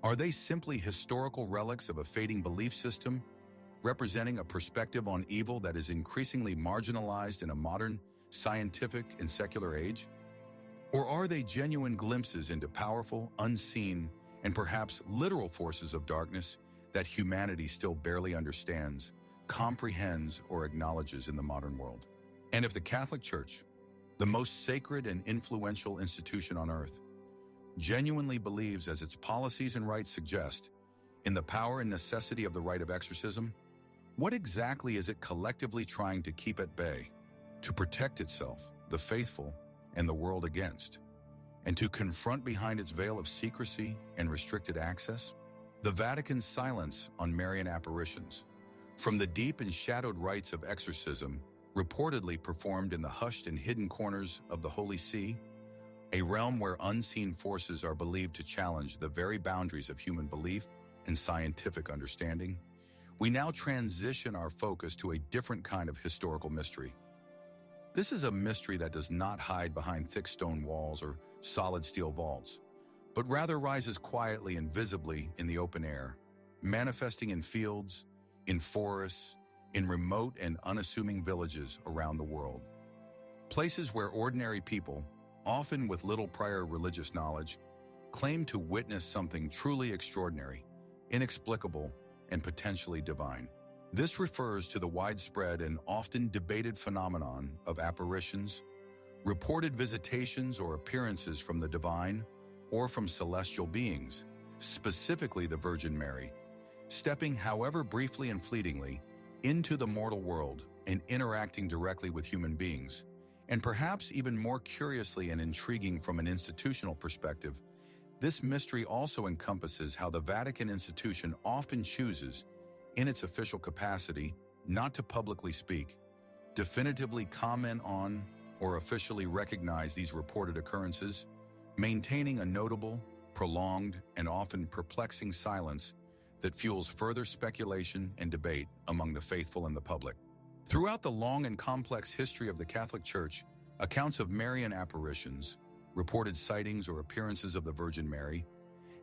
Are they simply historical relics of a fading belief system, representing a perspective on evil that is increasingly marginalized in a modern, scientific, and secular age? Or are they genuine glimpses into powerful, unseen, and perhaps literal forces of darkness that humanity still barely understands, comprehends, or acknowledges in the modern world? And if the Catholic Church, the most sacred and influential institution on earth, genuinely believes, as its policies and rites suggest, in the power and necessity of the rite of exorcism, what exactly is it collectively trying to keep at bay, to protect itself, the faithful, and the world against, and to confront behind its veil of secrecy and restricted access? The Vatican's silence on Marian apparitions, from the deep and shadowed rites of exorcism reportedly performed in the hushed and hidden corners of the Holy See, a realm where unseen forces are believed to challenge the very boundaries of human belief and scientific understanding, we now transition our focus to a different kind of historical mystery. This is a mystery that does not hide behind thick stone walls or solid steel vaults, but rather rises quietly and visibly in the open air, manifesting in fields, in forests, in remote and unassuming villages around the world. Places where ordinary people, often with little prior religious knowledge, claim to witness something truly extraordinary, inexplicable, and potentially divine. This refers to the widespread and often debated phenomenon of apparitions, reported visitations or appearances from the divine or from celestial beings, specifically the Virgin Mary, stepping, however briefly and fleetingly, into the mortal world and interacting directly with human beings. And perhaps even more curiously and intriguing from an institutional perspective, this mystery also encompasses how the Vatican institution often chooses, in its official capacity, not to publicly speak, definitively comment on, or officially recognize these reported occurrences, maintaining a notable, prolonged, and often perplexing silence that fuels further speculation and debate among the faithful and the public. Throughout the long and complex history of the Catholic Church, accounts of Marian apparitions, reported sightings or appearances of the Virgin Mary,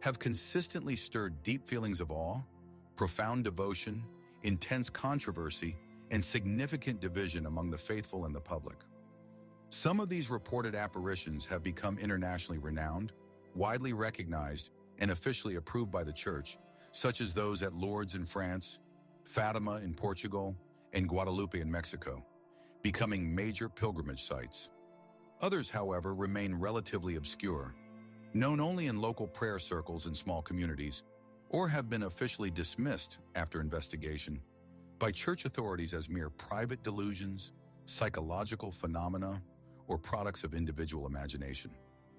have consistently stirred deep feelings of awe, profound devotion, intense controversy, and significant division among the faithful and the public. Some of these reported apparitions have become internationally renowned, widely recognized, and officially approved by the Church, such as those at Lourdes in France, Fatima in Portugal, and Guadalupe in Mexico, becoming major pilgrimage sites. Others, however, remain relatively obscure, known only in local prayer circles and small communities, or have been officially dismissed after investigation by church authorities as mere private delusions, psychological phenomena, or products of individual imagination.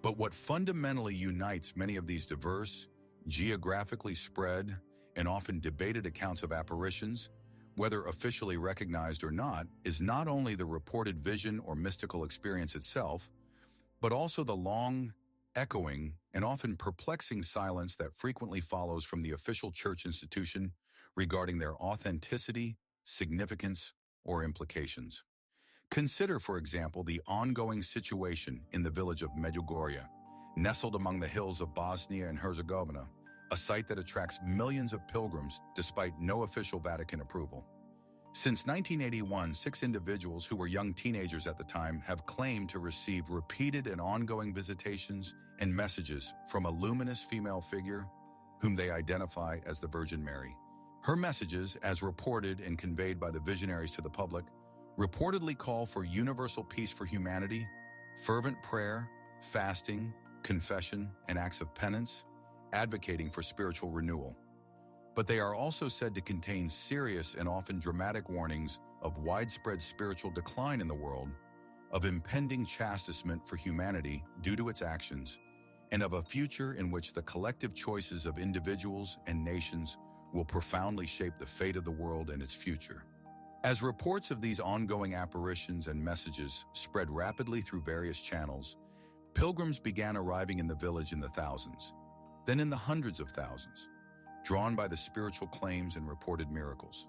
But what fundamentally unites many of these diverse, geographically spread, and often debated accounts of apparitions, whether officially recognized or not, is not only the reported vision or mystical experience itself, but also the long, echoing, and often perplexing silence that frequently follows from the official church institution regarding their authenticity, significance, or implications. Consider, for example, the ongoing situation in the village of Medjugorje, nestled among the hills of Bosnia and Herzegovina, a site that attracts millions of pilgrims despite no official Vatican approval. Since 1981, 6 individuals who were young teenagers at the time have claimed to receive repeated and ongoing visitations and messages from a luminous female figure whom they identify as the Virgin Mary. Her messages, as reported and conveyed by the visionaries to the public, reportedly call for universal peace for humanity, fervent prayer, fasting, confession, and acts of penance, advocating for spiritual renewal. But they are also said to contain serious and often dramatic warnings of widespread spiritual decline in the world, of impending chastisement for humanity due to its actions, and of a future in which the collective choices of individuals and nations will profoundly shape the fate of the world and its future. As reports of these ongoing apparitions and messages spread rapidly through various channels, pilgrims began arriving in the village in the thousands, then in the hundreds of thousands, drawn by the spiritual claims and reported miracles.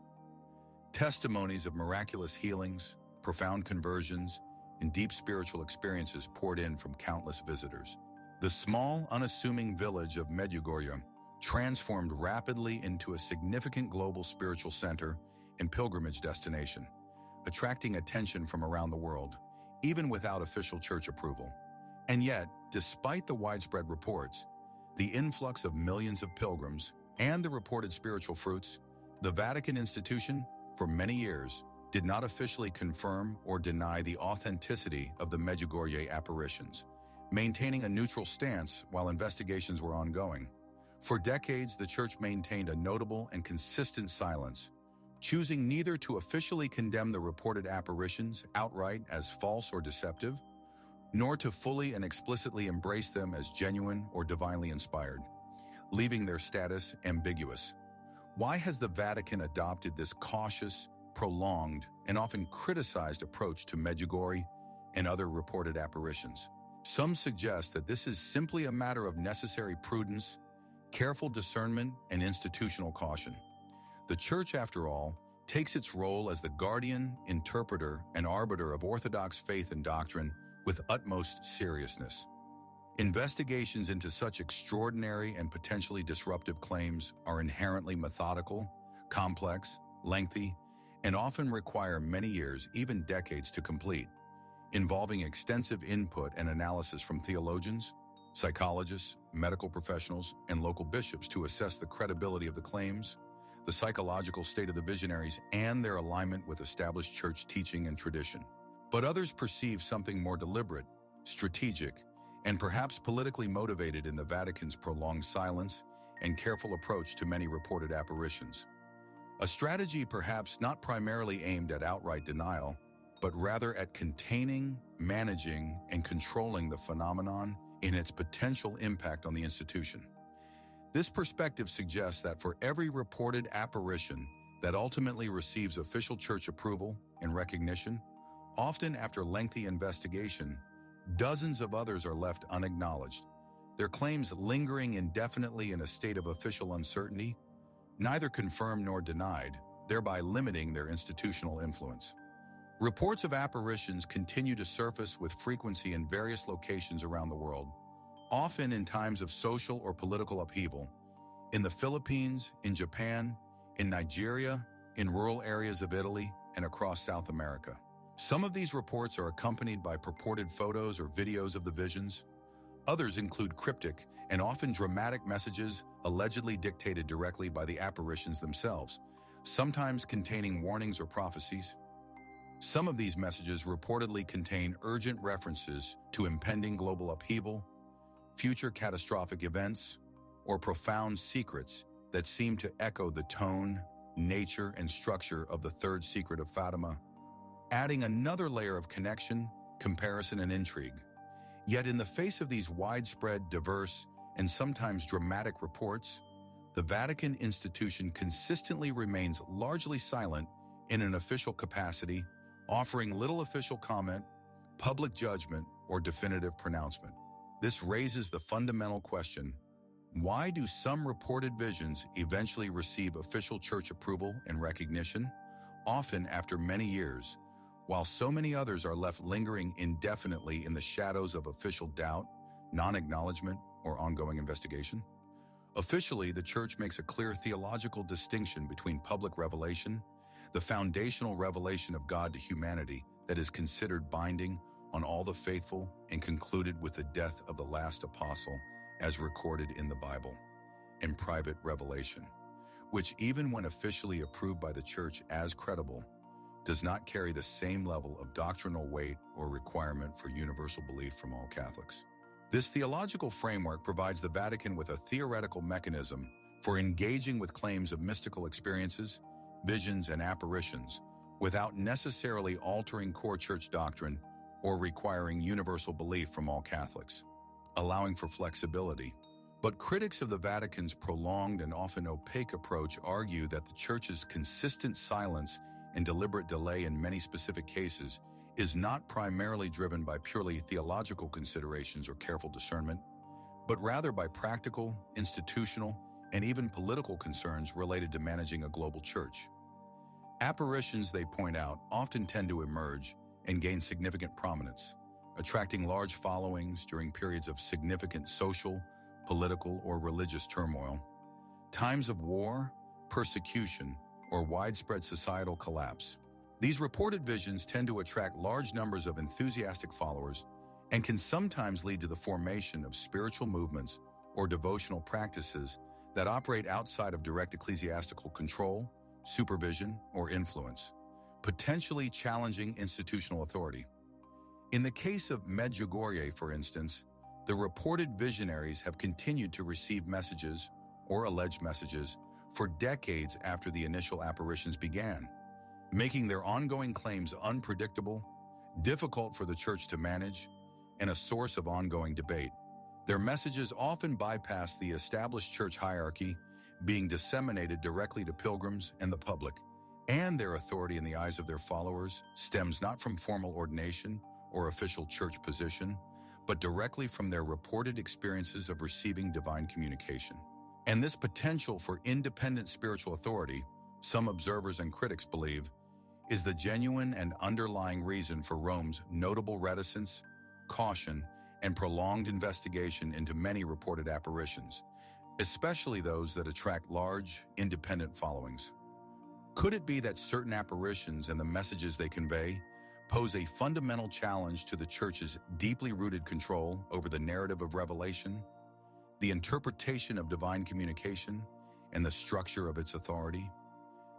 Testimonies of miraculous healings, profound conversions, and deep spiritual experiences poured in from countless visitors. The small, unassuming village of Medjugorje transformed rapidly into a significant global spiritual center and pilgrimage destination, attracting attention from around the world, even without official church approval. And yet, despite the widespread reports, the influx of millions of pilgrims, and the reported spiritual fruits, the Vatican institution, for many years, did not officially confirm or deny the authenticity of the Medjugorje apparitions, maintaining a neutral stance while investigations were ongoing. For decades, the Church maintained a notable and consistent silence, choosing neither to officially condemn the reported apparitions outright as false or deceptive, nor to fully and explicitly embrace them as genuine or divinely inspired, leaving their status ambiguous. Why has the Vatican adopted this cautious, prolonged, and often criticized approach to Medjugorje and other reported apparitions? Some suggest that this is simply a matter of necessary prudence, careful discernment, and institutional caution. The Church, after all, takes its role as the guardian, interpreter, and arbiter of Orthodox faith and doctrine with utmost seriousness. Investigations into such extraordinary and potentially disruptive claims are inherently methodical, complex, lengthy, and often require many years, even decades, to complete, involving extensive input and analysis from theologians, psychologists, medical professionals, and local bishops to assess the credibility of the claims, the psychological state of the visionaries, and their alignment with established church teaching and tradition. But others perceive something more deliberate, strategic, and perhaps politically motivated in the Vatican's prolonged silence and careful approach to many reported apparitions. A strategy perhaps not primarily aimed at outright denial, but rather at containing, managing, and controlling the phenomenon in its potential impact on the institution. This perspective suggests that for every reported apparition that ultimately receives official church approval and recognition, often after lengthy investigation, dozens of others are left unacknowledged, their claims lingering indefinitely in a state of official uncertainty, neither confirmed nor denied, thereby limiting their institutional influence. Reports of apparitions continue to surface with frequency in various locations around the world, often in times of social or political upheaval, in the Philippines, in Japan, in Nigeria, in rural areas of Italy, and across South America. Some of these reports are accompanied by purported photos or videos of the visions. Others include cryptic and often dramatic messages allegedly dictated directly by the apparitions themselves, sometimes containing warnings or prophecies. Some of these messages reportedly contain urgent references to impending global upheaval, future catastrophic events, or profound secrets that seem to echo the tone, nature, and structure of the third secret of Fatima, adding another layer of connection, comparison, and intrigue. Yet in the face of these widespread, diverse, and sometimes dramatic reports, the Vatican institution consistently remains largely silent in an official capacity, offering little official comment, public judgment, or definitive pronouncement. This raises the fundamental question: why do some reported visions eventually receive official church approval and recognition, often after many years, while so many others are left lingering indefinitely in the shadows of official doubt, non-acknowledgement, or ongoing investigation? Officially, the Church makes a clear theological distinction between public revelation, the foundational revelation of God to humanity that is considered binding on all the faithful and concluded with the death of the last apostle as recorded in the Bible, and private revelation, which even when officially approved by the Church as credible, does not carry the same level of doctrinal weight or requirement for universal belief from all Catholics. This theological framework provides the Vatican with a theoretical mechanism for engaging with claims of mystical experiences, visions, and apparitions without necessarily altering core church doctrine or requiring universal belief from all Catholics, allowing for flexibility. But critics of the Vatican's prolonged and often opaque approach argue that the Church's consistent silence and deliberate delay in many specific cases is not primarily driven by purely theological considerations or careful discernment, but rather by practical, institutional, and even political concerns related to managing a global church. Apparitions, they point out, often tend to emerge and gain significant prominence, attracting large followings during periods of significant social, political, or religious turmoil, times of war, persecution, or widespread societal collapse. These reported visions tend to attract large numbers of enthusiastic followers and can sometimes lead to the formation of spiritual movements or devotional practices that operate outside of direct ecclesiastical control, supervision, or influence, potentially challenging institutional authority. In the case of Medjugorje, for instance, the reported visionaries have continued to receive messages, or alleged messages, for decades after the initial apparitions began, making their ongoing claims unpredictable, difficult for the Church to manage, and a source of ongoing debate. Their messages often bypass the established church hierarchy, being disseminated directly to pilgrims and the public, and their authority in the eyes of their followers stems not from formal ordination or official church position, but directly from their reported experiences of receiving divine communication. And this potential for independent spiritual authority, some observers and critics believe, is the genuine and underlying reason for Rome's notable reticence, caution, and prolonged investigation into many reported apparitions, especially those that attract large, independent followings. Could it be that certain apparitions and the messages they convey pose a fundamental challenge to the Church's deeply rooted control over the narrative of revelation, the interpretation of divine communication, and the structure of its authority?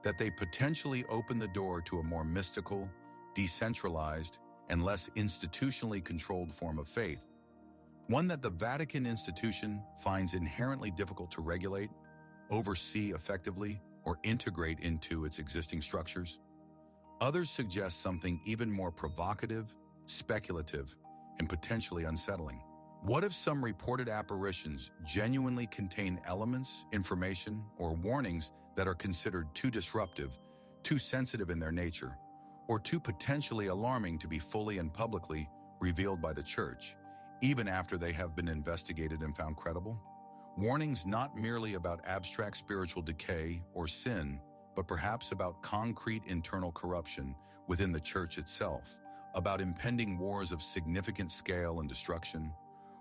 That they potentially open the door to a more mystical, decentralized, and less institutionally controlled form of faith, one that the Vatican institution finds inherently difficult to regulate, oversee effectively, or integrate into its existing structures? Others suggest something even more provocative, speculative, and potentially unsettling. What if some reported apparitions genuinely contain elements, information, or warnings that are considered too disruptive, too sensitive in their nature, or too potentially alarming to be fully and publicly revealed by the Church, even after they have been investigated and found credible? Warnings not merely about abstract spiritual decay or sin, but perhaps about concrete internal corruption within the Church itself, about impending wars of significant scale and destruction,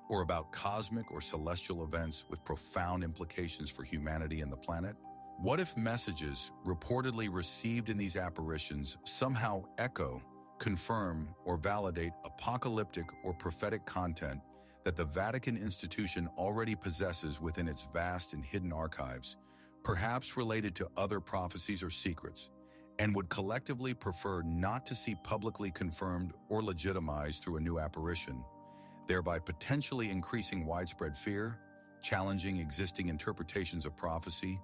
or about cosmic or celestial events with profound implications for humanity and the planet? What if messages reportedly received in these apparitions somehow echo, confirm, or validate apocalyptic or prophetic content that the Vatican institution already possesses within its vast and hidden archives, perhaps related to other prophecies or secrets, and would collectively prefer not to see publicly confirmed or legitimized through a new apparition, thereby potentially increasing widespread fear, challenging existing interpretations of prophecy,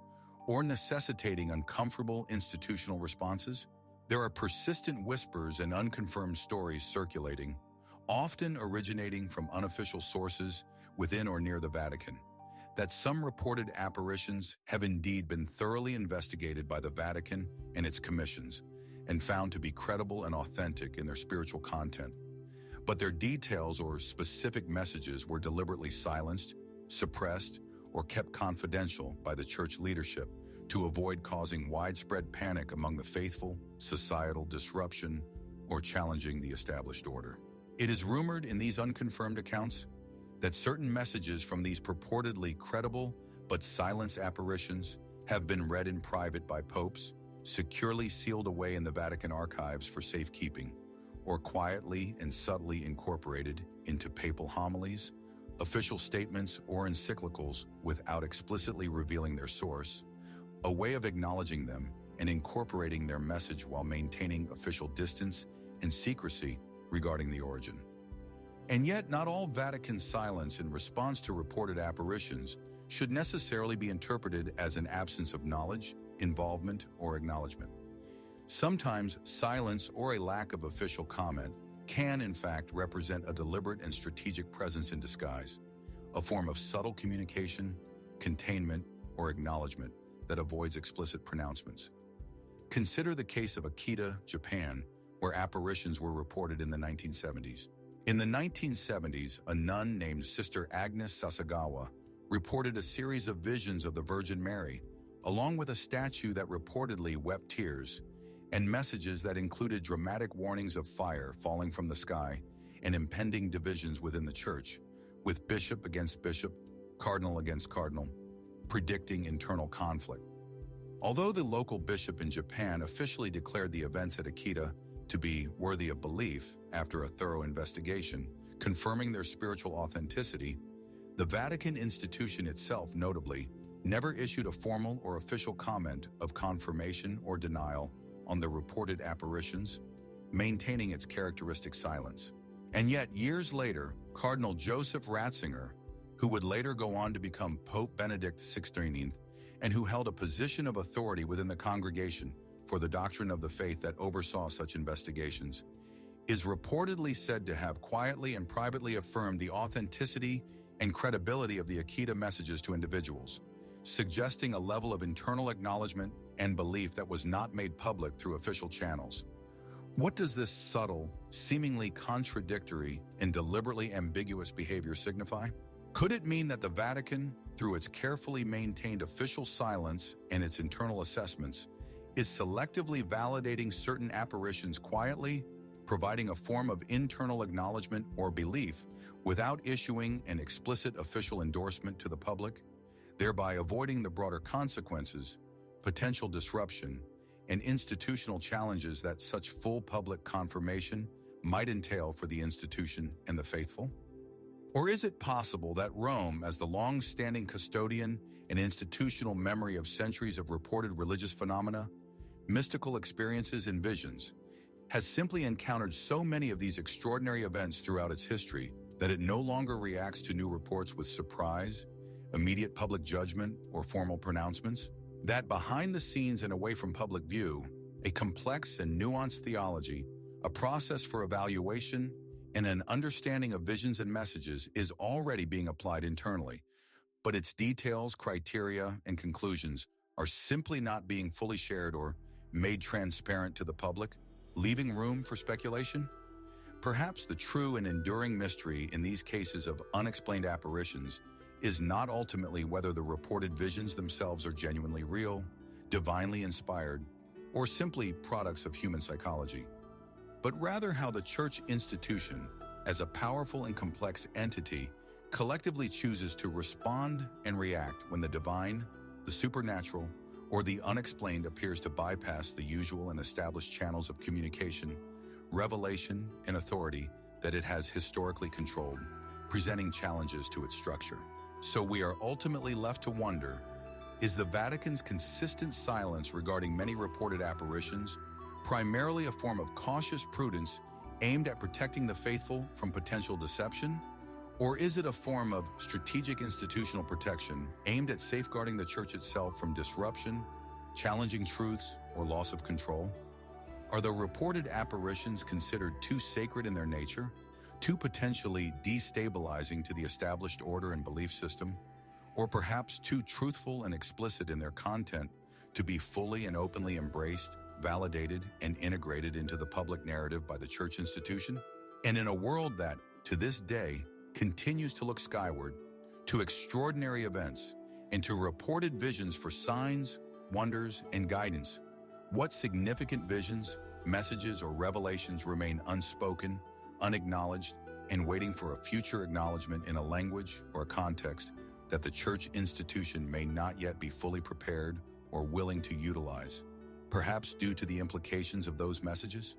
or necessitating uncomfortable institutional responses? There are persistent whispers and unconfirmed stories circulating, often originating from unofficial sources within or near the Vatican, that some reported apparitions have indeed been thoroughly investigated by the Vatican and its commissions and found to be credible and authentic in their spiritual content. But their details or specific messages were deliberately silenced, suppressed, or kept confidential by the Church leadership to avoid causing widespread panic among the faithful, societal disruption, or challenging the established order. It is rumored in these unconfirmed accounts that certain messages from these purportedly credible but silenced apparitions have been read in private by popes, securely sealed away in the Vatican archives for safekeeping, or quietly and subtly incorporated into papal homilies, official statements, or encyclicals without explicitly revealing their source, a way of acknowledging them and incorporating their message while maintaining official distance and secrecy regarding the origin. And yet, not all Vatican silence in response to reported apparitions should necessarily be interpreted as an absence of knowledge, involvement, or acknowledgement. Sometimes silence or a lack of official comment can, in fact, represent a deliberate and strategic presence in disguise, a form of subtle communication, containment, or acknowledgement that avoids explicit pronouncements. Consider the case of Akita, Japan, where apparitions were reported in the 1970s. In the 1970s, a nun named Sister Agnes Sasagawa reported a series of visions of the Virgin Mary, along with a statue that reportedly wept tears, and messages that included dramatic warnings of fire falling from the sky and impending divisions within the church, with bishop against bishop, cardinal against cardinal, predicting internal conflict. Although the local bishop in Japan officially declared the events at Akita to be worthy of belief after a thorough investigation, confirming their spiritual authenticity, the Vatican institution itself, notably, never issued a formal or official comment of confirmation or denial on the reported apparitions, maintaining its characteristic silence. And yet, years later, Cardinal Joseph Ratzinger, who would later go on to become Pope Benedict XVI, and who held a position of authority within the Congregation for the Doctrine of the Faith that oversaw such investigations, is reportedly said to have quietly and privately affirmed the authenticity and credibility of the Akita messages to individuals, suggesting a level of internal acknowledgement and belief that was not made public through official channels. What does this subtle, seemingly contradictory, and deliberately ambiguous behavior signify? Could it mean that the Vatican, through its carefully maintained official silence and its internal assessments, is selectively validating certain apparitions quietly, providing a form of internal acknowledgement or belief without issuing an explicit official endorsement to the public, thereby avoiding the broader consequences, potential disruption, and institutional challenges that such full public confirmation might entail for the institution and the faithful? Or is it possible that Rome, as the long-standing custodian and institutional memory of centuries of reported religious phenomena, mystical experiences, and visions, has simply encountered so many of these extraordinary events throughout its history that it no longer reacts to new reports with surprise, immediate public judgment, or formal pronouncements? That behind the scenes and away from public view, a complex and nuanced theology, a process for evaluation, and an understanding of visions and messages is already being applied internally, but its details, criteria, and conclusions are simply not being fully shared or made transparent to the public, leaving room for speculation? Perhaps the true and enduring mystery in these cases of unexplained apparitions is not ultimately whether the reported visions themselves are genuinely real, divinely inspired, or simply products of human psychology, but rather how the church institution, as a powerful and complex entity, collectively chooses to respond and react when the divine, the supernatural, or the unexplained appears to bypass the usual and established channels of communication, revelation, and authority that it has historically controlled, presenting challenges to its structure. So we are ultimately left to wonder, is the Vatican's consistent silence regarding many reported apparitions primarily a form of cautious prudence aimed at protecting the faithful from potential deception? Or is it a form of strategic institutional protection aimed at safeguarding the church itself from disruption, challenging truths, or loss of control? Are the reported apparitions considered too sacred in their nature, too potentially destabilizing to the established order and belief system, or perhaps too truthful and explicit in their content to be fully and openly embraced, validated, and integrated into the public narrative by the church institution? And in a world that, to this day, continues to look skyward, to extraordinary events, and to reported visions for signs, wonders, and guidance, what significant visions, messages, or revelations remain unspoken, unacknowledged, and waiting for a future acknowledgement in a language or a context that the church institution may not yet be fully prepared or willing to utilize? perhaps due to the implications of those messages?